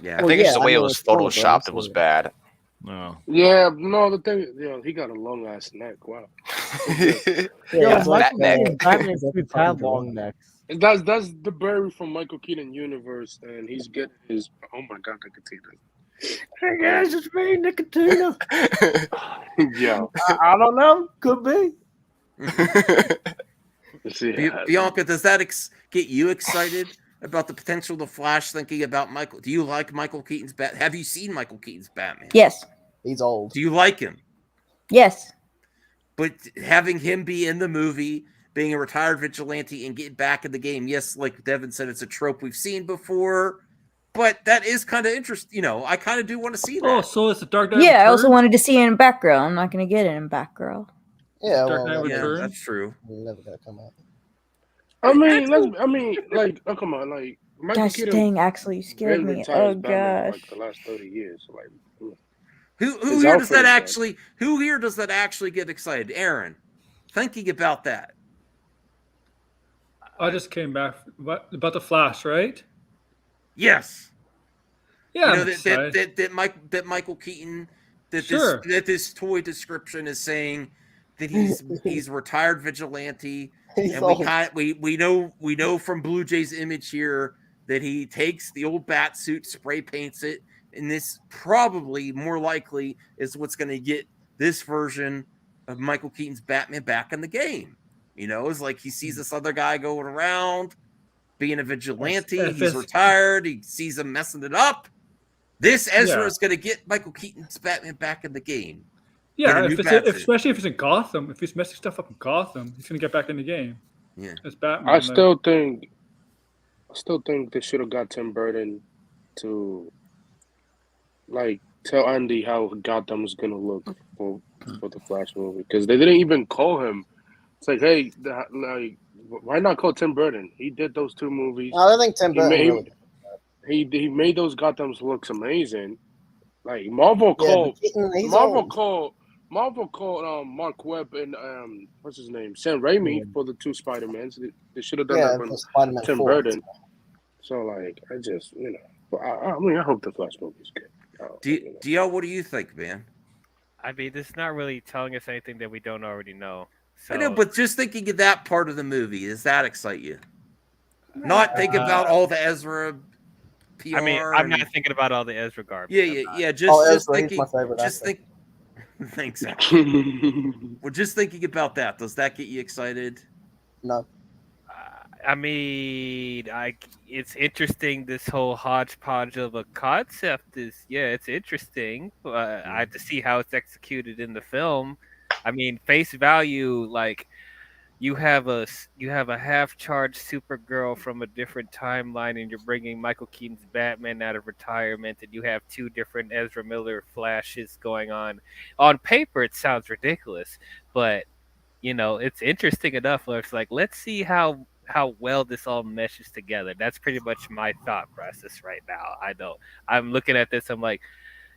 I think it's the way it was photoshopped. It was bad. No. Yeah, no, the thing, he got a long ass neck. Wow. Batman's suits have long necks. That's the Barry from Michael Keaton universe, and he's getting his. Oh my God, Nicotina. Hey guys, it's me, Nicotina. Yeah. I don't know. Could be. Bianca, does that get you excited about the potential of the Flash? Thinking about Michael, do you like Michael Keaton's Bat? Have you seen Michael Keaton's Batman? Yes. He's old. Do you like him? Yes. But having him be in the movie, being a retired vigilante, and getting back in the game, yes, like Devin said, it's a trope we've seen before. But that is kind of interesting. You know, I kind of do want to see that. Oh, so it's a Dark Knight. Yeah, I also Returns? wanted to see it in Batgirl. I'm not going to get it in Batgirl. Yeah, Dark Knight well, Returns? That's true. Never gonna come out. I mean, like, oh, come on, like, Michael Gosh Keaton dang, Axel, you scared been me. retired Oh as Batman for, gosh. like the last 30 years. Like, Who His here does outfit that is actually? Who here does that actually get excited? Aaron, thinking about that. I just came back. What about the Flash, right? Yes. Yeah, You I'm know, excited. that Michael Keaton, Sure. that this toy description is saying that he's a retired vigilante, He's and old. we know from Blue Jay's image here that he takes the old bat suit, spray paints it, and this probably more likely is what's going to get this version of Michael Keaton's Batman back in the game. You know, it's like he sees this other guy going around being a vigilante. If He's it's- retired. He sees him messing it up. This Ezra Yeah. is going to get Michael Keaton's Batman back in the game. Yeah, Get a new bat suit. especially if it's in Gotham. If he's messing stuff up in Gotham, he's gonna get back in the game. Yeah. It's Batman. I like- still think they should have got Tim Burton to, like, tell Andy how Gotham's gonna look for the Flash movie, because they didn't even call him. It's like, hey, like, why not call Tim Burton? He did those two movies. I don't think Tim Burton really. He made those Gotham's looks amazing. Like Marvel Yeah, called but Keaton, he's Marvel called Mark Webb and what's his name, Sam Raimi for the two Spider-Mans. They should have done Yeah, that for from Spider-Man Tim 4. Burton. So like, I just I mean I hope the Flash movie is good. Dio, what do you think, man? I mean, this is not really telling us anything that we don't already know. So, I know, but just thinking of that part of the movie, does that excite you? Not thinking about all the Ezra PR. I mean, I'm not thinking about all the Ezra garbage. Yeah. Just Ezra, he's thinking. my favorite Just actor. think. Thanks. Al. Well, just thinking about that. Does that get you excited? No. I mean, it's interesting. This whole hodgepodge of a concept it's interesting. I have to see how it's executed in the film. I mean, face value, like you have a half-charged Supergirl from a different timeline, and you're bringing Michael Keaton's Batman out of retirement, and you have two different Ezra Miller Flashes going on. On paper, it sounds ridiculous, but it's interesting enough. Where it's like, let's see how well this all meshes together. That's pretty much my thought process right now. I'm looking at this. I'm like,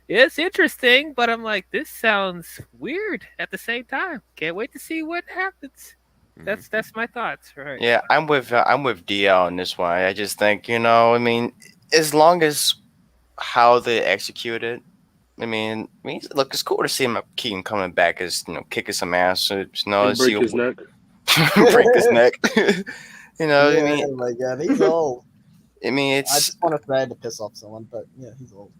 yeah, it's interesting, but I'm like, this sounds weird at the same time. Can't wait to see what happens. That's my thoughts, right? Yeah, I'm with DL on this one. I just think, I mean, as long as how they execute it, I mean, look, it's cool to see Keaton coming back as kicking some ass. And break his neck. break his neck. You know, Yeah, I mean, oh my god, he's old. I mean, I it's just want to try to piss off someone, but yeah, he's old.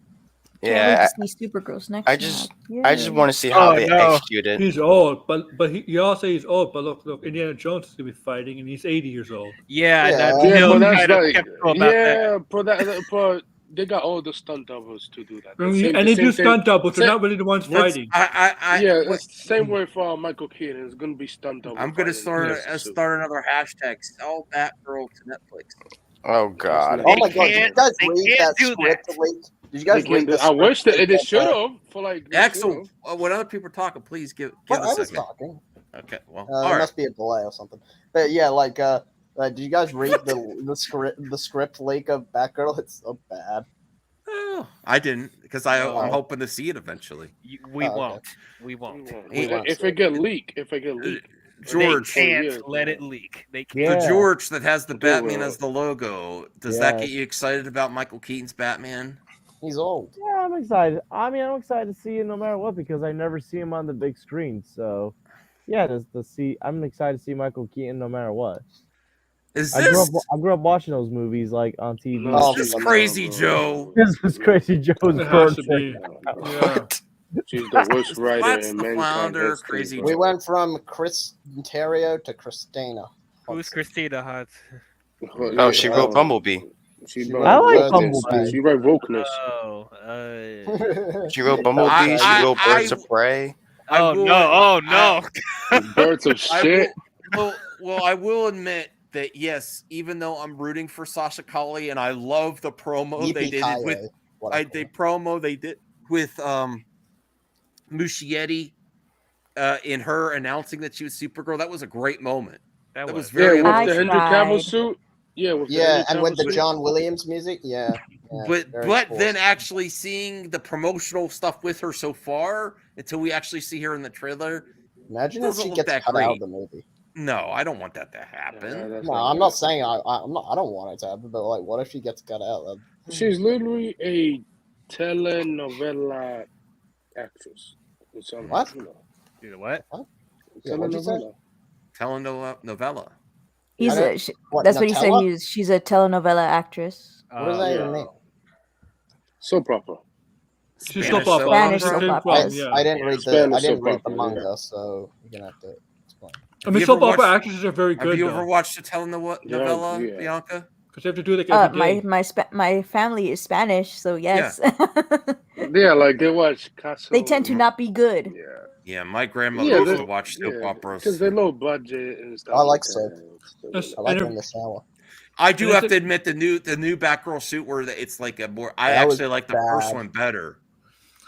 Can't yeah. wait to see Supergirl's next I just snap. I just Yay. want to see how Oh, they no. execute it. He's old, but you all say he's old, but look, Indiana Jones is gonna be fighting, and he's 80 years old. Yeah, and I'm Yeah, still but that's kind of like skeptical about that. but they got all the stunt doubles to do that. And they do stunt doubles. They're not really the ones fighting. It's the same way for Michael Keaton. It's gonna be stunt double. I'm gonna fighting. start another hashtag. Sell Batgirl to Netflix. Oh God. Oh my god, did you guys read that script leak? Did you guys read the I wish that script it should have for like. Axel, when other people are talking, please give Well, a I was second. talking. Okay, well, There all right. must be a delay or something. But yeah, did you guys read the script leak of Batgirl? It's so bad. I didn't because I'm hoping to see it eventually. We Oh, okay. won't. We won't. If it get leaked, George, they can't let it leak. They can't. Yeah. The George that has the They Batman will. as the logo. Does that Yeah. get you excited about Michael Keaton's Batman? He's old. Yeah, I'm excited. I mean, I'm excited to see it no matter what because I never see him on the big screen. So, yeah, I'm excited to see Michael Keaton no matter what. I grew up watching those movies like on TV. Oh, this is Crazy Joe. This is Crazy Joe's It has to birthday. be. Yeah. She's the worst writer That's in the mankind founder, history, Crazy bro. We went from Chris Ontario to Christina. Who's Christina Hunt? Oh, she wrote Bumblebee. She I like wrote Bumblebee. She wrote wokeness. Oh, She wrote Bumblebee. She wrote Birds of Prey. Oh no! Birds of shit. I will admit that yes, even though I'm rooting for Sasha Calle and I love the promo they did with they did with Muschietti in her announcing that she was Supergirl. That was a great moment. That was very with the emotional. Henry Cavill suit. Yeah, with the Henry and with Cavill the suit. John Williams music, yeah. But very cool. then actually seeing the promotional stuff with her so far until we actually see her in the trailer. Imagine if doesn't she look gets that cut great. out of the movie. No, I don't want that to happen. No, I'm not saying I don't want it to happen, but like, what if she gets cut out? She's literally a telenovela actress. What? You know what? Yeah, what'd you say? Telenovela. He's I a, don't- sh- what, that's what he said. Nutella? She's a telenovela actress. What does that even mean? Soap opera. She's Spanish soap opera. Spanish Spanish soap opera. opera. Yeah. I didn't read Spanish soap the opera, manga, yeah. so you're gonna have to explain. I mean, you soap ever opera watched- actresses are very good. Have you ever though. watched the telenovela, Yeah. Bianca? Because they have to do like every day. My family is Spanish, so yes. Yeah, like they watch Casa. They tend to not be good. Yeah, my grandmother Yeah, used they- to watch soap operas. because they're low budget and stuff. I like that. soap. That's- I like and it in the shower. I do And have it's to admit the new Batgirl suit where it's like a more. I That was actually like the first bad. one better.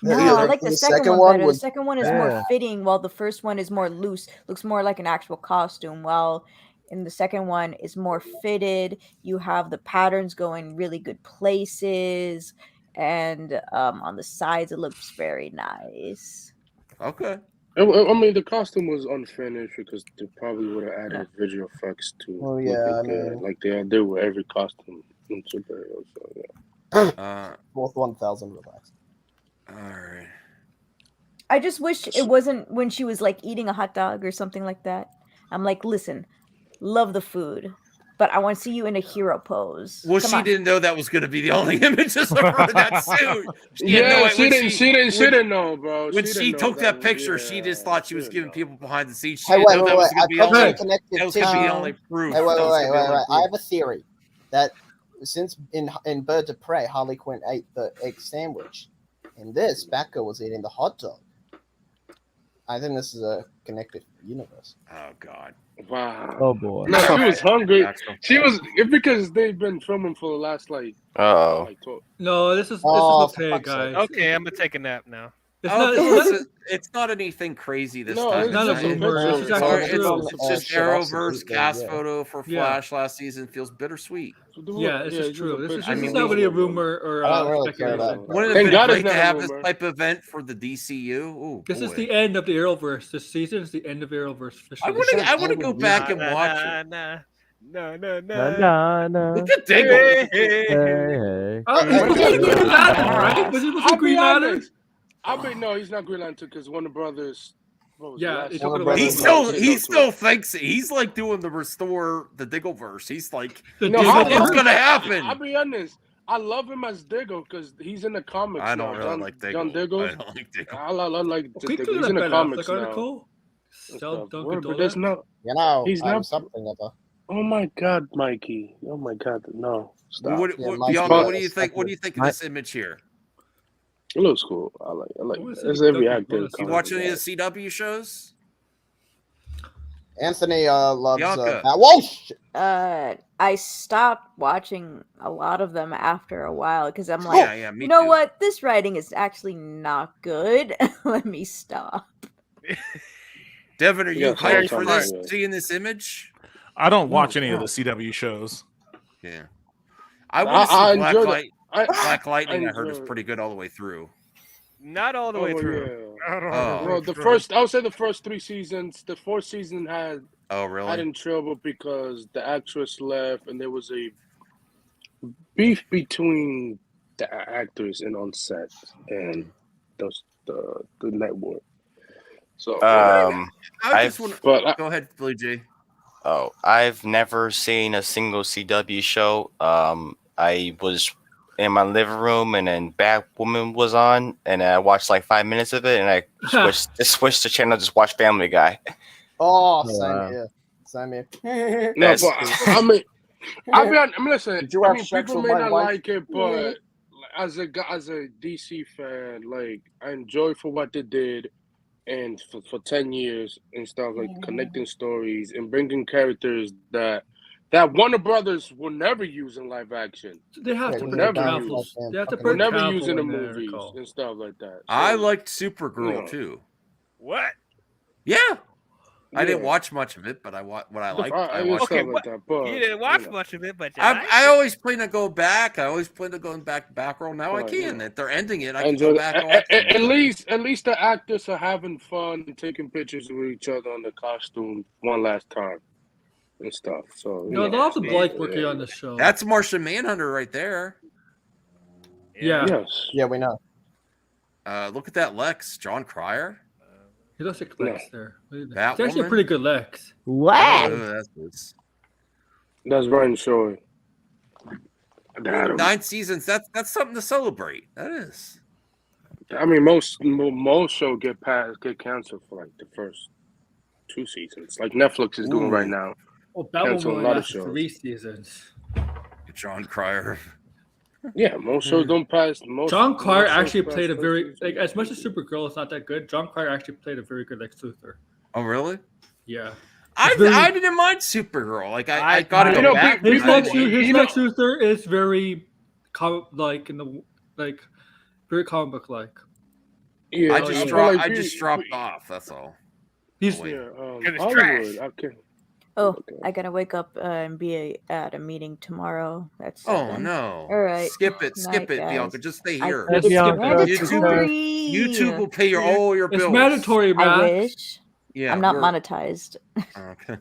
No, Yeah, I like the second one better. was- The second one is Yeah. more fitting, while the first one is more loose. Looks more like an actual costume. While in the second one is more fitted. You have the patterns going really good places, and on the sides it looks very nice. Okay. I mean, the costume was unfinished because they probably would have added visual effects to. Oh, make yeah, it I good, mean- like they did with every costume in superheroes. So yeah. Both 1,000 relax. All right. I just wish it wasn't when she was like eating a hot dog or something like that. I'm like, listen, love the food, but I want to see you in a hero pose. Well, Come she on. didn't know that was going to be the only images of her in that suit. She didn't know, bro. When She she didn't know took that that picture, she just thought she was giving people behind the scenes. She Hey, didn't wait, know wait, that was wait. going I to be probably only. connected That was going to be the to- only proof. Hey, wait, That was wait, gonna be wait, the only wait. I proof. have a theory that since in Birds of Prey, Harley Quinn ate the egg sandwich. In this, Batgirl was eating the hot dog. I think this is a connected universe. Oh God! Wow. Oh boy. No, she was hungry. She was because they've been filming for the last like. Oh. Like, No, this is Oh, okay, guys. Okay, I'm gonna take a nap now. It's Oh, not. it's not anything crazy this No, time. it's not a boomer. This is actually true. It's just Shit, also Arrowverse people, cast yeah. photo for Yeah. Flash last season feels bittersweet. Yeah, this is true. This is I mean, not really a rumor or I don't really care speculation. about Wouldn't it Thank have God been it's great to not a have this rumor. type of event for the DCU? Ooh, This is boy. the end of the Arrowverse. This season is the end of Arrowverse. I Officially. want to go back and watch it. No. Na, na. Look at Diggle. Hey, hey. Oh, he's supposed to be Green Lantern, right? Was he supposed to be Green Lantern? I mean, no, he's not Green Lantern because Warner Brothers Yeah, they took Warner it away. Brothers He still thinks he's like doing the restore the Diggleverse. He's like, The No, it's gonna happen. I'll be honest. I love him as Diggle because he's in the comics. I don't now. really John, like Diggle. John Diggle. I don't like Diggle. I like Quick Diggle. to He's the in the Ben comics Affleck now. article. and Tell stuff. Duncan Word, do but there's that. no. You know, He's I'm not. something of a. Oh my God, Mikey! Oh my God, no! Stop. Bianca, what do you think? What do you think of this image here? It looks cool. I like. I wanna It. see As the every Duncan actor. bonus. You watch any of the CW shows? Anthony loves Bianca. Walsh. I stopped watching a lot of them after a while because I'm like, Yeah, me you know too. what? This writing is actually not good. Let me stop. Devin, are you Yeah, hyped for sometimes, this? yeah. Seeing this image? I don't watch No, any of no. the CW shows. Yeah, I want to see Black enjoyed Light. Black Lightning. I heard is enjoyed- pretty good all the way through. Not all the Oh, way well, through. yeah. Not all the way Well, the through. first, I would say the first 3 seasons. The 4th season had Oh, really? had in trouble because the actress left, and there was a beef between the actors and on set and the network. So, I I've just want to but go ahead, Blue Jay. Oh, I've never seen a single CW show. I was in my living room, and then Batwoman was on, and I watched like 5 minutes of it, and I switched the channel, just watched Family Guy. Oh, wow. Same here. no, but I mean, I mean, listen. Did you I have mean, sex people with may my not wife? like it, but as a DC fan, like I enjoy for what they did, and for 10 years and stuff, like connecting stories and bringing characters that Warner Brothers will never use in live action. They have to Will put never Cavill. use. They have to Will put never Cavill use in the in there, movies Cole. and stuff like that. I So, liked Supergirl you know. too. What? Yeah, I didn't Yeah. watch much of it, but what I liked, I and watched. stuff Okay, like what? that, but, You didn't watch you know. much of it, but you liked I it. always plan to go back. I always plan to go back to Batgirl. Now I But, can. yeah. If they're ending it, I I can enjoy go back and it. watch it. At least the actors are having fun and taking pictures with each other on the costume one last time and stuff. So No, a lot of the Blake working on the show. That's Martian Manhunter right there. Yeah. Yes. Yeah, we know. Look at that Lex, John Cryer. He looks like Lex there. He's Batwoman? actually a pretty good Lex. Oh, That's Ryan Shore. 9 seasons. That's something to celebrate. That is. I mean, most shows get canceled for like the first 2 seasons, like Netflix is doing right now. Well, Batwoman Canceling only a lot of lasted shows. 3 seasons. John Cryer. Yeah, most shows don't pass. John Cryer most shows actually pass played a first very 2 like seasons. as much as Supergirl is not that good. John Cryer actually played a very good Lex Luthor. Oh, really? Yeah. I didn't mind Supergirl. Like I got to go back. His Lex you know- Luthor is very like in the like very comic book like. Yeah, I just dropped off. That's all. He's Hollywood. Okay. Oh, I gotta wake up and be at a meeting tomorrow. That's Oh no! All right. Skip it, Night, skip it, guys. Bianca. Just stay I- here. It's mandatory. YouTube will pay your all your bills. It's mandatory, man. I wish. Yeah, I'm not we're- monetized. Okay.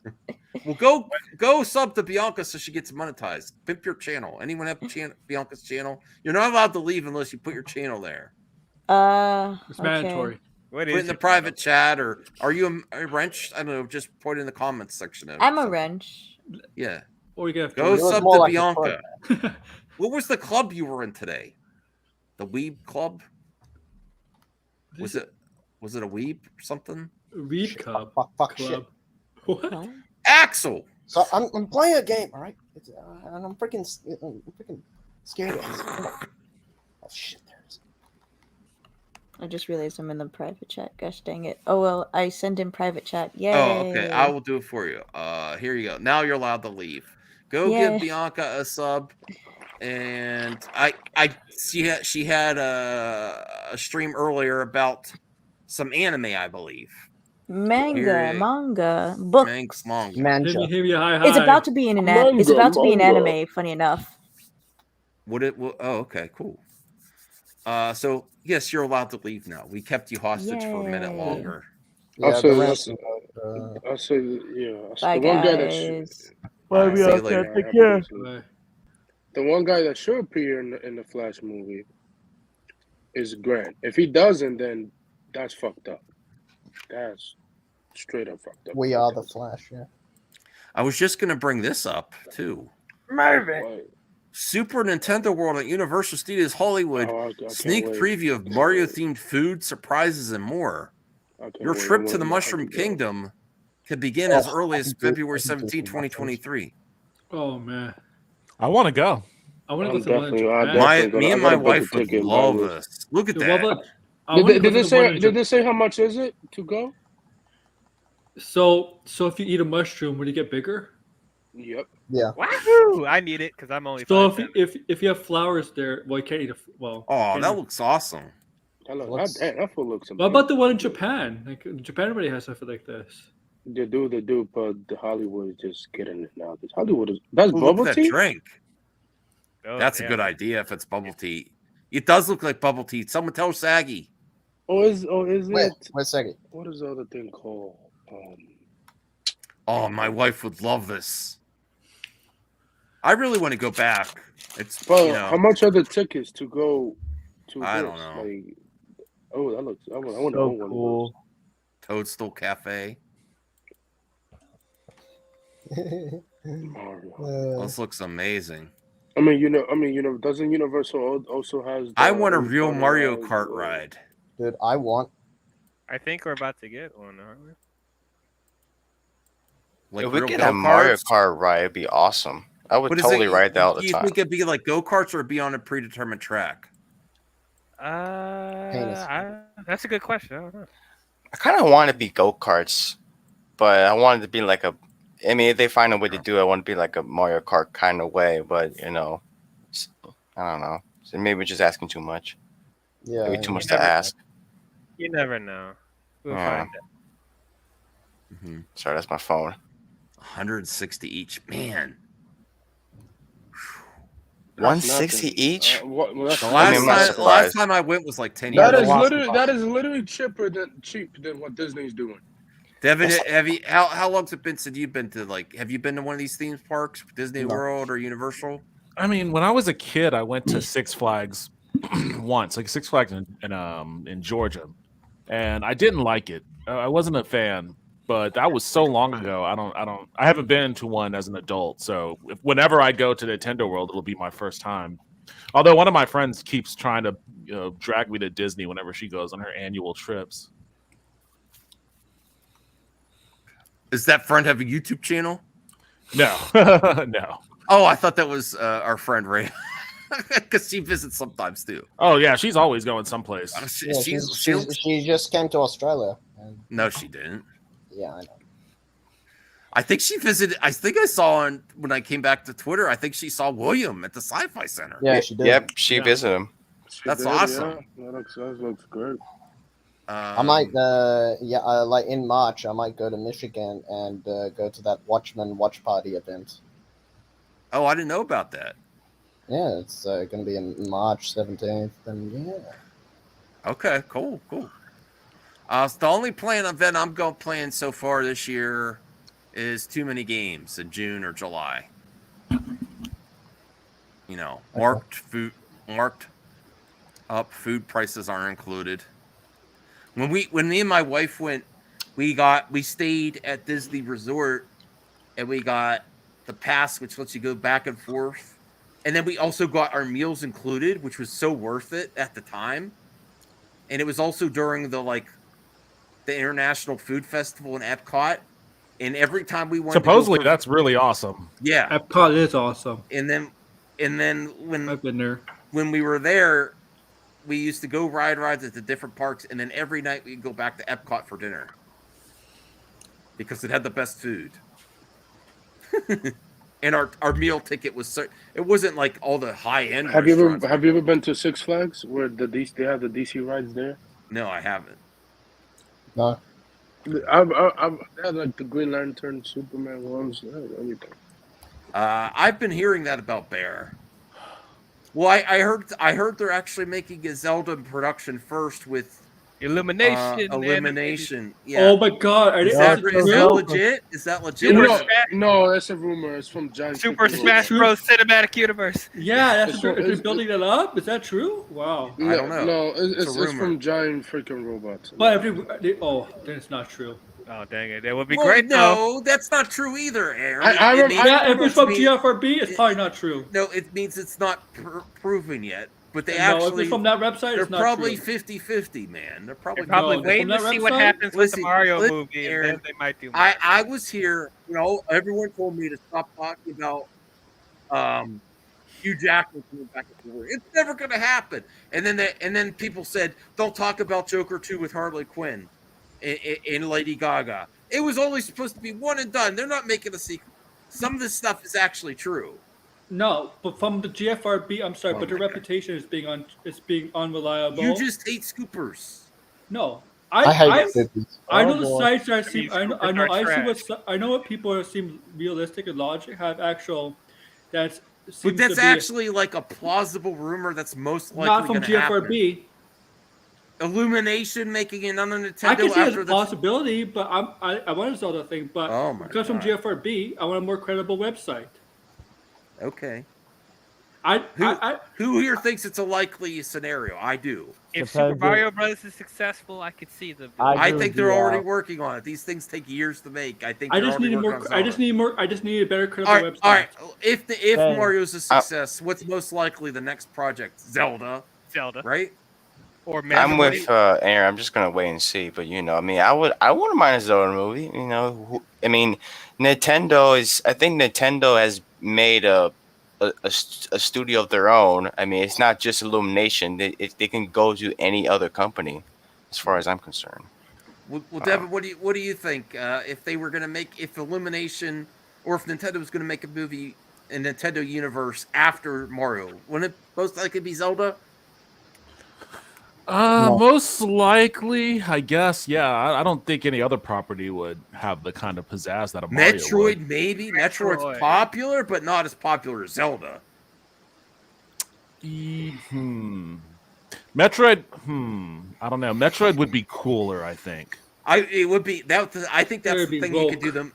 Well, go sub to Bianca so she gets monetized. Pimp your channel. Anyone have Bianca's channel? You're not allowed to leave unless you put your channel there. It's Okay. mandatory. What Put it in the private chat, or are you a wrench? I don't know. Just put it in the comments section. I'm a wrench. Yeah. Or you get Go It was sub more to like a Bianca. What was the club you were in today? The Weeb Club? Was it a Weeb or something? Weeb Club. Fuck shit. What? Axel. So I'm playing a game, all right? And I'm freaking scared of this. Oh shit! There it is. I just realized I'm in the private chat. Gosh dang it. Oh well, I send in private chat. Yay. Oh, okay. I will do it for you. Here you go. Now you're allowed to leave. Go Yeah. give Bianca a sub. And she had a stream earlier about some anime, I believe. Manga, books. Manga. Give me a hi. It's about to be in it's about to be an anime. Funny enough. Would it? Oh, okay, cool. So yes, you're allowed to leave now. We kept you hostage for a minute Yay. longer. I'll say, the I'll say, yeah. Bye, the one guy that guys. Bye, see you later. Take care. The one guy that should appear in the Flash movie is Grant. If he doesn't, then that's fucked up. That's Straight up fucked up. We Are the Flash. Yeah. I was just gonna bring this up too. Marvin. Super Nintendo World at Universal Studios Hollywood. I can't Sneak wait. preview of Mario-themed food, surprises, and more. Your wait. trip I'm to the waiting. Mushroom Kingdom could begin as Oh, early I as can do- February I can do 17, some 2023. Oh man, I want to go. I want to I'm go to the one in definitely- I'm Japan. definitely Me gonna- and I my gotta book a wife would ticket and buy love this. this. Look at The that. one- I want to Did go they to the one say? in Did they say how much is it to go? So if you eat a mushroom, would it get bigger? Yep. Yeah. Wahoo! I need it because I'm only. So 5'7". if you have flowers there, well, you can't eat a well. Oh, can't that eat- looks awesome. That food looks amazing. What about the one in Japan? Like in Japan, everybody has stuff like this. They do, but the Hollywood is just getting it now. This Hollywood is that's Ooh, look bubble at that tea. drink. Oh, That's a good idea if it's bubble tea. It does look like bubble tea. Someone tell Saggy. Is Wait it? a second. What is the other thing called? Oh, my wife would love this. I really want to go back. It's But how much are the tickets to go to? I this? don't know. Like, oh, that looks. I want to So own one cool. Toadstool Cafe. This looks amazing. I mean, doesn't Universal also has? I want a real Mario Kart ride. Dude, I want. I think we're about to get one, aren't we? Like if we real get a Mario go-karts? Kart ride, it'd be awesome. I would What is totally it? ride that all the Do you time. think it'd be like go-karts or be on a predetermined track? That's a good question. I don't know. I kind of want to be go-karts, but I wanted to be like a. I mean, if they find a way to do it, I want to be like a Mario Kart kind of way. But I don't know. So maybe we're just asking too much. Yeah. Maybe too much to ask. You never know. We'll Yeah. find it. Sorry, that's my phone. 160 each. Man. 160 each? The I mean, I'm not last surprised. time I went was like 10 That years is ago. literally cheaper than what Disney's doing. Devin, have you how long's it been since you've been to have you been to one of these theme parks, Disney No. World or Universal? I mean, when I was a kid, I went to Six Flags once, like Six Flags in Georgia, and I didn't like it. I wasn't a fan, but that was so long ago. I haven't been to one as an adult, so whenever I go to Nintendo World, it'll be my first time. Although one of my friends keeps trying to drag me to Disney whenever she goes on her annual trips. Does that friend have a YouTube channel? No, no. Oh, I thought that was our friend Ray, because she visits sometimes too. Oh yeah, she's always going someplace. Yeah, she just came to Australia. No, she didn't. Yeah, I know. I think she visited. I think I saw when I came back to Twitter. I think she saw William at the Sci-Fi Center. Yeah, she did. Yep, she visited him. That's awesome. Yeah. That looks great. I might, like in March, I might go to Michigan and go to that Watchmen Watch Party event. Oh, I didn't know about that. Yeah, it's going to be in March 17th, and yeah. Okay, cool. So the only planned event I'm going playing so far this year is Too Many Games in June or July. Marked up food prices aren't included. When me and my wife went, we stayed at Disney Resort, and we got the pass, which lets you go back and forth, and then we also got our meals included, which was so worth it at the time. And it was also during the International Food Festival in Epcot, and every time we went, Supposedly, that's really awesome. Yeah, Epcot is awesome. And then when I've been there, when we were there, we used to go rides at the different parks, and then every night we'd go back to Epcot for dinner because it had the best food. And our meal ticket was it wasn't like all the high end. Have you ever been to Six Flags where they have the DC rides there? No, I haven't. No. I've had like the Green Lantern, Superman ones, everything. I've been hearing that about Bear. Well, I heard they're actually making a Zelda production first with Illumination. Yeah. Oh my God! Is that legit? Is that legit? No, that's a rumor. It's from Giant Super Smash Bros. Cinematic Universe. Yeah, that's true. Is building that up? Is that true? Wow. No, it's from Giant freaking Robots. But then it's not true. Oh dang it! That would be Well, great though. no, that's not true either, Aaron. I It means- Yeah, if it's from means- GFRB, it's probably not true. No, it means it's not proven yet. But they No, if actually, it's from that website, they're it's not probably true. 50-50, man. They're probably, Waiting to see what happens with the Mario movie, and then they might do. I was here. Everyone told me to stop talking about Hugh Jackman coming back into the world. It's never going to happen. And then people said, don't talk about Joker 2 with Harley Quinn and Lady Gaga. It was only supposed to be one and done. They're not making a sequel. Some of this stuff is actually true. No, but from the GFRB, I'm sorry, but their reputation is being unreliable. You just hate scoopers. No, I hate I scoopers. know Oh, the boy. sites that seem. I Scoopers know. are I see trash. what. I know what people are seem realistic and logic have actual. That's. But that's actually like a plausible rumor that's most likely not from going to happen. GFRB. Illumination making another Nintendo I can see it as after a this. possibility, but I want a Zelda thing, but Oh my because from God. GFRB, I want a more credible website. Okay. I Who here thinks it's a likely scenario? I do. If Super Mario Brothers is successful, I could see the. I think they're already working on it. These things take years to make. I think I they're just already need working on more. I just need more. I just need a better credible All right, website. all right. If Okay. Mario's a success, what's most likely the next project? Zelda, right? Or I'm with Aaron. I'm just gonna wait and see. But I wouldn't mind a Zelda movie. Nintendo is. I think Nintendo has made a studio of their own. I mean, it's not just Illumination. They can go to any other company, as far as I'm concerned. Well, Devin, what do you think? If they were going to if Illumination or if Nintendo was going to make a movie in Nintendo universe after Mario, wouldn't it most likely be Zelda? Most likely, I guess. Yeah, I don't think any other property would have the kind of pizzazz that a Mario would. Metroid, maybe. Metroid's popular, but not as popular as Zelda. Metroid. I don't know. Metroid would be cooler. I think. It would be that. I think that's the thing you could do them.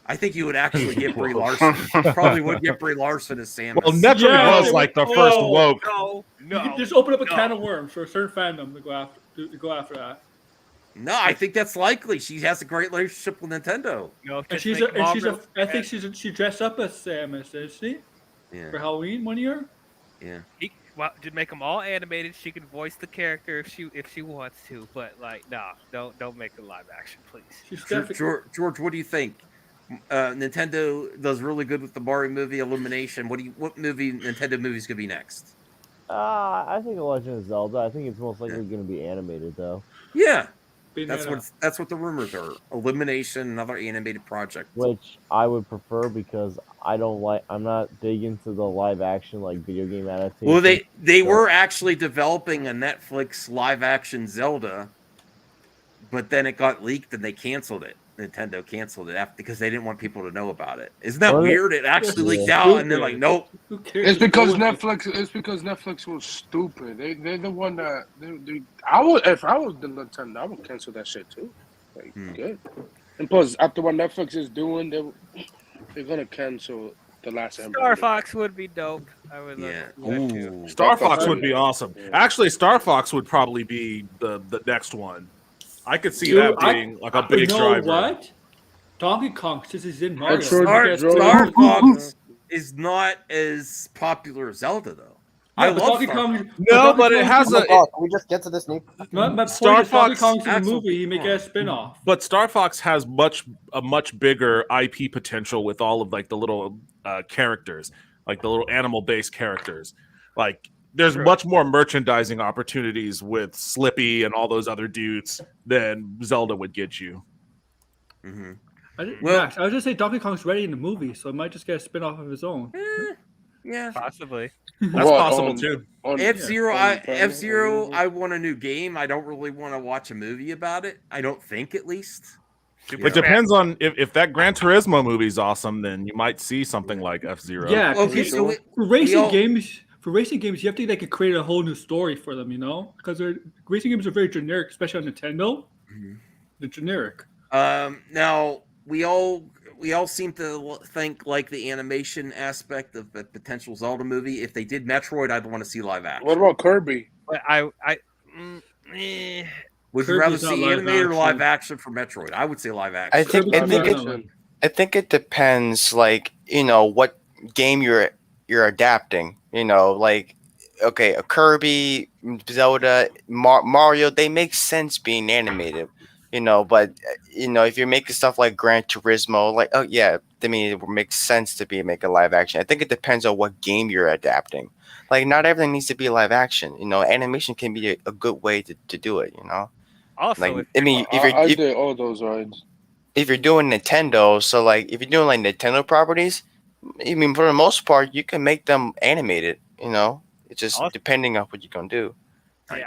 I think you would actually get Brie Larson. Probably would get Brie Larson as Samus. Well, Metroid was like the first woke. You can just open up a can of worms for a certain fandom to go after that. No, I think that's likely. She has a great relationship with Nintendo. And I think she dressed up as Samus, didn't she? Yeah. For Halloween one year. Yeah. Just make them all animated. She can voice the character if she wants to, but don't make it live action, please. George, what do you think? Nintendo does really good with the Mario movie, Illumination. What movie Nintendo movies could be next? I think The Legend of Zelda. I think it's most likely going to be animated, though. Yeah, that's what the rumors are. Illumination, another animated project. Which I would prefer because I'm not big into the live action like video game adaptation. Well, they were actually developing a Netflix live action Zelda, but then it got leaked and they canceled it. Nintendo canceled it because they didn't want people to know about it. Isn't that weird? It actually leaked out, and they're like, "Nope." Who cares? It's because Netflix. It's because Netflix was stupid. They're the one that I would, if I was the Nintendo, I would cancel that shit too. Like, good. And plus, after what Netflix is doing, they're gonna cancel the last. Star Fox would be dope. I would love that too. Star Fox would be awesome. Actually, Star Fox would probably be the next one. I could see that being like a big driver. What? Donkey Kong, since he's in Mario. Star Fox is not as popular as Zelda, though. I love Donkey Star Kong. Fox. No, but it has Oh my God, can we just get to this new? My Star point is Donkey Fox- Kong's in the movie. You make it a spin-off. But Star Fox has a much bigger IP potential with all of like the little characters, like the little animal-based characters. Like there's much more merchandising opportunities with Slippy and all those other dudes than Zelda would get you. Mm-hmm. Max, I was just say Donkey Kong's ready in the movie, so it might just get a spin-off of his own. Yeah, possibly. That's possible too. F-Zero, I want a new game. I don't really want to watch a movie about it. I don't think, at least. It depends on if that Gran Turismo movie's awesome, then you might see something like F-Zero. Yeah, Okay, for racing games. For racing games, you have to create a whole new story for them, because racing games are very generic, especially on Nintendo. They're generic. Now we all seem to think like the animation aspect of a potential Zelda movie. If they did Metroid, I'd want to see live action. What about Kirby? But Would you rather see animated or live action for Metroid? I would say live action. I think it depends, like, what game you're adapting. Like, okay, a Kirby, Zelda, Mario, they make sense being animated. But if you're making stuff like Gran Turismo, like, oh yeah, I mean, it makes sense to make a live action. I think it depends on what game you're adapting. Like, not everything needs to be live action. Animation can be a good way to do it. Also, like, I mean, I did all those rides. if you're doing Nintendo, so like if you're doing like Nintendo properties, I mean, for the most part, you can make them animated. It's just depending on what you're gonna do. I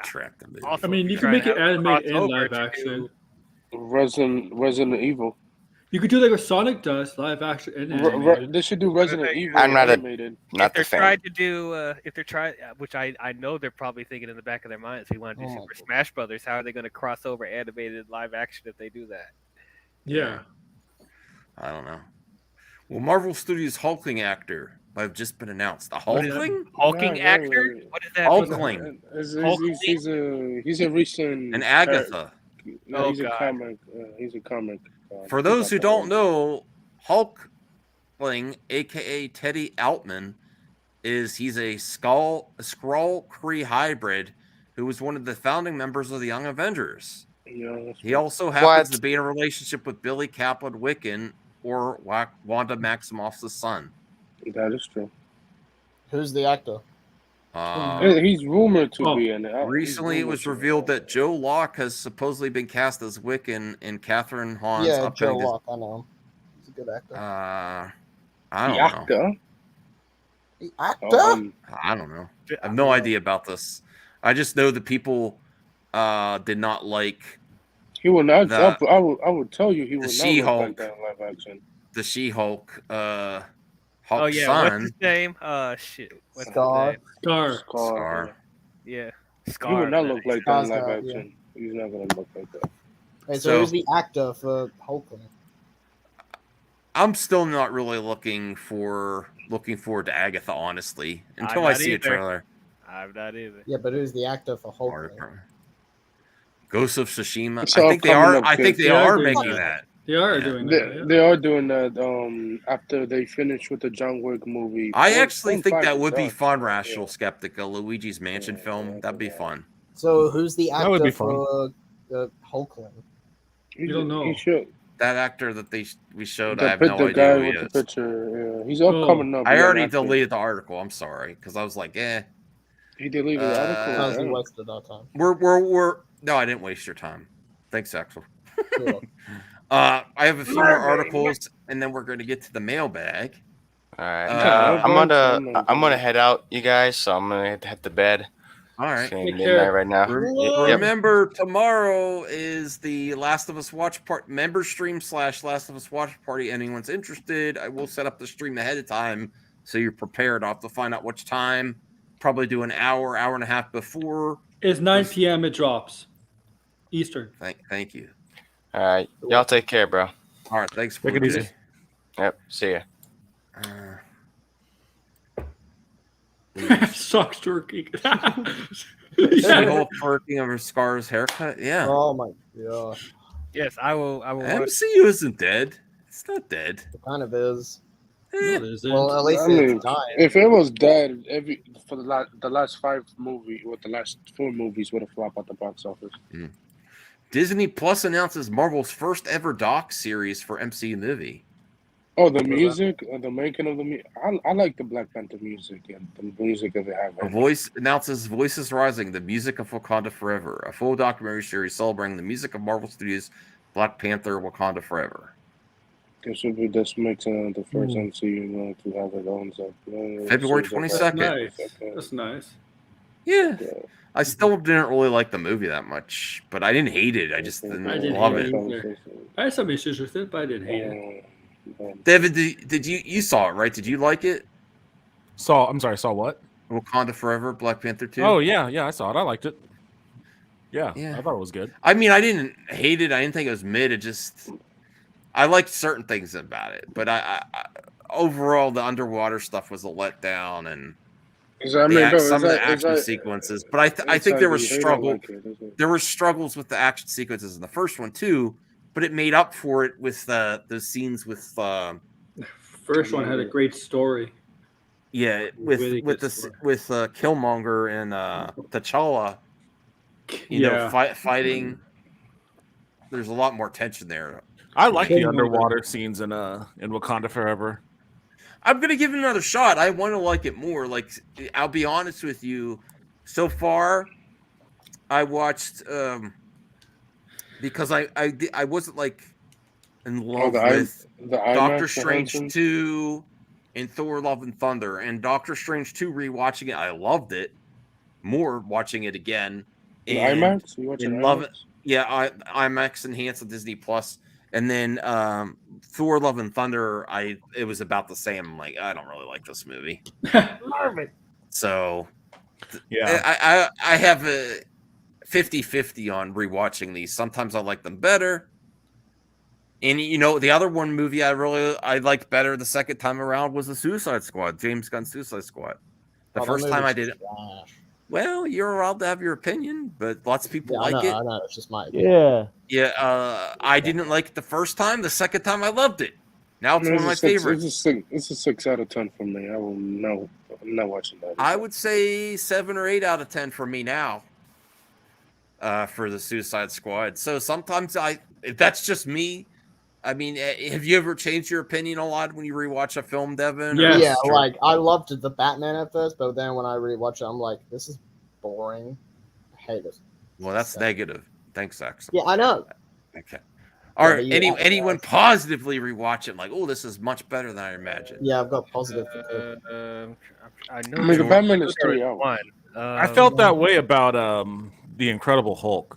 mean, you can make it animated and live action. Resident Evil. You could do like what Sonic does, live action and animated. They should do Resident Evil I'm not animated. If they're trying to do, which I know they're probably thinking in the back of their minds, we want to do Super Smash Brothers. How are they going to cross over animated live action if they do that? Yeah. I don't know. Well, Marvel Studios Hulkling actor have just been announced. A Hulkling? Hulking actor? What is that? Hulkling. He's a recent. And Agatha. No, he's a comic. He's a comic. For those who don't know, Hulkling, aka Teddy Altman, he's a Skrull Kree hybrid who was one of the founding members of the Young Avengers. Yeah, he also happens to be in a relationship with Billy Kaplan Wiccan or Wanda Maximoff's son. That is true. Who's the actor? He's rumored to be in it. Recently, it was revealed that Joe Locke has supposedly been cast as Wiccan in Catherine Hahn's Yeah, Joe upcoming. Locke. I know him. He's a good actor. I don't know. The actor? I don't know. I have no idea about this. I just know that people did not like. He will not. I would tell you he will not She-Hulk. look like that in live action. The She-Hulk. Hulk's Oh yeah, son. what's his name? Shit. What's Scar. his name? Scar. Yeah, He Scar. would not look like that in Scar's live got, action. He's not gonna look like that. Wait, so who's the actor for Hulkling? I'm still not really looking forward to Agatha, honestly, until I see a trailer. I'm not either. Yeah, but who's the actor for Hulkling? Ghost of Tsushima. It's I all think they coming are. up, I think kids. they are making that. They are doing that. Yeah. They are doing that. After they finish with the John Wick movie. I 4, actually 4, think 5 that is would be done. fun, Rational Skeptic. A Luigi's Mansion film. That'd be fun. So who's the That would be actor fun. for Hulkling? You don't know. He should. That actor that we showed, I have no The idea guy who he with the is. picture. He's all coming up. I Yeah, already that's it. deleted the article. I'm sorry, because I was like, eh. He deleted the article. Because he yeah. wasted our time. We're no, I didn't waste your time. Thanks, Axel. Cool. I have a few more articles, and then we're going to get to the mailbag. All right. I'm gonna head out, you guys. So I'm gonna head to bed. All right. It's midnight right now. Remember, tomorrow is the Last of Us Watch Party member stream / Last of Us Watch Party. Anyone's interested, I will set up the stream ahead of time so you're prepared. I'll have to find out which time. Probably do an hour and a half before. It's 9 p.m. It drops. Eastern. Thank you. All right. Y'all take care, bro. All right. Thanks for Take it easy. today. Yep. See ya. Socks jerking. She-Hulk twerking over Scar's haircut. Yeah. Oh my gosh. Yes, I will. watch. MCU isn't dead. It's not dead. It kind of is. Eh. Well, at least I mean, it's dying. if it was dead, for the last 5 movies, or the last 4 movies would have flopped at the box office. Disney Plus announces Marvel's first ever doc series for MCU movie. Oh, the music, the making of the music. I like the Black Panther music and the music that they have. A voice announces Voices Rising, the music of Wakanda Forever, a full documentary series celebrating the music of Marvel Studios' Black Panther Wakanda Forever. This makes the first MCU to have it on. February 22nd. Nice. That's nice. Yeah. I still didn't really like the movie that much, but I didn't hate it. I just didn't love hate it. either. I had some issues with it, but I didn't hate it. David, did you saw it, right? Did you like it? I'm sorry, saw what? Wakanda Forever, Black Panther 2? Oh, yeah, I saw it. I liked it. Yeah, I thought it was good. I mean, I didn't hate it. I didn't think it was mid. It just, I liked certain things about it. But I overall, the underwater stuff was a letdown. And some of the action sequences. But I think there was There were struggles with the action sequences in the first one too, but it made up for it with the scenes with. First one had a great story. Yeah, with Really with good the story. with Killmonger and T'Challa, you know, fighting. There's a lot more tension there. I like the underwater scenes in Wakanda Forever. I'm gonna give it another shot. I want to like it more. Like, I'll be honest with you. So far, I watched because I wasn't like in love with Doctor IMAX Strange enhancements? 2 and Thor: Love and Thunder, and Doctor Strange 2 rewatching it. I loved it more watching it again. In And IMAX? You watch it in love it. IMAX? Yeah, IMAX enhanced on Disney Plus, and then Thor: Love and Thunder. It was about the same. I'm like, I don't really like this movie. So, yeah, I have a 50-50 on rewatching these. Sometimes I like them better. And you know, the other one movie I liked better the second time around was the Suicide Squad, James Gunn's Suicide Squad. The first time I did it. Well, you're allowed to have your opinion, but lots of people like it. I know. It's just my Yeah. Yeah, I didn't like it the first time. The second time, I loved it. Now it's one of my It's favorites. a 6 out of 10 for me. I'm not watching that. I would say 7 or 8 out of 10 for me now. For the Suicide Squad. So sometimes if that's just me. I mean, have you ever changed your opinion a lot when you rewatch a film, Devin? Yeah, like I loved the Batman at first, but then when I rewatch it, I'm like, this is boring. I hate it. Well, that's negative. Thanks, Axel. Yeah, I know. Okay. All right. but Anyone positively rewatch it like, oh, this is much better than I imagined. Yeah, I've got positive. I know. I mean, the Batman is 3 hours. I felt that way about the Incredible Hulk.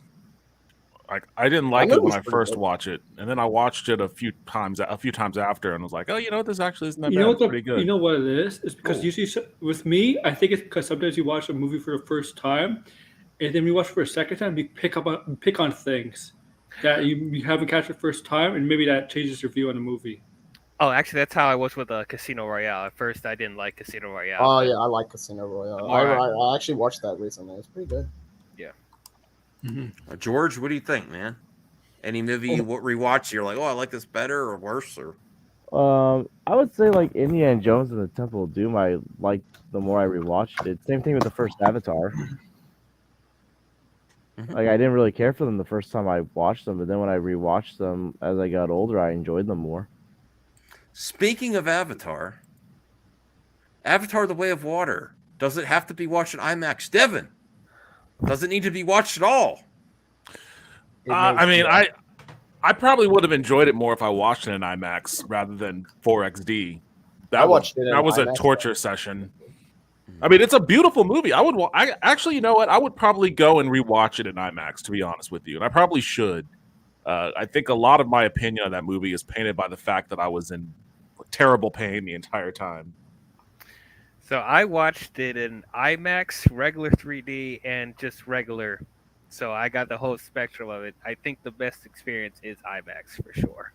Like, I didn't like it when I first watched it, and then I watched it a few times after, and was like, oh, you know what, this actually isn't that bad. It's pretty good. You know what it is? It's because usually with me, I think it's because sometimes you watch a movie for the first time, and then you watch it for a second time, you pick on things that you haven't catch the first time, and maybe that changes your view on the movie. Oh, actually, that's how I was with Casino Royale. At first, I didn't like Casino Royale. Oh yeah, I like Casino Royale. I actually watched that recently. It's pretty good. Yeah. George, what do you think, man? Any movie you rewatch, you're like, oh, I like this better or worse, or I would say like Indiana Jones and the Temple of Doom. I liked the more I rewatched it. Same thing with the first Avatar. Like, I didn't really care for them the first time I watched them, but then when I rewatched them as I got older, I enjoyed them more. Speaking of Avatar, The Way of Water, does it have to be watched in IMAX? Devin, does it need to be watched at all? I mean, I probably would have enjoyed it more if I watched it in IMAX rather than 4XD. That was a torture session. I mean, it's a beautiful movie. I actually, you know what? I would probably go and rewatch it in IMAX, to be honest with you, and I probably should. I think a lot of my opinion on that movie is painted by the fact that I was in terrible pain the entire time. So I watched it in IMAX, regular 3D, and just regular. So I got the whole spectrum of it. I think the best experience is IMAX for sure.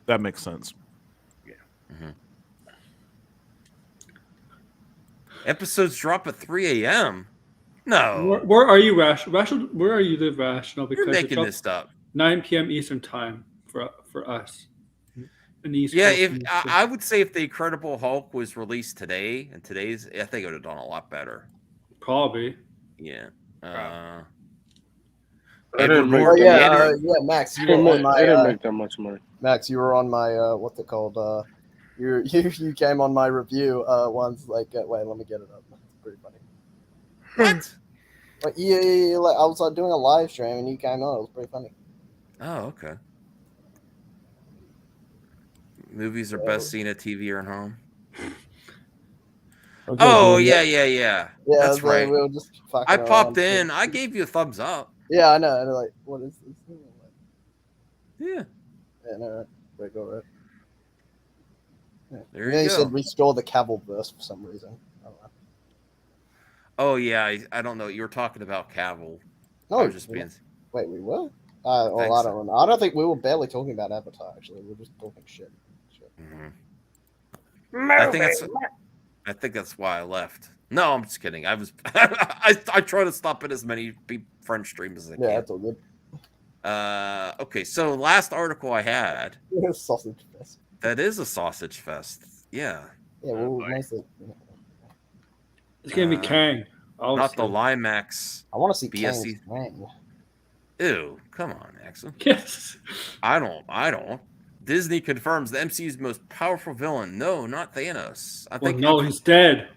That makes sense. Yeah. Mm-hmm. Episodes drop at 3 a.m. No. Where are you, Rational? Where are you live, Rational? Because You're making this up. 9 p.m. Eastern time for us. Yeah, if I would say if the Incredible Hulk was released today and today's, I think it would have done a lot better. Probably. Yeah. Max, you It were on my. didn't make that much money. Max, you were on my what they called. You came on my review once. Like, wait, let me get it up. It's pretty funny. What? Like, yeah, like I was doing a live stream and you came on. It was pretty funny. Oh, okay. Movies are best seen at TV or at home. Okay, Oh, yeah. yeah. Yeah, That's like, right. we were just fucking I popped around. in. I gave you a thumbs up. Yeah, I know. And like, what is this thing? Yeah. Yeah, no, right. Wait, go right. Yeah. There And then you he go. said restore the Cavill verse for some reason. I don't know. Oh, yeah. I don't know. You were talking about Cavill. No, I was just being. wait, we were? think Well, I so. don't know. I don't think we were barely talking about Avatar. Actually, we were just talking shit. I think that's. I think that's why I left. No, I'm just kidding. I was I try to stop at as many French streams as I can. Yeah, that's all good. Okay, so last article I had. Sausage fest. That is a sausage fest. Yeah. Yeah, well, mostly. It's gonna be Kang. Not the obviously. Limax. I want to see BSC. Kang. Ew, come on, Axel. Yes. I don't. Disney confirms the MCU's most powerful villain. No, not Thanos. I think no, he's dead.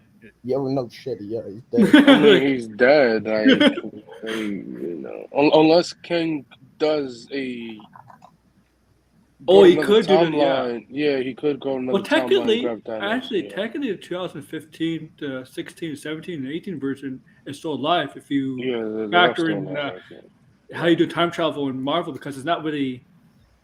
Yeah, well, no shit. Yeah, he's dead. I mean, he's dead. Unless King does a. Oh, he another could do that. timeline. Yeah, he could go another Well, technically, timeline. Grab Thanos, actually, technically, the 2015 to 16, 17, and 18 version is still alive if you factor in how you do time travel in Marvel, because it's not really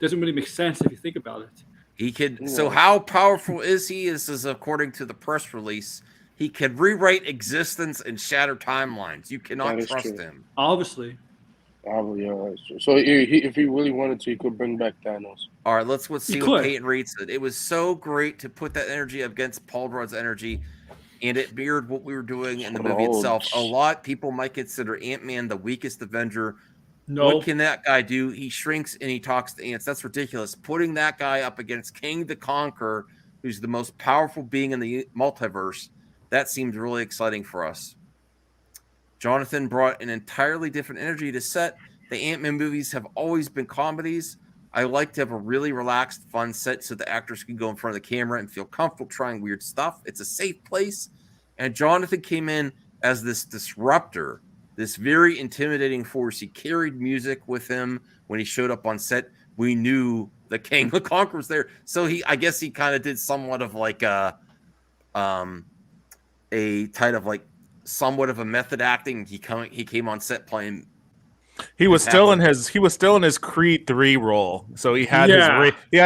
doesn't really make sense if you think about it. He can. So how powerful is he? Is according to the press release, he can rewrite existence and shatter timelines. You cannot That is trust true. him. Obviously. Yeah, that's true. So if he really wanted to, he could bring back Thanos. All right, let's see He what could. Peyton Reed said. It was so great to put that energy up against Paul Rudd's energy, and it mirrored what we were doing in the movie itself. A lot people might consider Ant-Man the weakest Avenger. No. What can that guy do? He shrinks and he talks to ants. That's ridiculous. Putting that guy up against King the Conqueror, who's the most powerful being in the multiverse, that seemed really exciting for us. Jonathan brought an entirely different energy to set. The Ant-Man movies have always been comedies. I like to have a really relaxed, fun set so the actors can go in front of the camera and feel comfortable trying weird stuff. It's a safe place. And Jonathan came in as this disruptor, this very intimidating force. He carried music with him when he showed up on set. We knew the King the Conqueror was there. So I guess he kind of did somewhat of like a kind of like somewhat of a method acting. He came on set playing. He was still in his Creed 3 role, so he had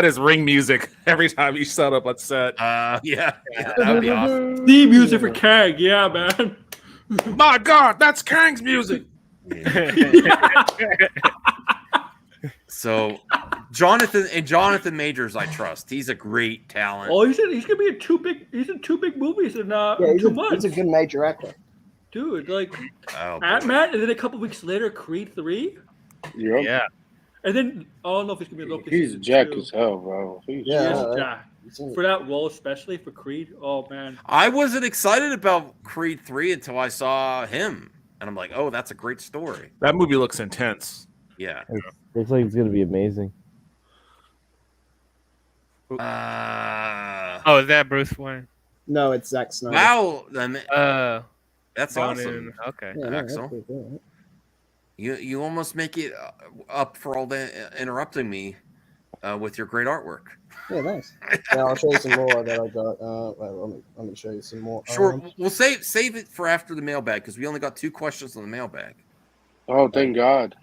his ring music every time he showed up on set. Yeah, that would be awesome. The music for Kang, yeah, man. My God, that's Kang's music. So, Jonathan Majors, I trust. He's a great talent. Oh, he's gonna be in two big movies in he's 2 months. He's a good major actor. Dude, like Oh, Ant-Man, and then a couple weeks later, Creed 3. Yep. Yeah. And then I don't know if he's gonna be Loki. He's season jacked 2. as hell, bro. He is jacked. For that role, especially for Creed. Oh man. I wasn't excited about Creed 3 until I saw him, and I'm like, oh, that's a great story. That movie looks intense. Yeah. Looks like it's gonna be amazing. Oh, is that Bruce Wayne? No, it's Zack Snyder. Wow. That's Going awesome. in, okay. Yeah, no, that's Axel. pretty cool, right? You almost make it up for all the interrupting me with your great artwork. Yeah, nice. Yeah, I'll show you some more that I got. Let me show you some more. Sure, we'll save it for after the mailbag because we only got 2 questions on the mailbag. Oh, thank God.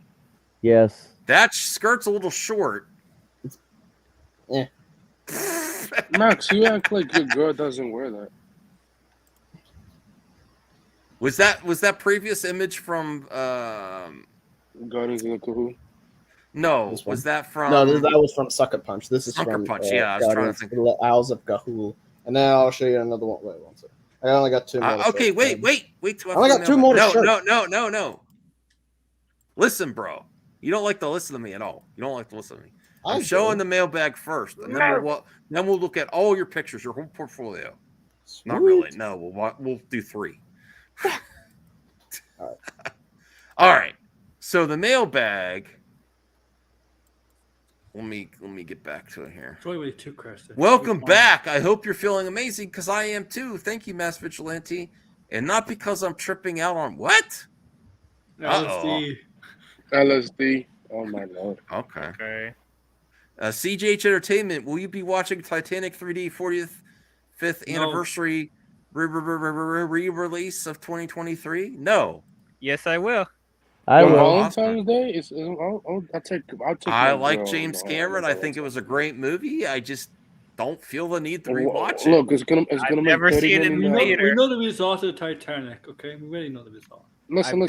Yes. That skirt's a little short. Yeah. Max, you act like your girl doesn't wear that. Was that previous image from Guardians of the Cahoon? No, was that from No, that was from Sucker Punch. This is Sucker from Punch, yeah, I was trying to think. The Owls of Ga'Hoole. And then I'll show you another one. Wait one second. I only got 2 more. okay, wait. Till I only got 2 more. No. Listen, bro. You don't like to listen to me at all. You don't like to listen to me. I'm showing the mailbag first, and then we'll look at all your pictures, your whole portfolio. Not really. No, we'll do 3. All right. So the mailbag. Let me get back to it here. It's only really 2 questions. Welcome back. I hope you're feeling amazing because I am too. Thank you, Mass Vigilante. And not because I'm tripping out on what? LSD. Oh my Lord. Okay. CJH Entertainment, will you be watching Titanic 3D 45th anniversary re-release of 2023? No. Yes, I will. I will. Valentine's Day I'll take. I my like girl James on Cameron. I think it was a great movie. I just don't feel the need to rewatch it. Look, it's gonna I've make never 30 seen it in million theater. We know the results of Titanic, okay? We already know the results. Listen.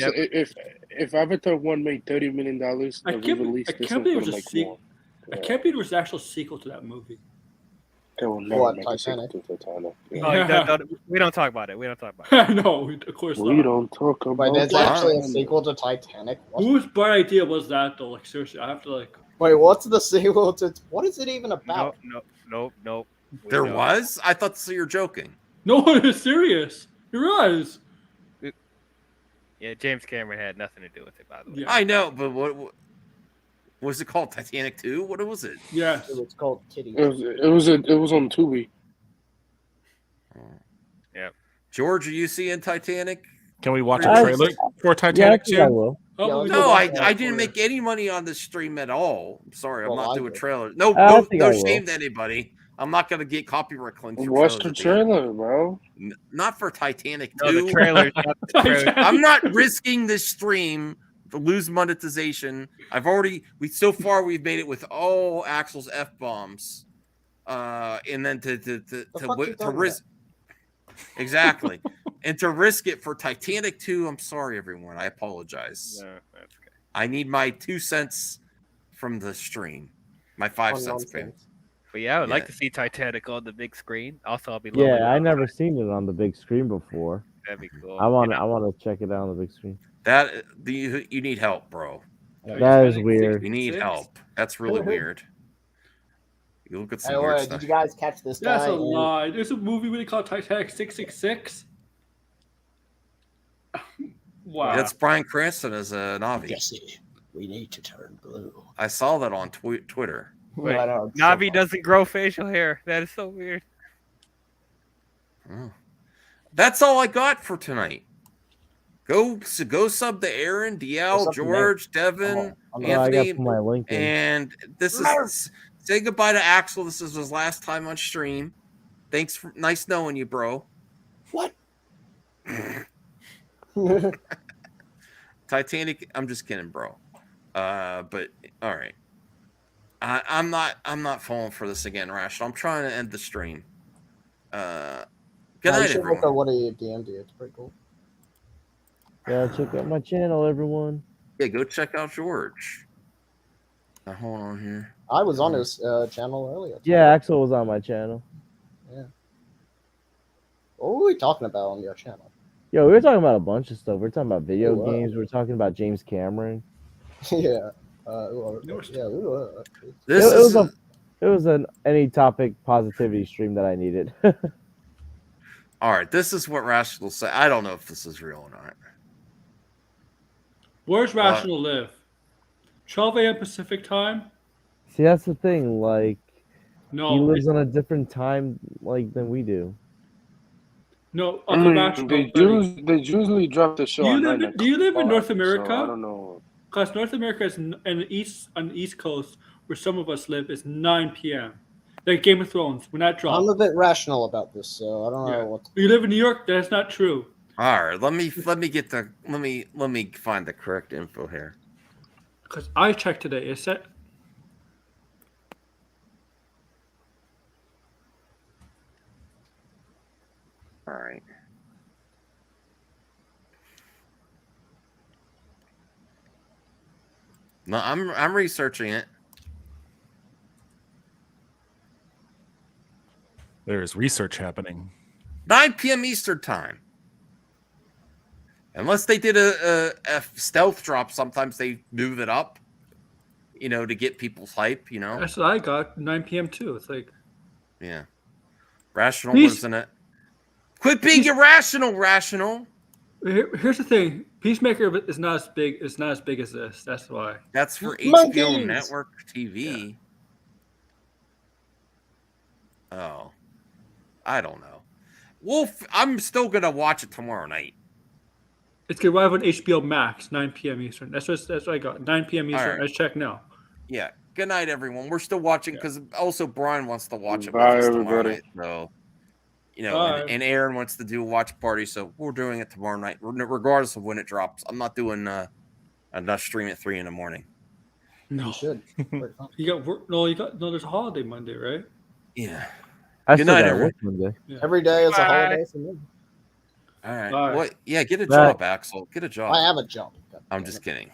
If Avatar 1 made $30 million, I can't believe it was a sequel. I can't believe it was an actual sequel to that movie. They will never What, make a sequel Titanic? to Titanic. Oh, Yeah. we don't talk about it. We don't talk about it. No, of course We not. don't talk about Wait, there's actually a Titanic. sequel to Titanic? What? Whose bright idea was that though? Like seriously, I have to like. Wait, what's the sequel to? What is it even about? Nope. There was? I thought so you're joking. No one is serious. It was. Yeah, James Cameron had nothing to do with it, by the way. Yeah. I know, but what was it called? Titanic 2? What was it? Yes. It was called Kitty. It was on Tubi. Yeah. George, are you seeing Titanic? Can we watch a trailer for Titanic I think I too? will. No, I didn't make any money on the stream at all. I'm sorry, I'm Well, not I doing did. trailers. No, I no, think no I will. shame to anybody. I'm not gonna get copyright claims. For Watch the trailers at the end. trailer, bro. Not for Titanic 2. No, the trailer. Not the trailer. I'm not risking this stream to lose monetization. So far we've made it with all Axel's F bombs, and then to risk exactly, and to risk it for Titanic 2. I'm sorry, everyone. I apologize. No, that's okay. I need my 2 cents from the stream. My 5 cents, man. But yeah, I would like Yeah. to see Titanic on the big screen. Also, I'll be Yeah, I never seen it on the big screen before. That'd be cool. I want to check it out on the big screen. You need help, bro. That is weird. You need help. That's really weird. You look at some weird stuff. Did you guys catch this guy? That's a lie. There's a movie really called Titanic 666. Wow. That's Bryan Cranston as a Navi. Jesse, we need to turn blue. I saw that on Twitter. Wait, I know, it's so Navi doesn't grow facial hair. That is so weird. Oh. That's all I got for tonight. Go sub to Aaron, DL, sub to George, Devin, I got Anthony, to put my link in. and this is say goodbye to Axel. This is his last time on stream. Thanks for nice knowing you, bro. What? Titanic. I'm just kidding, bro. But all right. I'm not falling for this again, Rational. I'm trying to end the stream. Good You night, should everyone. look at what he DM'd you. It's pretty cool. Yeah, check out my channel, everyone. Yeah, go check out George. Now, hold on here. I was on his channel earlier. Yeah, Axel was on my channel. Yeah. What were we talking about on your channel? Yo, we were talking about a bunch of stuff. We were talking about video Wow. games. We were talking about James Cameron. Yeah. Yeah, we were. It was an any topic positivity stream that I needed. All right, this is what Rational say. I don't know if this is real or not. Where's Rational live? 12 a.m. Pacific time? See, that's the thing. Like, No, he lives on a different time than we do. No, I Uncle mean, Rational. they usually drop the show. Do you at live 9 in, do you live in o'clock, North so America? I don't know. Because North America is on the East Coast, where some of us live, is 9 p.m. Like Game of Thrones, when that drops. I'm a bit rational about this, so I don't know what. You live in New York? That's not true. All right, let me find the correct info here. Because I checked today. It said All right. No, I'm researching it. There's research happening. 9 p.m. Eastern time. Unless they did a stealth drop, sometimes they move it up, to get people's hype, that's what I got. 9 p.m. too. It's like, Yeah. Rational Please. lives in it. Quit being irrational, Rational. here's the thing: Peacemaker is not as big. It's not as big as this. That's why. That's for Monkeys. HBO Network TV. Oh. I don't know. I'm still going to watch it tomorrow night. It's gonna arrive on HBO Max, 9 p.m. Eastern. That's what I got. 9 p.m. Eastern. right. Let's check now. Yeah. Good night, everyone. We're still watching because also Brian wants to watch it Bye, with us tomorrow everybody. night. So, Bye. and Aaron wants to do a watch party, so we're doing it tomorrow night, regardless of when it drops. I'm not doing enough stream at 3 a.m. No, You should. you got work. No, there's a holiday Monday, right? Yeah. I Good still night, got everyone. work Monday. Yeah. Every day is a Bye. holiday for me. All right. Bye. Well, yeah, get a Bye. job, Axel. Get a job. I have a job. I'm just kidding.